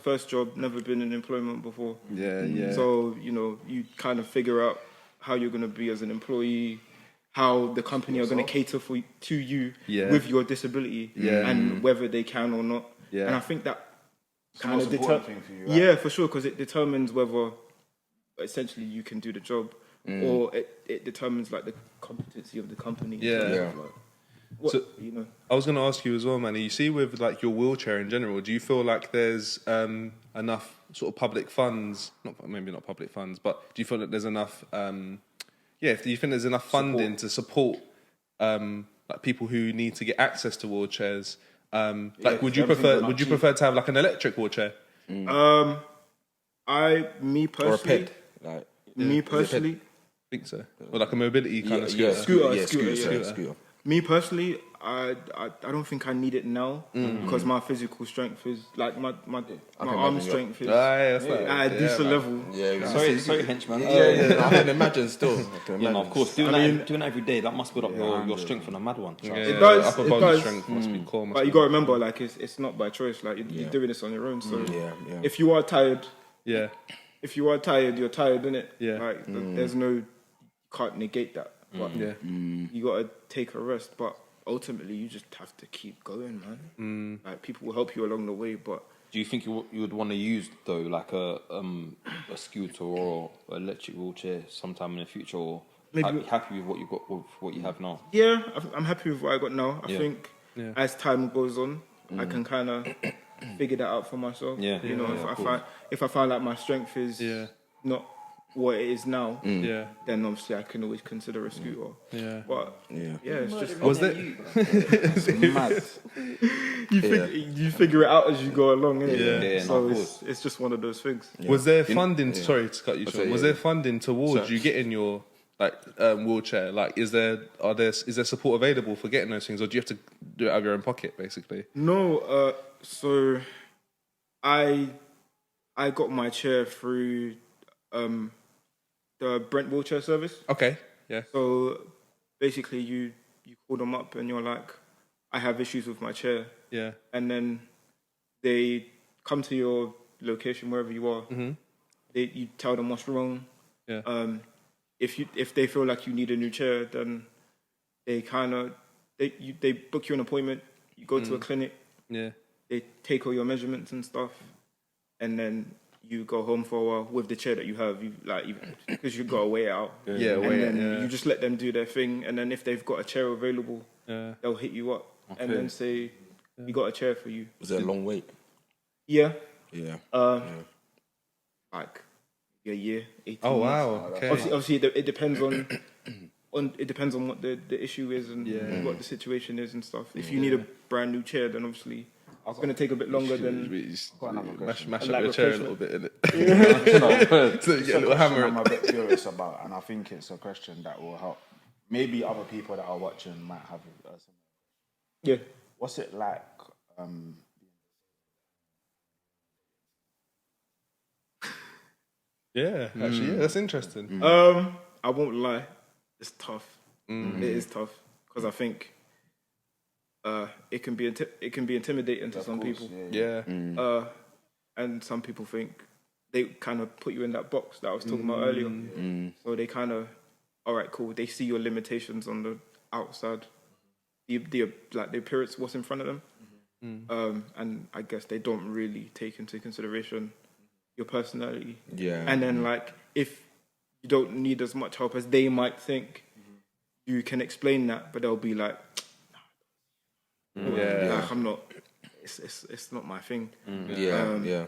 Speaker 5: First job, never been in employment before.
Speaker 1: Yeah.
Speaker 5: So, you know, you kind of figure out how you're going to be as an employee, how the company are going to cater to you with your disability and whether they can or not.
Speaker 1: Yeah.
Speaker 5: And I think that kind
Speaker 2: most
Speaker 5: of
Speaker 2: important thing for you, right?
Speaker 5: Yeah, for sure, because it determines whether essentially you can do the job or it determines like the competency of the company.
Speaker 1: Yeah.
Speaker 5: What,
Speaker 1: So-
Speaker 5: you know.
Speaker 1: I was going to ask you as well, Manny. You see, with like your wheelchair in general, do you feel like there's enough sort of public funds? Maybe not public funds, but do you feel that there's enough? Do you think there's enough funding to support like people who need to get access to wheelchairs? Like, would you prefer to have like an electric wheelchair?
Speaker 5: Me
Speaker 3: Or a
Speaker 5: personally,
Speaker 3: ped. Like,
Speaker 5: me personally,
Speaker 1: I think so. Or like a mobility kind of scooter.
Speaker 5: Scooter. Me personally, I don't think I need it now because my physical strength is like my arm strength is
Speaker 1: That's like,
Speaker 5: at a decent level.
Speaker 3: Yeah.
Speaker 4: Sorry, henchman.
Speaker 3: I can imagine still.
Speaker 4: Yeah, no, of course. Doing that every day, that must build up your strength on a mad one.
Speaker 5: It does.
Speaker 1: Upper
Speaker 5: It
Speaker 1: body
Speaker 5: does.
Speaker 1: strength must be core.
Speaker 5: But you got to remember, like it's not by choice. Like you're doing this on your own. So if you are tired,
Speaker 1: Yeah.
Speaker 5: you're tired, innit?
Speaker 1: Yeah.
Speaker 5: Like there's no, you can't negate that. But you got to take a rest. But ultimately, you just have to keep going, man. Like people will help you along the way, but.
Speaker 4: Do you think you would want to use though like a scooter or an electric wheelchair sometime in the future, or happy with what you got with what you have now?
Speaker 5: Yeah, I'm happy with what I got now. I think as time goes on, I can kind of figure that out for myself.
Speaker 4: Yeah.
Speaker 5: You know, if I find like my strength is not what it is now,
Speaker 1: Yeah.
Speaker 5: then obviously I can always consider a scooter.
Speaker 1: Yeah.
Speaker 5: But it's just
Speaker 1: Was there?
Speaker 2: Mad.
Speaker 5: you figure it out as you go along, innit?
Speaker 4: Yeah,
Speaker 5: So
Speaker 4: no, of
Speaker 5: it's just one of those things.
Speaker 1: Was there funding? Sorry to cut you short. Was there funding towards
Speaker 3: Sorry.
Speaker 1: you getting your wheelchair? Like, is there support available for getting those things, or do you have to do it out of your own pocket, basically?
Speaker 5: No, so I got my chair through the Brent wheelchair service.
Speaker 1: Okay. Yeah.
Speaker 5: So basically, you call them up and you're like, I have issues with my chair,
Speaker 1: Yeah.
Speaker 5: and then they come to your location wherever you are. You tell them what's wrong.
Speaker 1: Yeah.
Speaker 5: If they feel like you need a new chair, then they they book you an appointment. You go to a clinic.
Speaker 1: Yeah.
Speaker 5: They take all your measurements and stuff, and then you go home for a while with the chair that you have. Because you got to weigh it out.
Speaker 1: Yeah.
Speaker 5: And
Speaker 1: Wait.
Speaker 5: then
Speaker 1: Yeah.
Speaker 5: you just let them do their thing, and then if they've got a chair available,
Speaker 1: Yeah.
Speaker 5: they'll hit you up and then say, "We got a chair for you."
Speaker 3: Was it a long wait?
Speaker 5: Yeah.
Speaker 3: Yeah.
Speaker 5: Like a year, 18
Speaker 1: Oh
Speaker 5: months.
Speaker 1: wow. Okay.
Speaker 5: Obviously, it depends on it depends on what the issue is and what the situation is and stuff. If you need a brand new chair, then obviously it's going to take a bit longer than.
Speaker 1: Mash
Speaker 5: like
Speaker 1: up your chair a
Speaker 5: replacement.
Speaker 1: little bit, innit? So you get a little hammer.
Speaker 2: I'm a bit curious about, and I think it's a question that will help. Maybe other people that are watching might have a similar.
Speaker 5: Yeah.
Speaker 2: What's it like?
Speaker 1: Yeah. Actually, yeah. That's interesting.
Speaker 5: I won't lie, it's tough. It is tough because I think it can be intimidating to some people.
Speaker 1: Yeah.
Speaker 5: And some people think they kind of put you in that box that I was talking about earlier. So they kind of, all right, cool. They see your limitations on the outside, the appearance, what's in front of them, and I guess they don't really take into consideration your personality.
Speaker 3: Yeah.
Speaker 5: And then like if you don't need as much help as they might think, you can explain that, but they'll be like, like I'm not. It's not my thing.
Speaker 3: Yeah.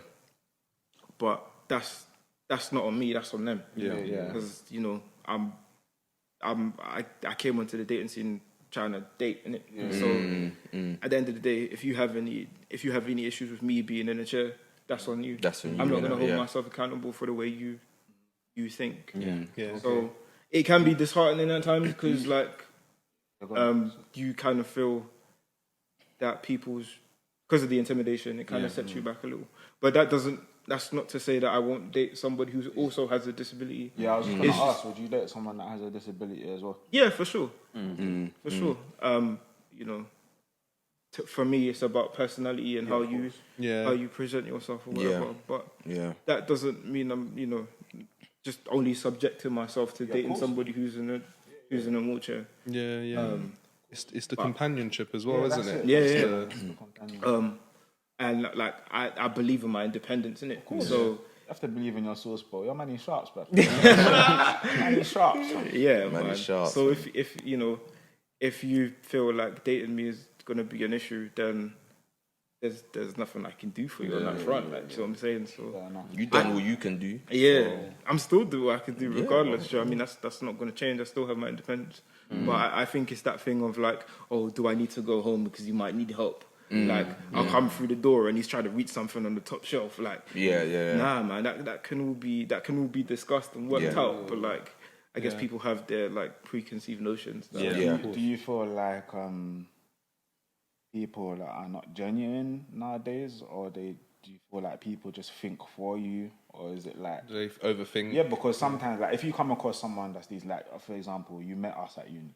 Speaker 5: But that's not on me. That's on them.
Speaker 1: Yeah.
Speaker 5: Because I came onto the dating scene trying to date, innit? So at the end of the day, if you have any issues with me being in a chair, that's on you.
Speaker 3: That's on you.
Speaker 5: I'm not gonna hold
Speaker 3: yeah.
Speaker 5: myself accountable for the way you think.
Speaker 1: Yeah.
Speaker 5: So it can be disheartening at times because like you kind of feel that because of the intimidation, it kind of sets you back a little. But that's not to say that I won't date somebody who also has a disability.
Speaker 2: Yeah, I was just going to ask, would you date someone that has a disability as well?
Speaker 5: Yeah, for sure. For sure. For me, it's about personality and how you present yourself or whatever. But that doesn't mean I'm, just only subjecting myself to dating somebody who's in a wheelchair.
Speaker 1: Yeah. It's the companionship as well, isn't it?
Speaker 5: Yeah. And like I believe in my independence, innit? So
Speaker 2: you have to believe in your source, bro. You're Manny Sharpz, bro. Manny Sharpz.
Speaker 5: Yeah,
Speaker 3: Manny
Speaker 5: man.
Speaker 3: Sharpz,
Speaker 5: So if you feel like dating me is gonna be an issue, then there's nothing I can do for you on that front. Like, you know what I'm saying? So
Speaker 3: You done all you can do.
Speaker 5: yeah, I'm still doing what I can do regardless. You know what I mean, that's not gonna change. I still have my independence. But I think it's that thing of like, oh, do I need to go home because you might need help? Like I'll come through the door and he's trying to reach something on the top shelf. Like nah, man, that can all be discussed and worked out. But like I guess people have their like preconceived notions.
Speaker 2: Do you feel like people that are not genuine nowadays, or do you feel like people just think for you, or is it like
Speaker 1: Do they overthink?
Speaker 2: Yeah, because sometimes like if you come across someone that's like, for example, you met us at uni,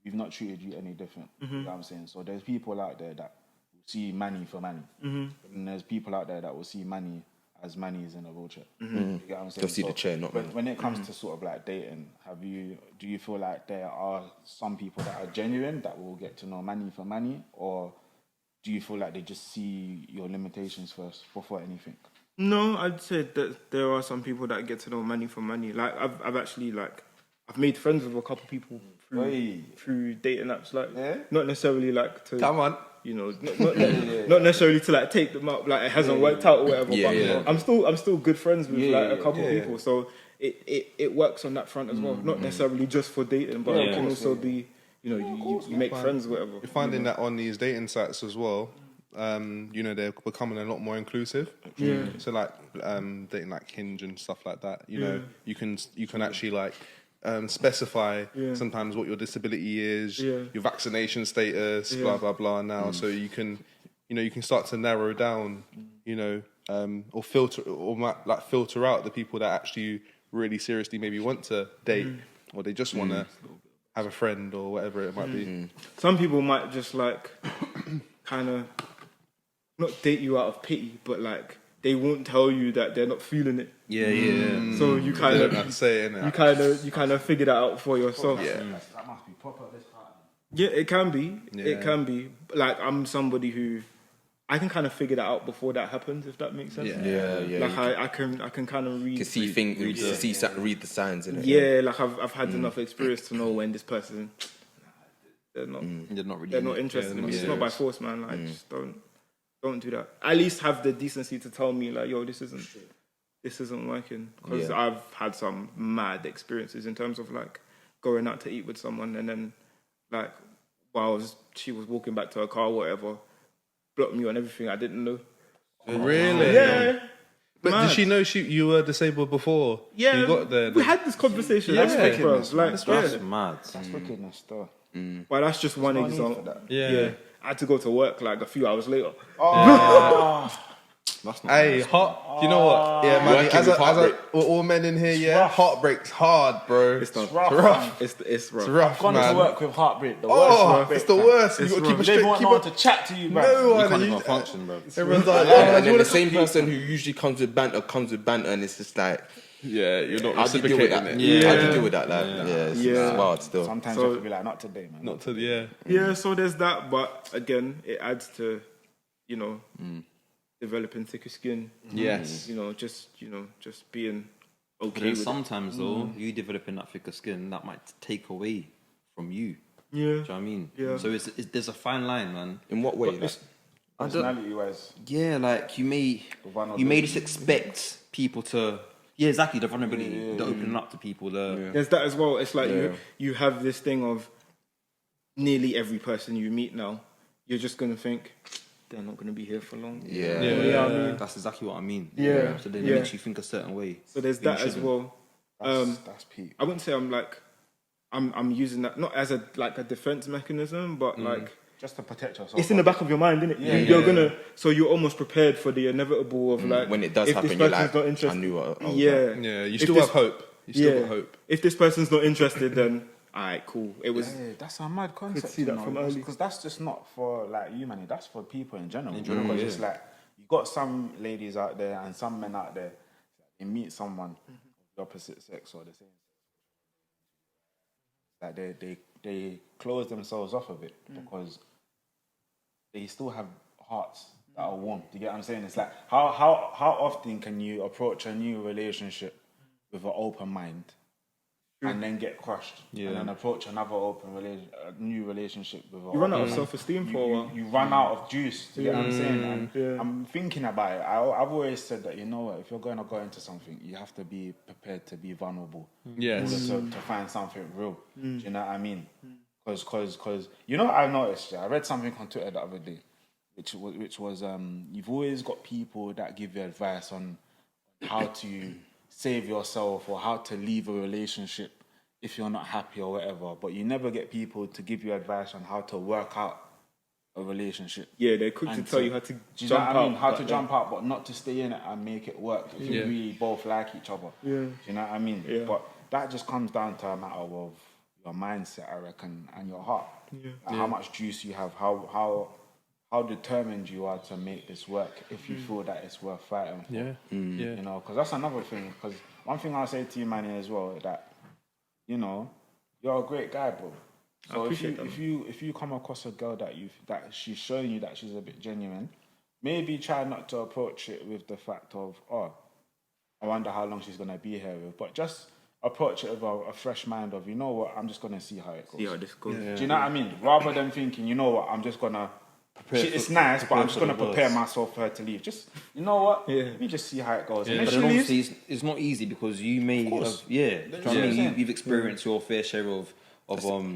Speaker 2: we've not treated you any different. You know what I'm saying? So there's people out there that will see Manny for Manny, and there's people out there that will see Manny as Manny is in a wheelchair. You get what I'm saying?
Speaker 3: They'll see the chair, not Manny.
Speaker 2: When it comes to sort of like dating, do you feel like there are some people that are genuine that will get to know Manny for Manny, or do you feel like they just see your limitations first before anything?
Speaker 5: No, I'd say that there are some people that get to know Manny for Manny. Like I've actually like I've made friends with a couple of people through dating apps. Like not necessarily like to
Speaker 1: Come on.
Speaker 5: Not necessarily to like take them up. Like it hasn't worked out or whatever. But I'm still good friends with like a couple of people. So it works on that front as well. Not necessarily just for dating, but it can also be, you know, you make friends, whatever.
Speaker 1: You're finding that on these dating sites as well. You know, they're becoming a lot more inclusive.
Speaker 5: Yeah.
Speaker 1: So like dating like Hinge and stuff like that. You know, you can actually like specify sometimes what your disability is, your vaccination status, blah blah blah. Now, so you can start to narrow down, you know, or filter out the people that actually really seriously maybe want to date, or they just want to have a friend or whatever it might be.
Speaker 5: Some people might just like kind of not date you out of pity, but like they won't tell you that they're not feeling it.
Speaker 4: Yeah.
Speaker 5: So you kind of you kind of figure that out for yourself.
Speaker 2: That must be proper disheartening.
Speaker 5: Yeah, it can be.
Speaker 1: Yeah.
Speaker 5: It can be. Like I'm somebody who I can kind of figure that out before that happens, if that makes sense.
Speaker 3: Yeah.
Speaker 5: Like I can kind of read.
Speaker 3: You can see things, read the signs in it.
Speaker 5: Yeah, like I've had enough experience to know when this person they're not interested in me. It's not by force, man. Like just don't do that. At least have the decency to tell me like, yo, this isn't working. Because I've had some mad experiences in terms of like going out to eat with someone and then like while she was walking back to her car, or whatever, blocked me on everything I didn't know.
Speaker 1: Really?
Speaker 5: Yeah.
Speaker 1: But
Speaker 5: Mad.
Speaker 1: did she know you were disabled before?
Speaker 5: Yeah,
Speaker 1: you got there.
Speaker 5: we had this conversation.
Speaker 1: Yeah.
Speaker 5: That's bro. Like,
Speaker 4: That's mad.
Speaker 2: That's wickedness, though.
Speaker 5: But that's just one
Speaker 2: no need
Speaker 5: example.
Speaker 2: for that.
Speaker 1: Yeah.
Speaker 5: I had to go to work like a few hours later.
Speaker 4: That's not
Speaker 1: Hey,
Speaker 4: nice.
Speaker 1: you know what? Yeah, man.
Speaker 3: Working with heartbreak.
Speaker 1: We're all men in here. Yeah, heartbreak's hard, bro.
Speaker 5: It's not
Speaker 2: rough.
Speaker 1: rough.
Speaker 5: It's
Speaker 1: It's
Speaker 5: rough.
Speaker 1: rough,
Speaker 2: Gone
Speaker 1: man.
Speaker 2: to work with heartbreak. The worst
Speaker 1: Oh,
Speaker 2: heartbreak,
Speaker 1: it's the
Speaker 2: man.
Speaker 1: worst. You
Speaker 5: It's
Speaker 1: got to
Speaker 5: rough.
Speaker 1: keep a
Speaker 2: They
Speaker 1: straight.
Speaker 2: don't want
Speaker 1: Keep
Speaker 2: no one
Speaker 1: a
Speaker 2: to chat to you, man.
Speaker 1: no
Speaker 4: You
Speaker 1: one.
Speaker 4: can't
Speaker 1: and
Speaker 4: even
Speaker 1: you-
Speaker 4: function, bro.
Speaker 1: Everyone's like,
Speaker 3: And then the same person who usually comes with banter, and it's just like,
Speaker 1: yeah, you're not
Speaker 3: how do you deal with
Speaker 1: reciprocating
Speaker 3: that?
Speaker 1: it.
Speaker 3: How do you deal with that? Like, it's wild still.
Speaker 2: Sometimes
Speaker 5: So-
Speaker 2: you have to be like, not today, man.
Speaker 1: Not to yeah.
Speaker 5: Yeah, so there's that, but again, it adds to, you know, developing thicker skin.
Speaker 1: Yes.
Speaker 5: You know, just being
Speaker 4: But
Speaker 5: okay
Speaker 4: then
Speaker 5: with
Speaker 4: sometimes though, you developing that thicker skin, that might take away from you.
Speaker 5: it. Yeah.
Speaker 4: Do you know what I mean?
Speaker 5: Yeah.
Speaker 4: So there's a fine line, man.
Speaker 3: In what way? Like,
Speaker 2: Personality-wise.
Speaker 4: Yeah, like you may just expect people to. Yeah, exactly. The vulnerability, the opening up to people.
Speaker 5: There's that as well. It's like you have this thing of nearly every person you meet now, you're just gonna think they're not gonna be here for long.
Speaker 3: Yeah.
Speaker 5: You know what I mean?
Speaker 4: That's exactly what I mean.
Speaker 5: Yeah.
Speaker 4: So then
Speaker 5: Yeah.
Speaker 4: it makes you think a certain way.
Speaker 5: So there's that as well.
Speaker 2: That's peak.
Speaker 5: I wouldn't say I'm using that not as a defense mechanism, but like
Speaker 2: Just to protect yourself.
Speaker 5: it's in the back of your mind, isn't it? You're gonna, so you're almost prepared for the inevitable of like
Speaker 3: when it does
Speaker 5: if
Speaker 3: happen,
Speaker 5: this
Speaker 3: you're
Speaker 5: person's
Speaker 3: like,
Speaker 5: not
Speaker 3: I
Speaker 5: interested.
Speaker 3: knew what I was
Speaker 5: Yeah,
Speaker 3: like.
Speaker 1: Yeah, you
Speaker 5: If
Speaker 1: still
Speaker 5: this-
Speaker 1: have hope. You still got hope.
Speaker 5: If this person's not interested, then alright, cool. It was
Speaker 2: Yeah, that's a mad concept.
Speaker 5: see that from early.
Speaker 2: Because that's just not for like you, man. That's for people in general. Because it's like you got some ladies out there and some men out there. They meet someone of the opposite sex or the same sex. Like they close themselves off of it because they still have hearts that are warm. Do you get what I'm saying? It's like how often can you approach a new relationship with an open mind and then get crushed, and then approach another new relationship with
Speaker 5: you run out of self-esteem for a while.
Speaker 2: you run out of juice. Do you get what I'm saying? And I'm thinking about it. I've always said that, you know what, if you're going to go into something, you have to be prepared to be vulnerable.
Speaker 1: Yes.
Speaker 2: In order to find something real. Do you know what I mean? Because you know what I noticed? I read something on Twitter the other day, which was you've always got people that give you advice on how to save yourself or how to leave a relationship if you're not happy or whatever, but you never get people to give you advice on how to work out a relationship.
Speaker 5: Yeah, they're quick to
Speaker 2: And
Speaker 5: tell you how to
Speaker 2: do you
Speaker 5: jump
Speaker 2: know what I mean?
Speaker 5: out.
Speaker 2: How to jump out, but not to stay in it and make it work if you
Speaker 1: Yeah.
Speaker 2: really both like each other.
Speaker 5: Yeah.
Speaker 2: Do you know what I mean?
Speaker 5: Yeah.
Speaker 2: But that just comes down to a matter of your mindset, I reckon, and your heart.
Speaker 5: Yeah.
Speaker 2: And how much juice you have, how determined you are to make this work if you feel that it's worth fighting for.
Speaker 1: Yeah. Yeah.
Speaker 2: You know, because that's another thing. Because one thing I'll say to you, Manny, as well, that, you know, you're a great guy, bro. So if you come across a girl that she's showing you that she's a bit genuine, maybe try not to approach it with the fact of, oh, I wonder how long she's gonna be here with, but just approach it with a fresh mind of, you know what, I'm just gonna see how it goes.
Speaker 5: See how this goes.
Speaker 2: Do you know what I mean? Rather than thinking, you know what, I'm just gonna it's nice, but I'm just gonna prepare myself for her to leave. Just you know what? Let me just see how it goes. And
Speaker 4: But then obviously it's not easy because you may have, do you know what I mean? You've experienced your fair share of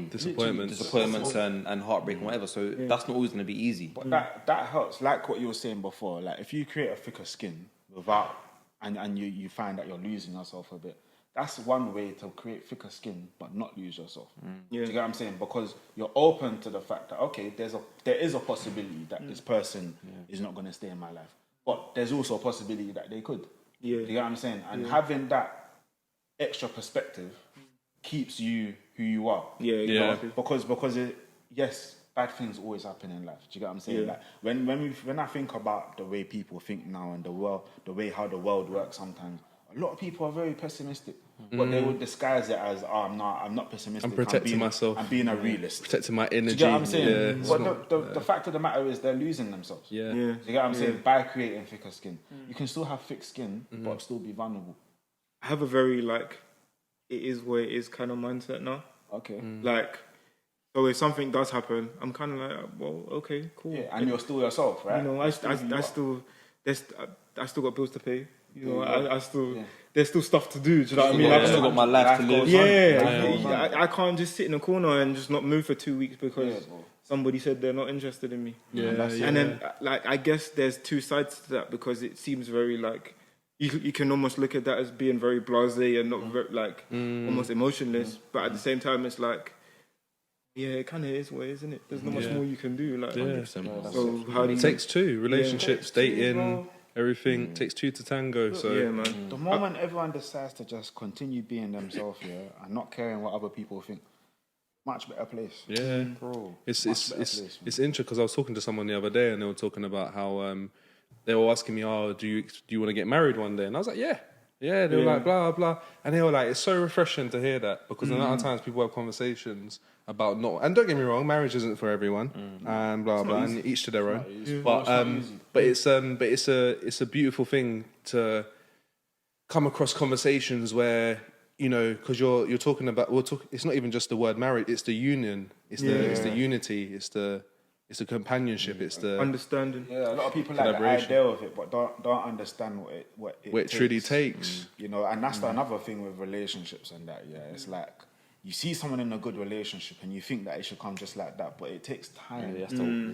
Speaker 4: disappointments and heartbreak and whatever. So that's not always going to be easy.
Speaker 2: But that helps. Like what you were saying before. Like if you create a thicker skin without and you find that you're losing yourself a bit. That's one way to create thicker skin, but not lose yourself. Do you get what I'm saying? Because you're open to the fact that there is a possibility that this person is not going to stay in my life, but there's also a possibility that they could. Do you get what I'm saying? And having that extra perspective keeps you who you are. Because yes, bad things always happen in life. Do you get what I'm saying? Like when I think about the way people think now and the way how the world works sometimes. A lot of people are very pessimistic, but they would disguise it as, I'm not pessimistic.
Speaker 1: I'm protecting myself.
Speaker 2: I'm being a realist.
Speaker 1: Protecting my energy.
Speaker 2: Do you get what I'm saying? But the fact of the matter is they're losing themselves. Do you get what I'm saying? By creating thicker skin. You can still have thick skin, but still be vulnerable.
Speaker 5: I have a very, it is where it is kind of mindset now.
Speaker 2: Okay.
Speaker 5: So if something does happen, I'm kind of like, well, okay, cool.
Speaker 2: Yeah, and you're still yourself, right?
Speaker 5: You know, I still got bills to pay. You know, there's still stuff to do. Do you know what I mean?
Speaker 4: I've still got my life to live.
Speaker 5: I can't just sit in a corner and just not move for 2 weeks because somebody said they're not interested in me. And then, I guess there's two sides to that because it seems very you can almost look at that as being very blasé and not very, almost emotionless. But at the same time, it's it kind of is what it is, isn't it? There's not much more you can do.
Speaker 3: 100%.
Speaker 5: So how do you...
Speaker 1: It takes two. Relationships, dating, everything. Takes two to tango. So
Speaker 5: man.
Speaker 2: The moment everyone decides to just continue being themselves, and not caring what other people think, much better place.
Speaker 1: Yeah,
Speaker 2: bro.
Speaker 1: It's interesting because I was talking to someone the other day and they were talking about how they were asking me, do you want to get married one day? And I was like, yeah. They were like, blah, blah. And they were like, it's so refreshing to hear that because a lot of times people have conversations about not... And don't get me wrong, marriage isn't for everyone and blah, blah, and each to their own. But it's a beautiful thing to come across conversations where, you know, because you're talking about... it's not even just the word marriage, it's the union, it's the unity, it's the companionship, it's the
Speaker 5: understanding.
Speaker 2: Yeah, a lot of people like the idea of it, but don't understand what it
Speaker 1: truly takes.
Speaker 2: You know, and that's another thing with relationships and that. Yeah, it's like you see someone in a good relationship and you think that it should come just like that, but it takes time.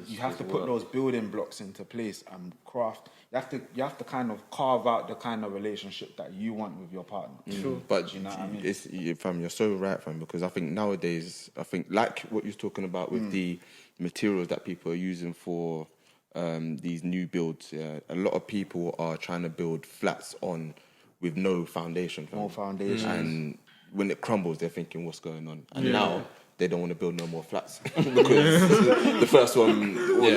Speaker 2: You have to put those building blocks into place and craft. You have to kind of carve out the kind of relationship that you want with your partner.
Speaker 5: Sure.
Speaker 3: But
Speaker 2: you know what I mean?
Speaker 3: Fam, you're so right, fam, because I think nowadays, like what you're talking about with the materials that people are using for these new builds, a lot of people are trying to build flats with no foundation. Fam.
Speaker 2: No foundation.
Speaker 3: And when it crumbles, they're thinking, what's going on? And now they don't want to build no more flats because the first one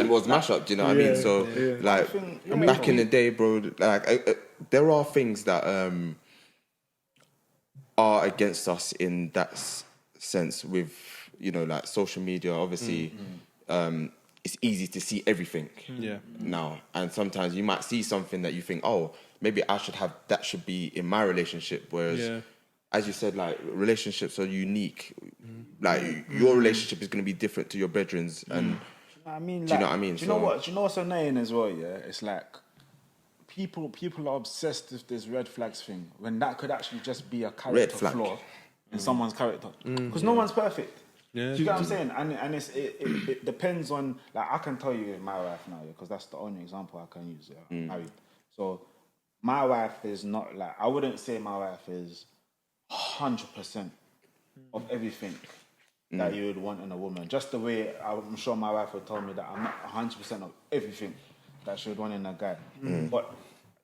Speaker 3: was mash up. Do you know what I mean? So, back in the day, bro, there are things that are against us in that sense with, you know, like social media. Obviously, it's easy to see everything now. And sometimes you might see something that you think, maybe that should be in my relationship. Whereas, as you said, like, relationships are unique. Like, your relationship is going to be different to your brethren's. And
Speaker 2: do you know what I mean?
Speaker 3: Do you know what I mean?
Speaker 2: Do you know what? Do you know what's annoying as well? Yeah, it's like people are obsessed with this red flags thing when that could actually just be a character flaw in someone's character. Because no one's perfect.
Speaker 1: Yeah.
Speaker 2: Do you get what I'm saying? And it depends on, like, I can tell you my wife now, because that's the only example I can use. I'm married. So my wife is not like, I wouldn't say my wife is 100% of everything that you would want in a woman. Just the way I'm sure my wife would tell me that I'm not 100% of everything that she would want in a guy. But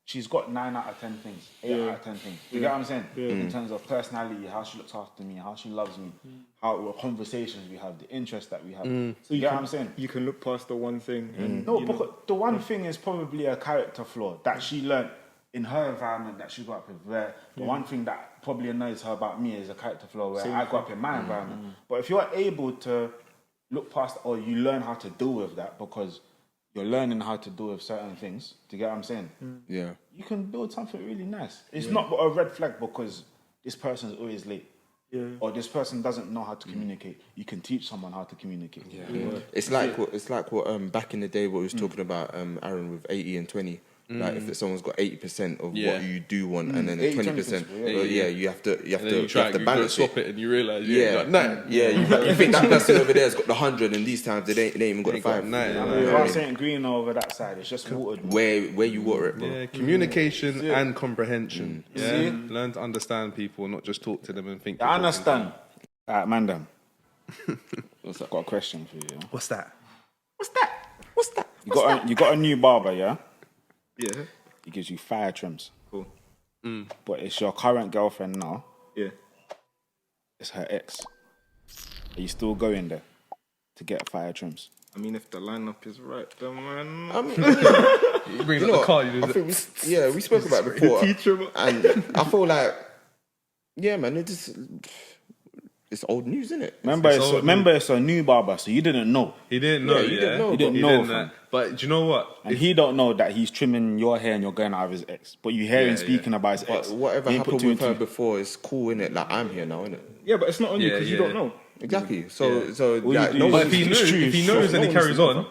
Speaker 2: she's got 9 out of 10 things, 8 out of 10 things. You get what I'm saying? In terms of personality, how she looks after me, how she loves me, what conversations we have, the interest that we have. So you get what I'm saying?
Speaker 5: You can look past the one thing. And,
Speaker 2: but the one thing is probably a character flaw that she learned in her environment that she grew up with, where the one thing that probably annoys her about me is a character flaw where I grew up in my environment. But if you're able to look past, or you learn how to deal with that because you're learning how to deal with certain things, do you get what I'm saying?
Speaker 3: Yeah.
Speaker 2: You can build something really nice. It's not a red flag because this person's always late. or this person doesn't know how to communicate. You can teach someone how to communicate.
Speaker 3: It's like what back in the day what we was talking about Aaron with 80 and 20. Like if someone's got 80% of what you do want, and then 20%, you have to balance
Speaker 1: swap it, and you realise,
Speaker 3: you think that person over there has got the 100, and these times they ain't even got the 5.
Speaker 2: Grass ain't green over that side. It's just watered.
Speaker 3: Where you water it, bro.
Speaker 1: Yeah, communication and comprehension. Yeah, learn to understand people, not just talk to them and think.
Speaker 2: I understand. Alright, Mandem. I've got a question for you. Yeah?
Speaker 1: What's that?
Speaker 2: You got a new barber, yeah?
Speaker 5: Yeah.
Speaker 2: He gives you 5 trims.
Speaker 5: Cool.
Speaker 2: But it's your current girlfriend now.
Speaker 5: Yeah.
Speaker 2: It's her ex. Are you still going there to get 5 trims?
Speaker 5: I mean, if the lineup is right, then man.
Speaker 1: You bring up the car.
Speaker 3: I think we spoke about it before, and I feel like, man, it's old news, isn't it?
Speaker 2: Remember, it's a new barber, so you didn't know.
Speaker 1: He didn't know.
Speaker 3: You didn't know.
Speaker 2: He didn't know.
Speaker 1: But do you know what?
Speaker 2: And he don't know that he's trimming your hair and you're going out of his ex. But you hear him speaking about his ex.
Speaker 3: But whatever happened with her before is cool, innit? Like, I'm here now, innit?
Speaker 5: Yeah, but it's not on you because you don't know.
Speaker 3: Exactly. So
Speaker 1: but if he knows and he carries on,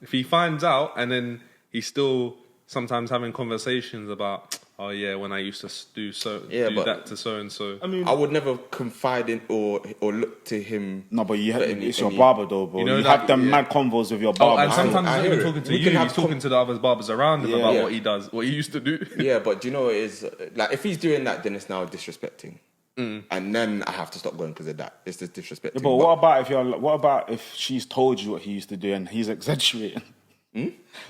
Speaker 1: if he finds out and then he's still sometimes having conversations about, oh yeah, when I used to do that to so and so.
Speaker 5: I mean,
Speaker 3: I would never confide in or look to him.
Speaker 2: No, but it's your barber though, bro. You have them mad convos with your barber.
Speaker 1: And sometimes he's not even talking to you. He's talking to the other barbers around him about what he does, what he used to do.
Speaker 3: Yeah, but do you know what it is? Like, if he's doing that, then it's now disrespecting. And then I have to stop going because of that. It's just disrespecting.
Speaker 2: Yeah, but what about if she's told you what he used to do and he's exaggerating?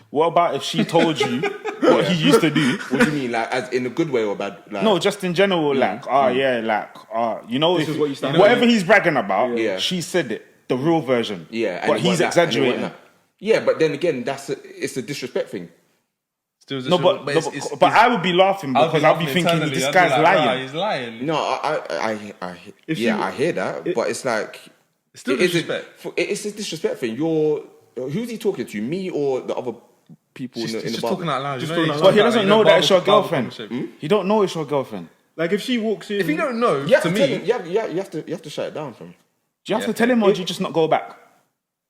Speaker 2: What about if she told you what he used to do?
Speaker 3: What do you mean, like, as in a good way or bad? Like,
Speaker 2: no, just in general, you know,
Speaker 5: this is what you start
Speaker 2: whatever he's bragging about, she said it, the real version.
Speaker 3: Yeah,
Speaker 2: but he's exaggerating.
Speaker 3: Yeah, but then again, it's a disrespect thing.
Speaker 2: But I would be laughing because I'll be thinking this guy's lying.
Speaker 1: He's lying.
Speaker 3: No, I hear that, but it's like
Speaker 1: it's still disrespect.
Speaker 3: It's a disrespect thing. Who's he talking to? Me or the other people in the bar?
Speaker 1: Just talking out loud.
Speaker 2: But he doesn't know that it's your girlfriend. He don't know it's your girlfriend.
Speaker 5: Like if she walks in,
Speaker 1: if you don't know,
Speaker 3: you have to shut it down from.
Speaker 2: Do you have to tell him or do you just not go back?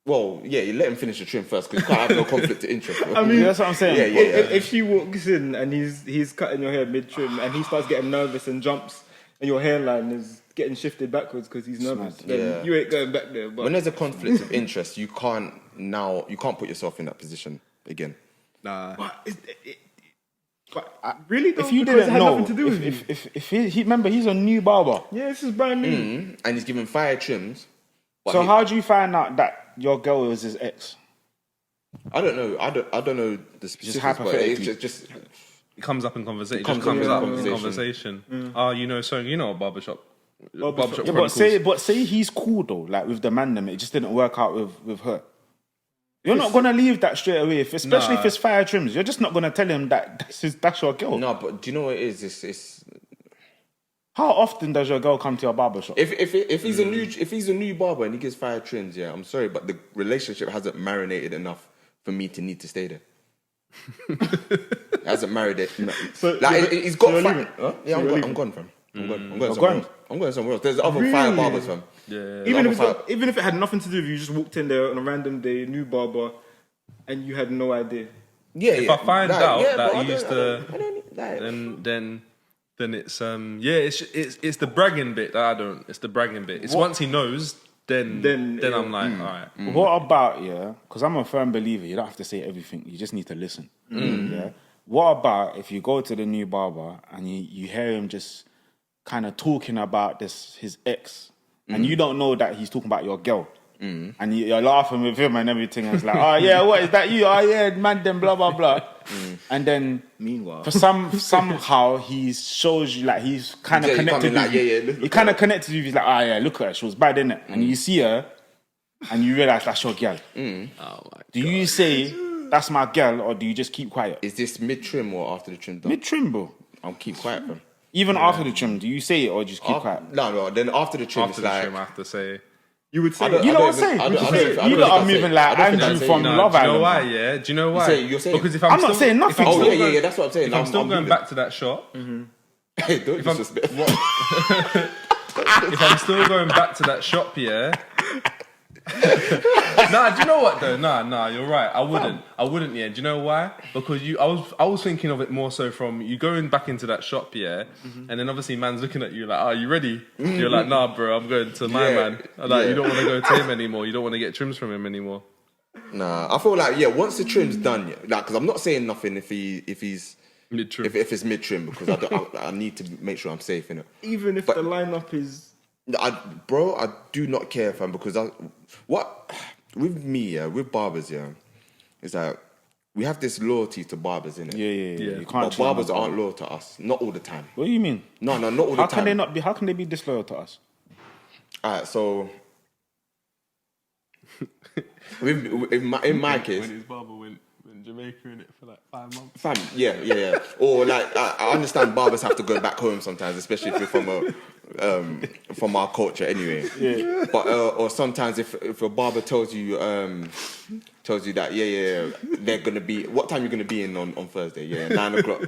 Speaker 3: Well, yeah, you let him finish the trim first because you can't have no conflict of interest.
Speaker 2: I mean, that's what I'm saying.
Speaker 3: Yeah.
Speaker 5: If she walks in and he's cutting your hair mid trim and he starts getting nervous and jumps and your hairline is getting shifted backwards because he's nervous, then you ain't going back there. But
Speaker 3: when there's a conflict of interest, you can't put yourself in that position again.
Speaker 1: Nah.
Speaker 5: But really, though,
Speaker 2: if you
Speaker 5: because
Speaker 2: didn't
Speaker 5: it had
Speaker 2: know,
Speaker 5: nothing to do with you.
Speaker 2: if he remember, he's a new barber.
Speaker 5: Yeah, this is brand new.
Speaker 3: And he's given 5 trims.
Speaker 2: So how do you find out that your girl was his ex?
Speaker 3: I don't know. I don't know the specifics.
Speaker 2: Just hypothetically.
Speaker 3: Just
Speaker 1: it comes up in conversation.
Speaker 3: It comes up in
Speaker 1: conversation. Oh, you know a barbershop.
Speaker 2: Yeah, but say he's cool though. Like with the man, it just didn't work out with her. You're not gonna leave that straight away, especially if it's 5 trims. You're just not gonna tell him that that's your girl.
Speaker 3: No, but do you know what it is? It's
Speaker 2: how often does your girl come to your barbershop?
Speaker 3: If he's a new barber and he gives 5 trims, I'm sorry, but the relationship hasn't marinated enough for me to need to stay there. It hasn't marinated. No.
Speaker 2: So
Speaker 3: he's got.
Speaker 2: Yeah,
Speaker 3: I'm gone from. I'm going somewhere else. There's other 5 barbers, fam.
Speaker 1: Yeah.
Speaker 5: Even if it had nothing to do with you, just walked in there on a random day, new barber, and you had no idea.
Speaker 3: Yeah.
Speaker 1: If I find out that he used
Speaker 3: to,
Speaker 1: then it's it's the bragging bit that I don't. It's the bragging bit. It's once he knows, then I'm like, all right.
Speaker 2: What about because I'm a firm believer. You don't have to say everything. You just need to listen. Yeah. What about if you go to the new barber and you hear him just kind of talking about his ex, and you don't know that he's talking about your girl, and you're laughing with him and everything, and it's like, oh yeah, what is that you? Oh yeah, man, then blah blah blah, and then
Speaker 5: meanwhile,
Speaker 2: for somehow he shows you like he's kind of connected. He kind of connected with you. He's like, oh yeah, look at her, she was bad, innit? And you see her, and you realize that's your girl. Do you say that's my girl, or do you just keep quiet?
Speaker 3: Is this mid trim or after the trim done?
Speaker 2: Mid trim, bro.
Speaker 3: I'll keep quiet, bro.
Speaker 2: Even after the trim, do you say it or just keep quiet?
Speaker 3: No. Then after the trim,
Speaker 1: After the trim, I have to say.
Speaker 5: You would say.
Speaker 2: You know what I'm saying? You lot are moving like Andrew from Love Island.
Speaker 1: Do you know why? Yeah. Do you know why?
Speaker 3: You're saying
Speaker 1: because if
Speaker 2: I'm not saying nothing.
Speaker 3: Oh yeah. That's what I'm saying.
Speaker 1: If I'm still going back to that shot.
Speaker 3: Hey, don't disrespect.
Speaker 1: if I'm still going back to that shop, yeah. Nah, do you know what though? Nah, you're right. I wouldn't. Yeah. Do you know why? Because I was thinking of it more so from you going back into that shop, yeah, and then obviously man's looking at you like, "Are you ready?" You're like, "Nah, bro, I'm going to my man." Like, you don't want to go to him anymore. You don't want to get trims from him anymore.
Speaker 3: Nah, I feel like once the trim's done, like, because I'm not saying nothing if he's
Speaker 1: Mid trim.
Speaker 3: if it's mid trim, because I need to make sure I'm safe in it.
Speaker 5: Even if the lineup is.
Speaker 3: I do not care, fam, because with me, with barbers, it's like we have this loyalty to barbers, innit?
Speaker 2: Yeah. You can't.
Speaker 3: But barbers aren't loyal to us, not all the time.
Speaker 2: What do you mean?
Speaker 3: No, not all the time.
Speaker 2: How can they not be? How can they be disloyal to us?
Speaker 3: Alright, so in my case,
Speaker 1: When his barber went Jamaica in it for like 5 months.
Speaker 3: fam, yeah. Or like I understand barbers have to go back home sometimes, especially if you're from our culture anyway. Yeah. But or sometimes if a barber tells you that they're gonna be, what time you're gonna be in on Thursday? 9 o'clock.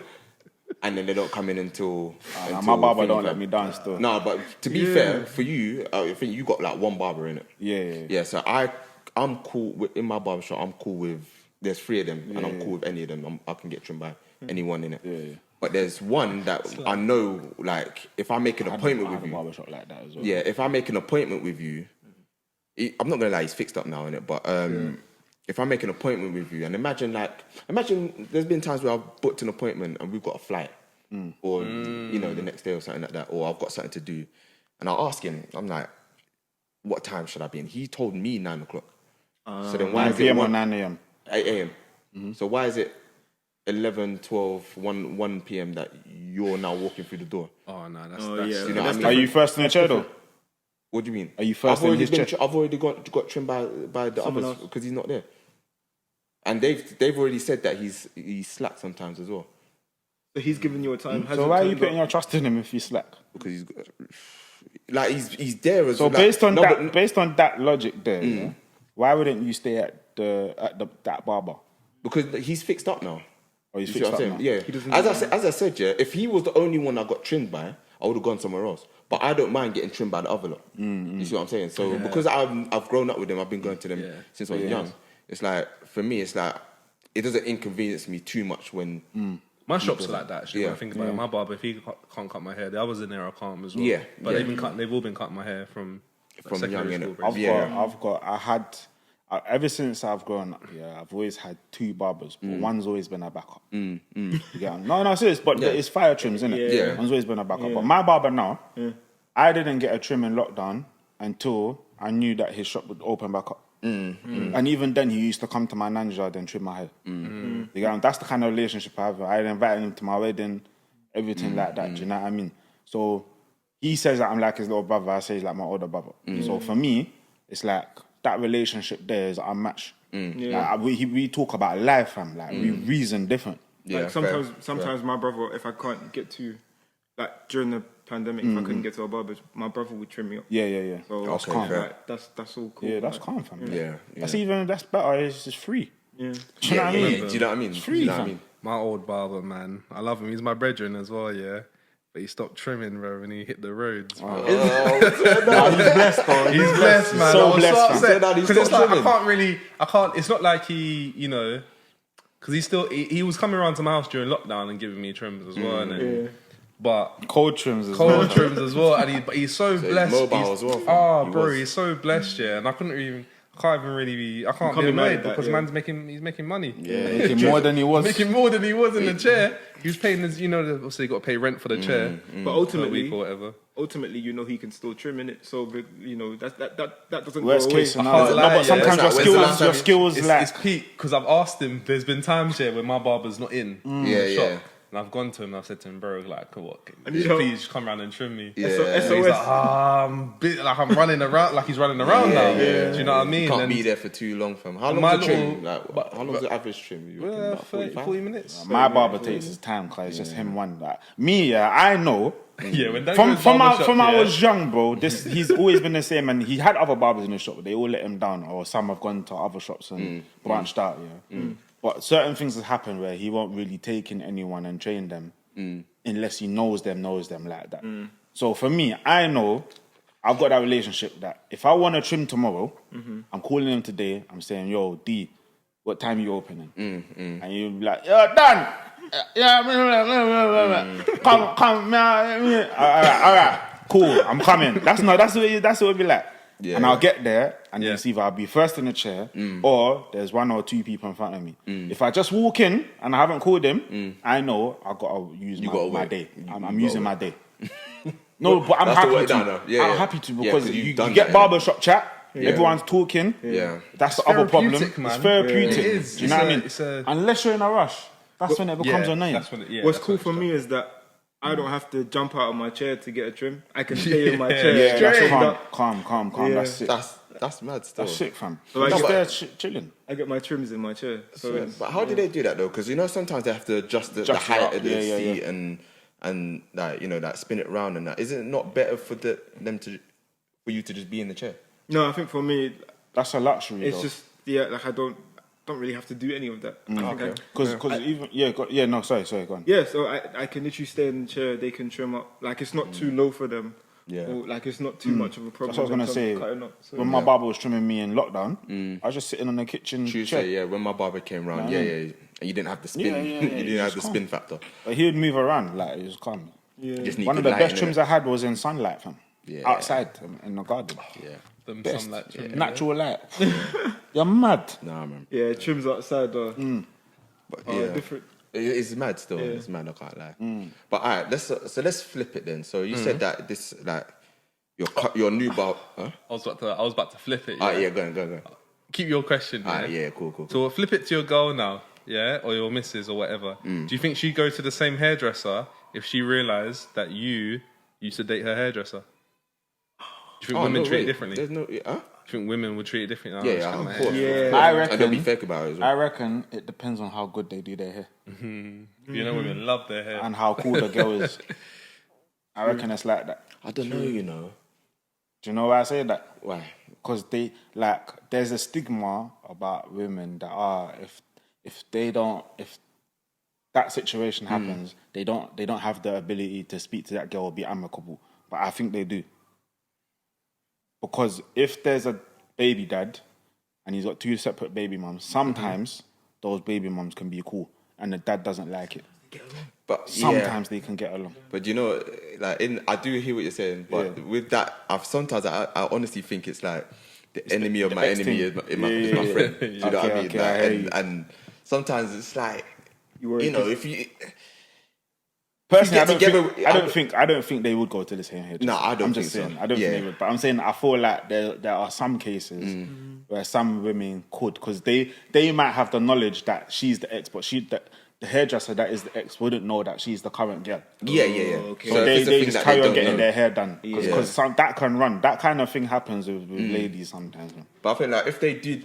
Speaker 3: And then they don't come in until
Speaker 2: my barber don't let me down still.
Speaker 3: No, but to be fair, for you, I think you got like one barber in it.
Speaker 2: Yeah.
Speaker 3: So I'm cool in my barbershop. I'm cool with. There's 3 of them, and I'm cool with any of them. I can get trimmed by anyone in it. Yeah. But there's one that I know, like, if I make an appointment with you,
Speaker 2: barbershop like that as well.
Speaker 3: Yeah, if I make an appointment with you, I'm not gonna lie, he's fixed up now, innit? But if I make an appointment with you, and imagine there's been times where I've booked an appointment and we've got a flight, or the next day or something like that, or I've got something to do, and I ask him, I'm like, what time should I be in? He told me 9 o'clock. So then why
Speaker 2: 9
Speaker 3: is
Speaker 2: PM
Speaker 3: it
Speaker 2: or 9 AM?
Speaker 3: 8 AM. So why is it 11, 12, 1 PM that you're now walking through the door?
Speaker 1: Oh no, that's
Speaker 3: You know what I mean?
Speaker 2: Are you first in the chair though?
Speaker 3: What do you mean?
Speaker 2: Are you first in his chair?
Speaker 3: I've already got trimmed by the others because he's not there. And they've already said that he's slack sometimes as well.
Speaker 5: So he's giving you a time.
Speaker 2: So why are you putting your trust in him if he's slack?
Speaker 3: Because he's there as
Speaker 2: well.
Speaker 3: So
Speaker 2: based on that logic there, why wouldn't you stay at that barber?
Speaker 3: Because he's fixed up now.
Speaker 2: Oh, he's fixed up now?
Speaker 3: Yeah. As I said, if he was the only one I got trimmed by, I would have gone somewhere else. But I don't mind getting trimmed by the other lot. You see what I'm saying? So because I've grown up with them, I've been going to them since I was young. It's like, for me, it's like, it doesn't inconvenience me too much when...
Speaker 1: My shops are like that, actually, when I think about it. My barber, if he can't cut my hair, the others in there are calm as well.
Speaker 3: Yeah.
Speaker 1: But they've all been cutting my hair from
Speaker 3: young,
Speaker 1: school.
Speaker 2: Ever since I've grown up, I've always had 2 barbers, but one's always been a backup. No, serious, but it's fire trims, isn't it?
Speaker 3: Yeah.
Speaker 2: One's always been a backup. But my barber now, I didn't get a trim in lockdown until I knew that his shop would open back up. And even then, he used to come to my nan's yard and trim my hair. You get me? That's the kind of relationship I have. I invited him to my wedding, everything like that. Do you know what I mean? So he says that I'm like his little brother. I say he's like my older brother. So for me, it's like that relationship there is unmatched. Like, we talk about life, fam. Like we reason different.
Speaker 5: Like sometimes my brother, if I can't get to, like during the pandemic, if I couldn't get to a barber, my brother would trim me up.
Speaker 2: Yeah.
Speaker 5: So
Speaker 2: that's calm.
Speaker 5: like, that's all cool.
Speaker 2: Yeah, that's calm, fam.
Speaker 3: Yeah.
Speaker 2: That's better. It's just free.
Speaker 5: Yeah.
Speaker 3: Do you know what I mean? Do you know what I mean?
Speaker 2: It's free, fam.
Speaker 1: My old barber, man, I love him. He's my brethren as well, yeah. But he stopped trimming, bro, when he hit the roads. Bro.
Speaker 2: He's blessed, bro.
Speaker 1: He's blessed, man.
Speaker 2: So
Speaker 1: I was
Speaker 2: blessed,
Speaker 1: so
Speaker 2: fam.
Speaker 1: upset because it's like I can't. It's not like he, because he was coming around to my house during lockdown and giving me trims as well, but
Speaker 2: cold trims as
Speaker 1: well, and he's so blessed.
Speaker 3: He's mobile as well.
Speaker 1: Bro, he's so blessed, and I can't be annoyed because man's making money.
Speaker 2: Yeah, making more than he was.
Speaker 1: Making more than he was in the chair. He was paying his, obviously he got to pay rent for the chair.
Speaker 5: But ultimately,
Speaker 1: a week or whatever.
Speaker 5: Ultimately, he can still trim in it. So that doesn't
Speaker 2: worst
Speaker 5: go away.
Speaker 2: case scenario. But sometimes your skills
Speaker 1: it's peak because I've asked him. There's been times here where my barber's not in the shop. And I've gone to him and I've said to him, bro, like, what? Please come around and trim me.
Speaker 3: Yeah.
Speaker 1: So he's like, I'm running around, like he's running around now. Yeah. Do you know what I mean?
Speaker 3: You can't be there for too long, fam. How long is the trim? How long is the average trim?
Speaker 1: 40 minutes.
Speaker 2: My barber takes his time because it's just him one. Like, me, I know. From I was young, bro, he's always been the same, and he had other barbers in the shop, but they all let him down, or some have gone to other shops and branched out, But certain things have happened where he won't really take in anyone and train them unless he knows them like that. So for me, I know I've got that relationship that if I want to trim tomorrow, I'm calling him today. I'm saying, yo, D, what time you opening? And you be like, yo, done. Yeah, come, man. All right, cool. I'm coming. That's what it would be like. Yeah. And I'll get there, and you see if I'll be first in the chair, or there's one or two people in front of me. If I just walk in and I haven't called him, I know I've got to use my day. I'm using my day. No, but I'm happy to. I'm happy to because you get barbershop chat. Yeah. Everyone's talking. Yeah, that's the other problem. Man. It's therapeutic. It is. Do you know what I mean? Unless you're in a rush, that's when it becomes annoying.
Speaker 5: What's cool for me is that I don't have to jump out of my chair to get a trim. I can stay in my chair.
Speaker 2: Yeah, that's calm. Yeah. That's sick.
Speaker 3: That's mad still.
Speaker 2: That's sick, fam.
Speaker 5: So I
Speaker 2: just there chilling.
Speaker 5: I get my trims in my chair. So
Speaker 3: but how do they do that though? Because sometimes they have to adjust the height of the seat and like like spin it around and that. Is it not better for for you to just be in the chair?
Speaker 5: No, I think for me
Speaker 2: that's a luxury.
Speaker 5: It's just like I don't really have to do any of that.
Speaker 2: Because even sorry, go on.
Speaker 5: Yeah, so I can literally stay in the chair. They can trim up. Like it's not too low for them. Yeah, or like it's not too much of a problem.
Speaker 2: That's what I was gonna say. When my barber was trimming me in lockdown, I was just sitting on the kitchen chair.
Speaker 3: Yeah, when my barber came round, and you didn't have the spin. You didn't have the spin factor.
Speaker 2: But he would move around like it was calm.
Speaker 3: Yeah.
Speaker 2: One of the best trims I had was in sunlight, fam. Yeah. Outside in the garden.
Speaker 1: Yeah. Them
Speaker 2: best.
Speaker 1: Sunlight trims.
Speaker 2: Natural light. You're mad.
Speaker 3: Nah, man.
Speaker 5: Yeah, trims outside are different.
Speaker 3: It's mad still. Yeah. It's mad, I can't lie. But all right, let's flip it then. So you said that this like your new barber. Huh?
Speaker 1: I was about to flip it.
Speaker 3: Yeah, go.
Speaker 1: Keep your question.
Speaker 3: Yeah, cool.
Speaker 1: So we'll flip it to your girl now, or your missus or whatever. Do you think she'd go to the same hairdresser if she realised that you used to date her hairdresser? Do you think women treat it differently? Do you think women would treat it differently?
Speaker 3: Yeah, of course.
Speaker 2: Yeah. I reckon.
Speaker 3: And they'll be fake about it as well.
Speaker 2: I reckon it depends on how good they do their hair.
Speaker 1: Women love their hair.
Speaker 2: And how cool the girl is. I reckon it's like that.
Speaker 3: I don't know,
Speaker 2: Do you know why I say that?
Speaker 3: Why?
Speaker 2: Because there's a stigma about women that if that situation happens, they don't have the ability to speak to that girl or be amicable. But I think they do. Because if there's a baby dad and he's got two separate baby mums, sometimes those baby mums can be cool and the dad doesn't like it. But sometimes they can get along.
Speaker 3: But I do hear what you're saying, but with that, I honestly think it's like the enemy of my enemy is my friend. Do you know what I mean? And sometimes it's like, if you...
Speaker 2: Personally, I don't think they would go to the same hairdresser.
Speaker 3: No, I don't think
Speaker 2: saying,
Speaker 3: so.
Speaker 2: I don't think they would. But I'm saying I feel like there are some cases where some women could, because they might have the knowledge that she's the ex, but the hairdresser that is the ex wouldn't know that she's the current girl.
Speaker 3: Yeah.
Speaker 2: Okay. So they just carry on getting their hair done. Because that can run. That kind of thing happens with ladies sometimes. Man.
Speaker 3: But I think like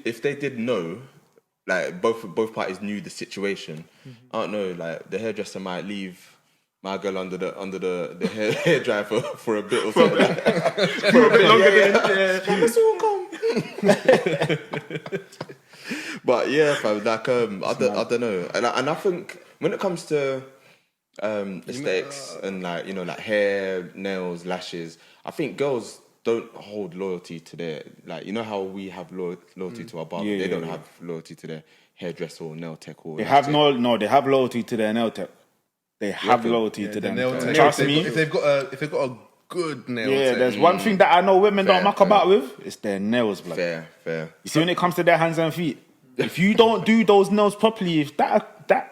Speaker 3: if they did know, like both parties knew the situation, I don't know, like the hairdresser might leave my girl under the hair dryer for a bit or something. For a bit longer than this will come. But yeah, fam, like I don't know. And I think when it comes to aesthetics and like hair, nails, lashes, I think girls don't hold loyalty to their, like, how we have loyalty to our barber. They don't have loyalty to their hairdresser or nail tech or
Speaker 2: they have they have loyalty to their nail tech. They have loyalty to them. Trust me.
Speaker 1: If they've got a good nail tech.
Speaker 2: There's one thing that I know women don't muck about with. It's their nails, blood.
Speaker 3: Fair.
Speaker 2: You see, when it comes to their hands and feet, if you don't do those nails properly, if that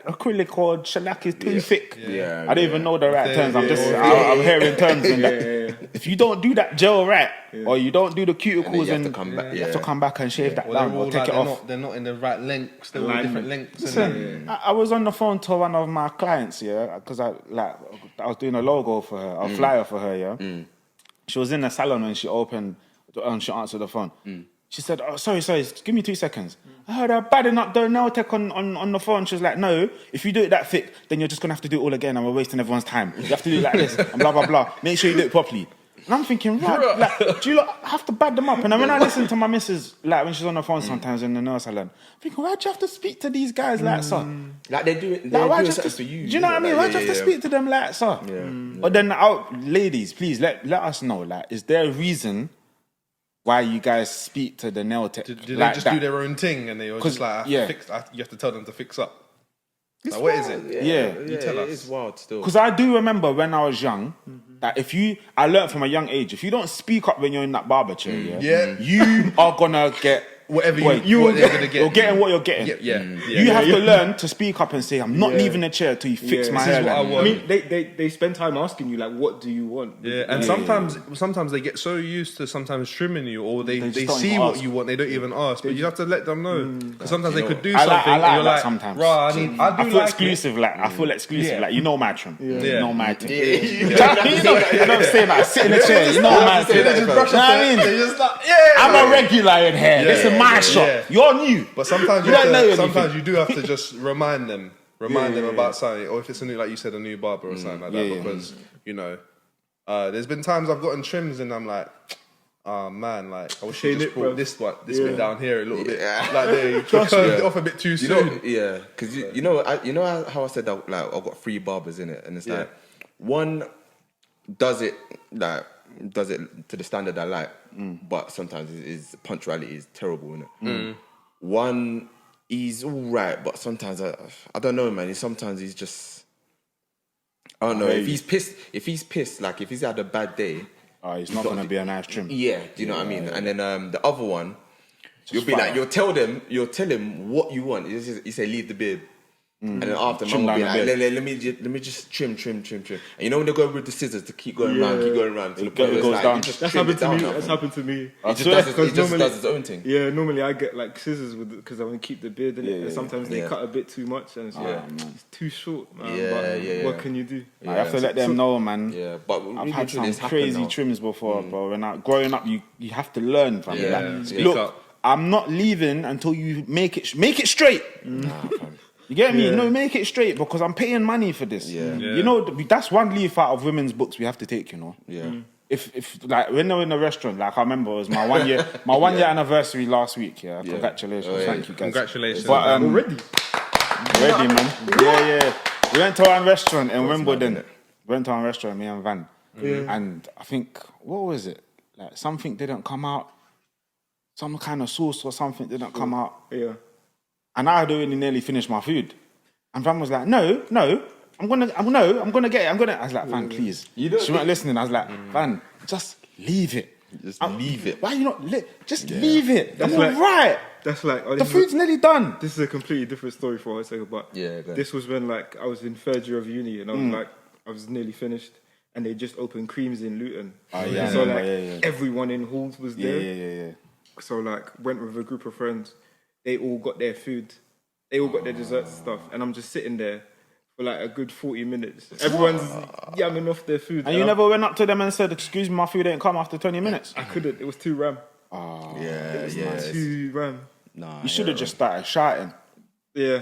Speaker 2: acrylic or shellac is too thick, I don't even know the right terms. I'm hearing terms and that. If you don't do that gel right, or you don't do the cuticles,
Speaker 3: you have to
Speaker 2: come back and shave that down or take it off.
Speaker 1: They're not in the right lengths. They're all different lengths.
Speaker 2: Listen, I was on the phone to one of my clients, because I was doing a logo for her, a flyer for her, She was in the salon when she opened and she answered the phone. She said, "Oh, sorry, give me 2 seconds." I heard her badding up the nail tech on the phone. She was like, "No, if you do it that thick, then you're just going to have to do it all again and we're wasting everyone's time. You have to do it like this and blah, blah, blah. Make sure you do it properly." And I'm thinking, right, like, do you have to bad them up? And then when I listen to my missus, like when she's on the phone sometimes in the nail salon, I'm thinking, why'd you have to speak to these guys like so?
Speaker 3: Like they're doing something for you.
Speaker 2: Do you know what I mean? Why'd you have to speak to them like so? But then, ladies, please let us know. Like, is there a reason why you guys speak to the nail tech?
Speaker 1: Do they
Speaker 2: like
Speaker 1: just
Speaker 2: that?
Speaker 1: do their own thing and they were just like, you have to tell them to fix up? Like, what is it?
Speaker 2: Yeah.
Speaker 1: You tell us.
Speaker 3: It's wild still.
Speaker 2: Because I do remember when I was young, that I learned from a young age, if you don't speak up when you're in that barber chair, you are gonna get
Speaker 1: whatever
Speaker 2: what
Speaker 1: you're gonna get.
Speaker 2: You're getting what you're getting. You have to learn to speak up and say, I'm not leaving the chair till you fix my hair.
Speaker 1: This is what I want.
Speaker 5: I mean, they spend time asking you, like, what do you want?
Speaker 1: Yeah, and sometimes they get so used to sometimes trimming you, or they see
Speaker 2: don't
Speaker 1: what
Speaker 2: ask.
Speaker 1: you want, they don't even ask. But you have to let them know, because sometimes they could do
Speaker 2: I
Speaker 1: something,
Speaker 2: like
Speaker 1: and you're
Speaker 2: that
Speaker 1: like,
Speaker 2: sometimes.
Speaker 1: "Bruh, I
Speaker 2: feel
Speaker 1: like
Speaker 2: exclusive, like I feel exclusive, like you know my trim, you know my thing. You know what I'm saying? Like sit in the chair, you know my thing. You know what I mean?
Speaker 1: Just like,
Speaker 2: I'm a regular in here. This is my shop. You're new.
Speaker 1: But sometimes sometimes you do have to just remind them about something, or if it's like you said, a new barber or something like that, because you know, there's been times I've gotten trims and I'm like, oh man, like I wish you just brought this bit down here a little bit, like they curved it off a bit too soon.
Speaker 3: Because you know how I said that, like I've got 3 barbers in it, and it's like one does it to the standard I like, but sometimes his punctuality is terrible, innit? One, he's all right, but sometimes I don't know, man. Sometimes he's just, I don't know. If he's pissed, like if he's had a bad day,
Speaker 2: he's not gonna be a nice trim.
Speaker 3: Yeah, do you know what I mean? And then the other one, you'll be like, you'll tell him what you want. You say leave the beard. And then after, man will be like, let me just trim. And you know when they go with the scissors to keep going round to the point where it goes down.
Speaker 5: That's happened to me. That's happened to me.
Speaker 3: He just does his own thing.
Speaker 5: Yeah, normally I get like scissors because I want to keep the beard in it. And sometimes they cut a bit too much and it's too short, man. But what can you do?
Speaker 2: I have to let them know, man.
Speaker 3: Yeah, but
Speaker 2: I've had some crazy trims before, bro. When growing up, you have to learn, fam. Look, I'm not leaving until you make it straight. You get me? No, make it straight because I'm paying money for this. You know, that's one leaf out of women's books we have to take, you know. If like when they were in the restaurant, like I remember it was my 1 year anniversary last week. Yeah, congratulations, thank you guys.
Speaker 1: Congratulations.
Speaker 5: But already,
Speaker 2: man. Yeah. We went to our restaurant in Wimbledon. Went to our restaurant, me and Van, and I think what was it? Like something didn't come out. Some kind of sauce or something didn't come out.
Speaker 5: Yeah.
Speaker 2: And I had already nearly finished my food. And Van was like, no, I'm gonna get it. I was like, Van, please. She weren't listening. I was like, Van, just leave it.
Speaker 3: Leave it.
Speaker 2: Why are you not just leave it. That's all right.
Speaker 5: That's like
Speaker 2: the food's nearly done.
Speaker 5: This is a completely different story for a second, but this was when like I was in 3rd year of uni and I was like I was nearly finished and they just opened Creams in Luton. Everyone in halls was there.
Speaker 2: Yeah.
Speaker 5: So like went with a group of friends. They all got their food. They all got their desserts and stuff. And I'm just sitting there for like a good 40 minutes. Everyone's yamming off their food.
Speaker 2: And you never went up to them and said, excuse me, my food ain't come after 20 minutes?
Speaker 5: I couldn't. It was too ram. Too ram.
Speaker 2: You should have just started shouting.
Speaker 5: Yeah.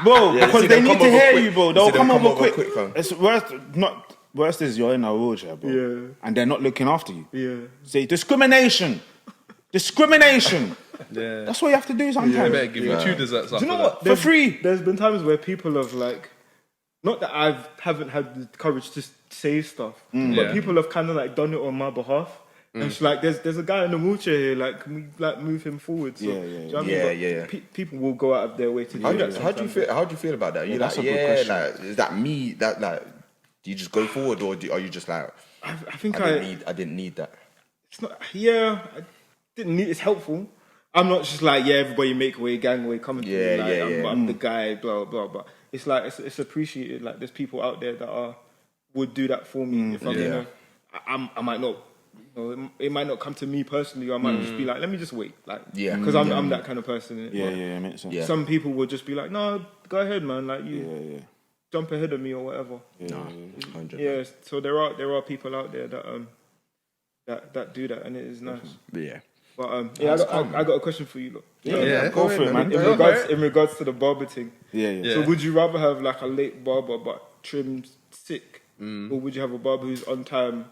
Speaker 2: Bro, because they need to hear you, bro. They'll come over quick. It's worst is you're in a wheelchair, bro.
Speaker 5: Yeah.
Speaker 2: And they're not looking after you.
Speaker 5: Yeah.
Speaker 2: Say discrimination.
Speaker 1: Yeah.
Speaker 2: That's what you have to do sometimes.
Speaker 1: They better give you 2 desserts after
Speaker 2: Do you know
Speaker 1: that.
Speaker 2: what? For free.
Speaker 5: There's been times where people have like, not that I haven't had the courage to say stuff, but people have kind of like done it on my behalf. And it's like, there's a guy in a wheelchair here, like, can we like move him forward? So, do you know what I mean? People will go out of their way to do that.
Speaker 3: How do you feel about that? You're
Speaker 2: that's
Speaker 3: like,
Speaker 2: a good question.
Speaker 3: like, is that me? That like, do you just go forward or are you just like,
Speaker 5: I think
Speaker 3: I didn't need that.
Speaker 5: It's not. I didn't need. It's helpful. I'm not just like everybody make way, gang way, coming to me like I'm the guy, blah blah. But it's like it's appreciated. Like there's people out there that would do that for me. If I'm, you know, I might not. You know, it might not come to me personally. Or I might just be like, let me just wait, like, because I'm that kind of person.
Speaker 2: Yeah, makes sense. Yeah.
Speaker 5: Some people would just be like, no, go ahead, man. Like you. Jump ahead of me or whatever. So there are people out there that do that, and it is nice. But I got a question for you, look.
Speaker 2: Go for it, man.
Speaker 5: In regards to the barber thing.
Speaker 2: Yeah.
Speaker 5: So would you rather have like a late barber but trimmed sick, or would you have a barber who's on time,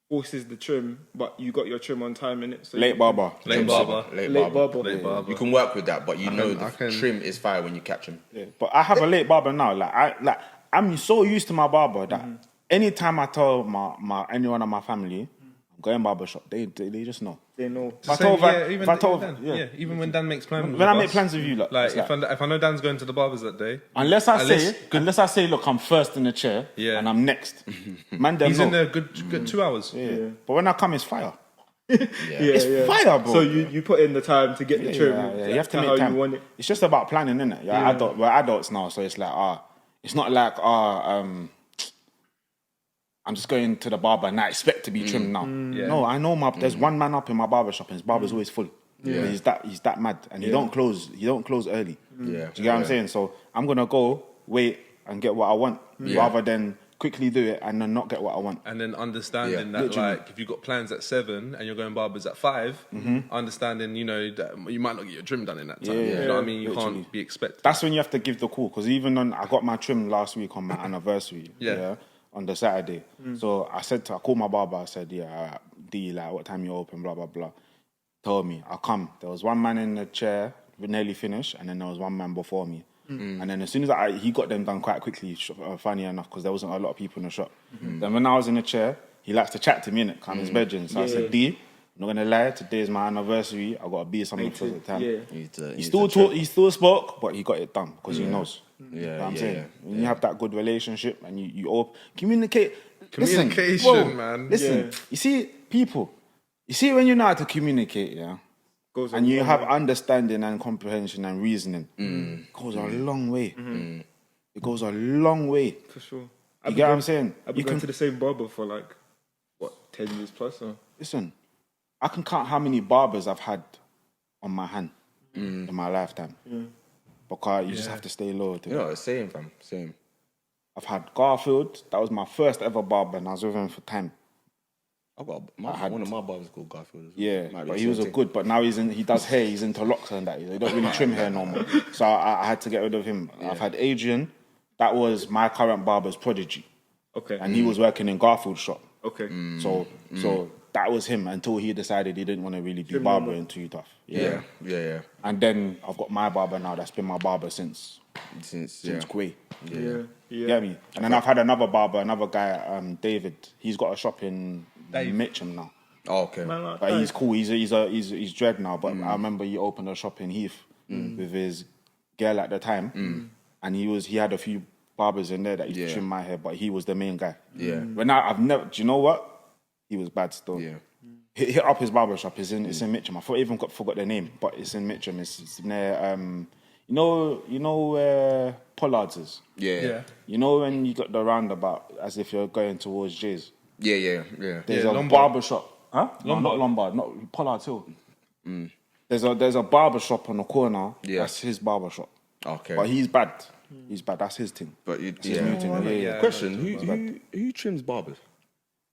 Speaker 5: forces the trim, but you got your trim on time in it? So
Speaker 2: Late barber.
Speaker 1: Late barber.
Speaker 5: Late barber.
Speaker 3: You can work with that, but you know the trim is fire when you catch him.
Speaker 2: Yeah. But I have a late barber now. I'm so used to my barber that anytime I tell my anyone in my family I'm going barber shop, they just know.
Speaker 5: They know.
Speaker 1: Even when Dan makes plans.
Speaker 2: When I make plans with you,
Speaker 1: if I know Dan's going to the barbers that day,
Speaker 2: unless I say, look, I'm first in the chair and I'm next. Man,
Speaker 1: he's in there good 2 hours.
Speaker 2: Yeah. But when I come, it's fire.
Speaker 5: It's
Speaker 2: fire, bro.
Speaker 5: So you put in the time to get the trim.
Speaker 2: You have to make time.
Speaker 5: You want it.
Speaker 2: It's just about planning, innit? We're adults now, so it's like it's not like I'm just going to the barber and I expect to be trimmed now. No, I know there's one man up in my barber shop and his barber's always full. Yeah. He's that mad and he don't close early.
Speaker 3: Yeah.
Speaker 2: Do you get what I'm saying? So I'm gonna go wait and get what I want rather than quickly do it and then not get what I want.
Speaker 1: And then understanding that like if you've got plans at 7 and you're going barbers at 5, understanding, that you might not get your trim done in that time. You know what I mean? You can't be expected.
Speaker 2: That's when you have to give the call, because even on I got my trim last week on my anniversary. On the Saturday. So I called my barber, I said, D, like, what time you open, blah, blah, blah. Told me, I'll come. There was one man in the chair, nearly finished, and then there was one man before me. And then as soon as he got them done quite quickly, funny enough, because there wasn't a lot of people in the shop. Then when I was in the chair, he likes to chat to me, innit? Come in his bedroom. So I said, D, I'm not going to lie, today is my anniversary, I've got to be something for the time. He still spoke, but he got it done, because he knows. You know what I'm saying? When you have that good relationship and you all communicate.
Speaker 1: Communication, man.
Speaker 2: Listen, you see, people, when you know how to communicate, and you have understanding and comprehension and reasoning, it goes a long way. It goes a long way.
Speaker 5: For sure.
Speaker 2: You get what I'm saying?
Speaker 5: I've been going to the same barber for 10 years plus? Or?
Speaker 2: Listen, I can count how many barbers I've had on my hand in my lifetime. Because you just have to stay loyal to
Speaker 3: it. Same, fam. Same.
Speaker 2: I've had Garfield. That was my first ever barber, and I was with him for time.
Speaker 3: One of my barbers called Garfield as well.
Speaker 2: Yeah, but he was good. But now he does hair. He's into locks and that. He don't really trim hair no more. So I had to get rid of him. I've had Adrian. That was my current barber's prodigy.
Speaker 5: Okay.
Speaker 2: And he was working in Garfield's shop.
Speaker 5: Okay.
Speaker 2: So that was him until he decided he didn't want to really do barbering too tough.
Speaker 3: Yeah.
Speaker 2: And then I've got my barber now that's been my barber since 𝐥𝐤𝐤𝐿.
Speaker 5: Yeah.
Speaker 2: Get me? And then I've had another barber, another guy, David. He's got a shop in Mitcham now.
Speaker 3: Oh, okay.
Speaker 2: But he's cool. He's dread now. But I remember he opened a shop in Heath with his girl at the time, and he had a few barbers in there that used to trim my hair, but he was the main guy.
Speaker 3: Yeah.
Speaker 2: When I've never, do you know what? He was bad still. Yeah. Hit up his barber shop. It's in Mitcham. I forgot the name, but it's in Mitcham. It's near you know where Pollard's is.
Speaker 3: Yeah.
Speaker 2: You know when you got the roundabout as if you're going towards Jay's.
Speaker 3: Yeah.
Speaker 2: There's a barber shop. Huh? No, not Lombard. Not Pollard's Hill. There's a barber shop on the corner. Yeah. That's his barber shop.
Speaker 3: Okay.
Speaker 2: But he's bad. He's bad. That's his thing.
Speaker 3: But
Speaker 2: his new thing.
Speaker 3: Question: Who trims barbers?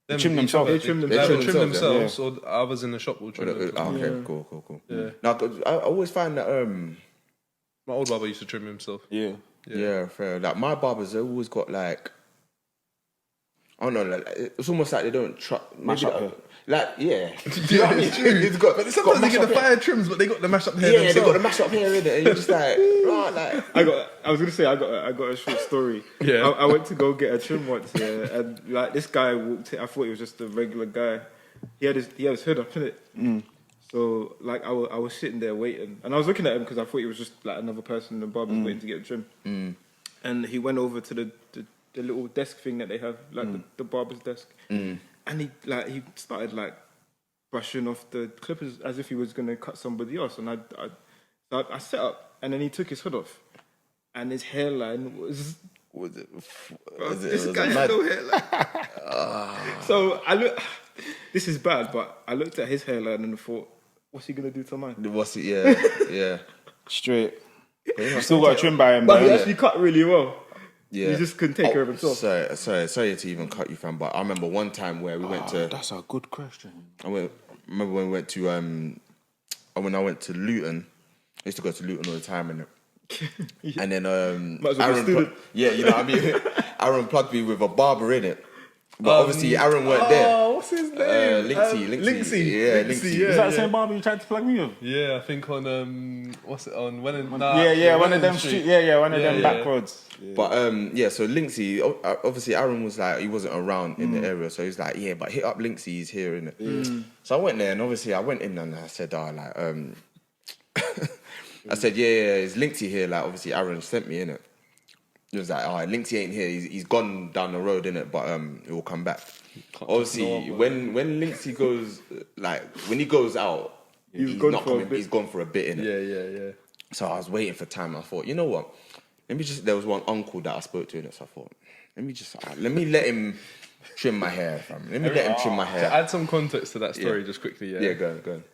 Speaker 2: They trim themselves.
Speaker 1: They trim themselves, or others in the shop will trim themselves.
Speaker 3: Okay, cool. Yeah. Now, I always find that
Speaker 1: my old barber used to trim himself.
Speaker 3: Yeah, fair. Like my barbers, they always got like, I don't know, like, it's almost like they don't
Speaker 2: mash up hair.
Speaker 3: Like, yeah. Do you know what I mean? It's got,
Speaker 1: but sometimes they get the fire trims, but they got the mash up hair themselves.
Speaker 3: They got the mash up hair in it, and you're just like,
Speaker 5: I was gonna say I got a short story.
Speaker 1: Yeah.
Speaker 5: I went to go get a trim once, and like this guy walked in. I thought he was just a regular guy. He had his hood up, innit? So like I was sitting there waiting, and I was looking at him because I thought he was just like another person in the barber waiting to get a trim. And he went over to the little desk thing that they have, like the barber's desk, and he started like brushing off the clippers as if he was gonna cut somebody else. And I sat up, and then he took his hood off, and his hairline was. This guy had no hairline. So I look. This is bad, but I looked at his hairline and I thought, what's he gonna do to mine?
Speaker 3: What's it? Yeah.
Speaker 2: Straight. You still got a trim by him,
Speaker 5: but he actually cut really well.
Speaker 3: Yeah.
Speaker 5: He just couldn't take care of himself.
Speaker 3: Sorry to even cut you, fam. But I remember one time where we went to.
Speaker 2: That's a good question.
Speaker 3: Remember when we went to when I went to Luton. I used to go to Luton all the time, and And then
Speaker 5: Might as well be a student.
Speaker 3: you know what I mean? Aaron plugged me with a barber in it. But obviously Aaron weren't there.
Speaker 1: Oh, what's his name?
Speaker 3: Linksy. Yeah, Linksy.
Speaker 2: Is that the same barber you tried to plug me with?
Speaker 1: Yeah, I think on what's it on? One of
Speaker 2: one of them street. One of them back roads. Yeah.
Speaker 3: But so Linksy, obviously Aaron was like, he wasn't around in the area, so he was like, yeah, but hit up Linksy, he's here, innit? So I went there, and obviously I went in and I said, I said, yeah, is Linksy here? Like, obviously Aaron sent me, innit? He was like, alright, Linksy ain't here, he's gone down the road, innit? But he will come back. Obviously, when Linksy goes, like, when he goes out, he's not coming, he's gone for a bit, innit?
Speaker 1: Yeah.
Speaker 3: So I was waiting for time. I thought, you know what? There was one uncle that I spoke to, and so I thought, let me let him trim my hair, fam. Let me let him trim my hair.
Speaker 1: To add some context to that story, just quickly,
Speaker 3: Yeah, go on.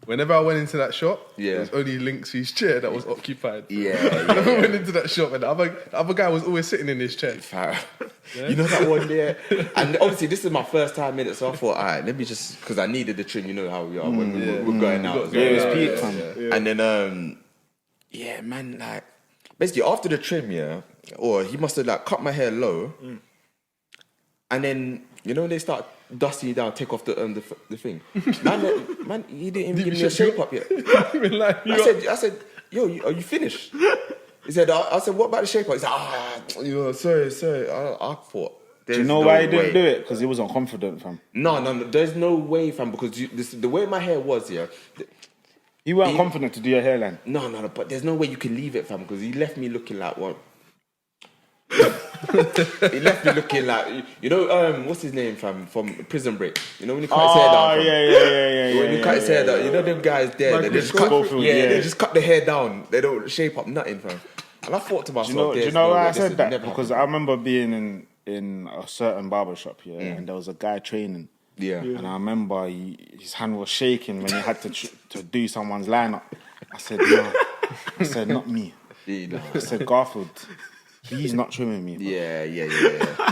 Speaker 1: Whenever I went into that shop, there was only Linksy's chair that was occupied. I went into that shop, and the other guy was always sitting in his chair.
Speaker 3: You know that one there? And obviously, this is my first time in it, so I thought, all right, let me just, because I needed the trim, you know how we are when we're going out.
Speaker 2: Yeah, it was peak, fam.
Speaker 3: And then, man, like, basically, after the trim, or he must have, like, cut my hair low, and then, you know, when they start dusting you down, take off the thing. Man, he didn't even give me a shape up yet. I said, yo, are you finished? He said, I said, what about the shape up? He said, sorry. I thought.
Speaker 2: Do you know why he didn't do it? Because he wasn't confident, fam.
Speaker 3: No, there's no way, fam, because the way my hair was,
Speaker 2: you weren't confident to do your hairline.
Speaker 3: No, but there's no way you can leave it, fam, because he left me looking like what? He left me looking like, you know, what's his name, fam, from Prison Break? You know when he cut his hair down? Yeah. When he cut his hair down, you know them guys there, they just they just cut the hair down. They don't shape up nothing, fam. And I thought to myself,
Speaker 2: do you know why I said that? Because I remember being in a certain barber shop, and there was a guy training.
Speaker 3: Yeah.
Speaker 2: And I remember his hand was shaking when he had to do someone's lineup. I said, no. I said, not me. I said, Garfield, he's not trimming me.
Speaker 3: Yeah.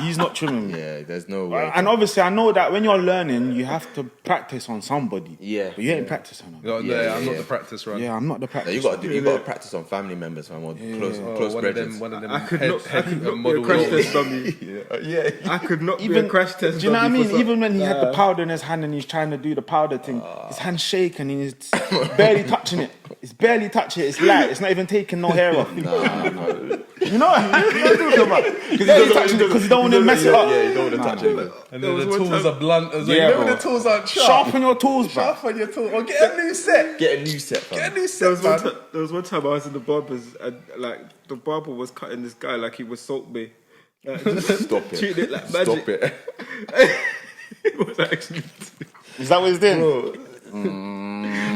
Speaker 2: He's not trimming me.
Speaker 3: Yeah, there's no way.
Speaker 2: And obviously, I know that when you're learning, you have to practice on somebody.
Speaker 3: Yeah.
Speaker 2: But you ain't practicing on
Speaker 1: I'm not the practice run.
Speaker 2: Yeah, I'm not the practice.
Speaker 3: You got to practice on family members, man, or close brethren.
Speaker 1: One of them.
Speaker 5: I could not be a crash test dummy. I could not be a crash test.
Speaker 2: Do you know what I mean? Even when he had the powder in his hand and he's trying to do the powder thing, his hand's shaking and he's barely touching it. It's barely touching it. It's light. It's not even taking no hair off.
Speaker 3: No.
Speaker 2: You know what I'm talking about? Because he don't want to mess it up.
Speaker 3: Yeah, you don't want to touch it.
Speaker 1: And then the tools are blunt as well.
Speaker 2: Yeah,
Speaker 1: You know when the tools aren't sharp?
Speaker 2: Sharpen your tools, bro.
Speaker 1: Sharpen your tools. Or get a new set.
Speaker 3: Fam.
Speaker 5: There was one time I was in the barber's and like the barber was cutting this guy like he was Salt Bay. Like,
Speaker 3: Stop it.
Speaker 5: Treating it like magic.
Speaker 3: Stop it.
Speaker 5: It was actually
Speaker 2: Is that what he's doing?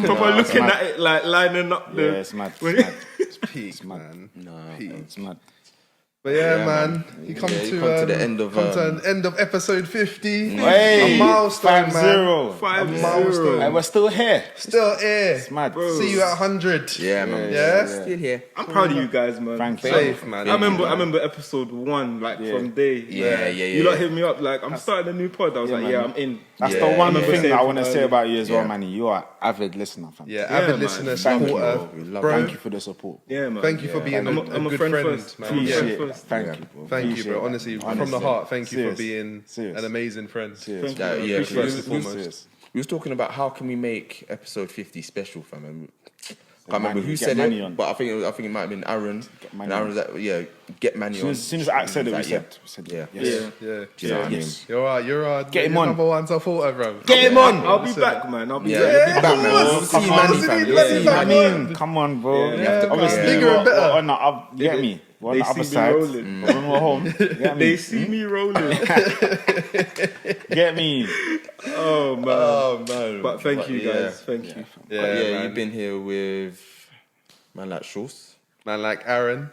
Speaker 5: proper looking at it like lining up the.
Speaker 2: Yeah, it's mad.
Speaker 1: It's peak, man.
Speaker 2: It's mad.
Speaker 1: But man, you come to
Speaker 3: the end of
Speaker 1: episode 50.
Speaker 2: Hey,
Speaker 1: a milestone,
Speaker 2: 5-0.
Speaker 1: man.
Speaker 5: 5-0.
Speaker 1: Milestone.
Speaker 2: And we're still here.
Speaker 1: Still here.
Speaker 2: It's mad.
Speaker 1: See you at 100.
Speaker 3: Yeah, man.
Speaker 1: Yeah?
Speaker 3: Still here.
Speaker 5: I'm proud of you guys, man.
Speaker 2: Thank you.
Speaker 1: Safe, man.
Speaker 5: I remember episode 1, like from day.
Speaker 3: Yeah.
Speaker 5: You lot hit me up like I'm starting a new pod. I was like,
Speaker 2: man.
Speaker 5: I'm in.
Speaker 2: That's the one thing I want to say about you as well, Manny. You are avid listener, fam.
Speaker 1: Yeah, avid
Speaker 5: man.
Speaker 1: listener,
Speaker 2: Thank you,
Speaker 1: supporter.
Speaker 2: bro.
Speaker 1: Bro,
Speaker 2: Thank you for the support.
Speaker 5: Yeah, man.
Speaker 1: thank you for being a
Speaker 5: I'm a
Speaker 1: good
Speaker 5: friend
Speaker 1: friend,
Speaker 5: first.
Speaker 1: man.
Speaker 5: Appreciate
Speaker 1: Yeah.
Speaker 5: it.
Speaker 2: First. Thank you, bro.
Speaker 1: Thank you,
Speaker 2: Appreciate
Speaker 1: bro.
Speaker 2: it.
Speaker 1: Honestly, from the heart, thank you for being an amazing friend.
Speaker 2: Serious.
Speaker 3: Yeah,
Speaker 1: First and foremost.
Speaker 3: We was talking about how can we make episode 50 special, fam. And I can't remember who
Speaker 2: Get
Speaker 3: said
Speaker 2: Manny
Speaker 3: it,
Speaker 2: on.
Speaker 3: but I think it might have been Aaron.
Speaker 2: Manny
Speaker 3: And Aaron was like, get Manny on.
Speaker 2: As soon as Ack said it, we
Speaker 3: Like,
Speaker 2: said
Speaker 3: yeah.
Speaker 2: yes.
Speaker 1: Yeah.
Speaker 3: Do you know what I mean?
Speaker 1: You're
Speaker 2: Get him
Speaker 1: you're
Speaker 2: on.
Speaker 1: number one supporter, bro.
Speaker 2: Get him on.
Speaker 5: I'll be back, man. I'll be
Speaker 3: Yeah,
Speaker 5: back.
Speaker 3: you'll be back, man. We'll see you, Manny, fam. You'll see you,
Speaker 2: I
Speaker 3: Manny.
Speaker 2: mean, come on, bro.
Speaker 1: Yeah,
Speaker 2: Obviously,
Speaker 1: bigger and better.
Speaker 2: we're on the up, you get me? We're on
Speaker 5: They
Speaker 2: the upper
Speaker 5: see me
Speaker 2: side.
Speaker 5: rolling.
Speaker 2: But when we're home, you get me?
Speaker 5: They see me rolling.
Speaker 2: Get me?
Speaker 5: Oh man.
Speaker 3: Oh, man.
Speaker 5: But thank you guys. Thank you.
Speaker 3: Yeah,
Speaker 1: man.
Speaker 3: you've been here with man like Schultz.
Speaker 1: Man like Aaron.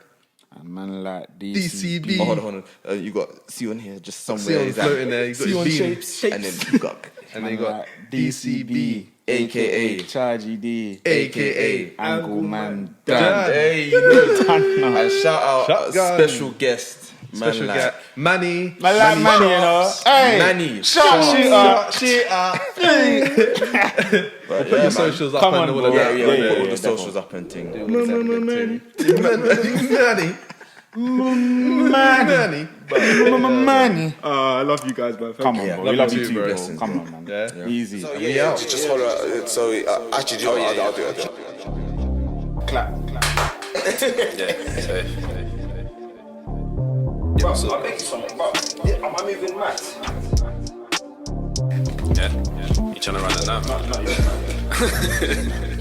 Speaker 2: And man like
Speaker 1: DCB.
Speaker 3: Oh, hold on. You got Sion here just somewhere.
Speaker 1: Sion
Speaker 3: He's like,
Speaker 1: floating there. You got
Speaker 3: Sion
Speaker 1: his beam.
Speaker 3: shapes. And then you got
Speaker 1: And then you got
Speaker 2: DCB,
Speaker 3: AKA
Speaker 2: Chargy D,
Speaker 1: AKA
Speaker 2: Angle Man
Speaker 1: Dan.
Speaker 3: Hey,
Speaker 2: Dan.
Speaker 3: and shout out
Speaker 1: Shotgun.
Speaker 3: special guest
Speaker 1: special
Speaker 3: like-
Speaker 1: guest, Manny.
Speaker 2: I like Manny, you know. Hey,
Speaker 3: Manny.
Speaker 1: Put your socials up
Speaker 2: Come
Speaker 1: and
Speaker 2: on,
Speaker 1: all
Speaker 2: bro.
Speaker 1: of that.
Speaker 3: Yeah,
Speaker 2: Yeah,
Speaker 3: put all
Speaker 2: yeah,
Speaker 3: the socials up and thing.
Speaker 1: Manny.
Speaker 2: Manny.
Speaker 5: I love you guys, man. Thank
Speaker 2: Come
Speaker 5: you.
Speaker 2: on, bro.
Speaker 1: Love
Speaker 2: We love
Speaker 1: you
Speaker 2: you
Speaker 1: too,
Speaker 2: too,
Speaker 1: bro.
Speaker 2: bro. Come on, man.
Speaker 1: Yeah.
Speaker 2: Easy.
Speaker 6: So yeah, just hold on. So actually, do you know what? I'll do it.
Speaker 2: Clap.
Speaker 6: Bro, I'll make you something. Bro, am I moving mad?
Speaker 7: Yeah. You trying to run it now?
Speaker 6: Not yet.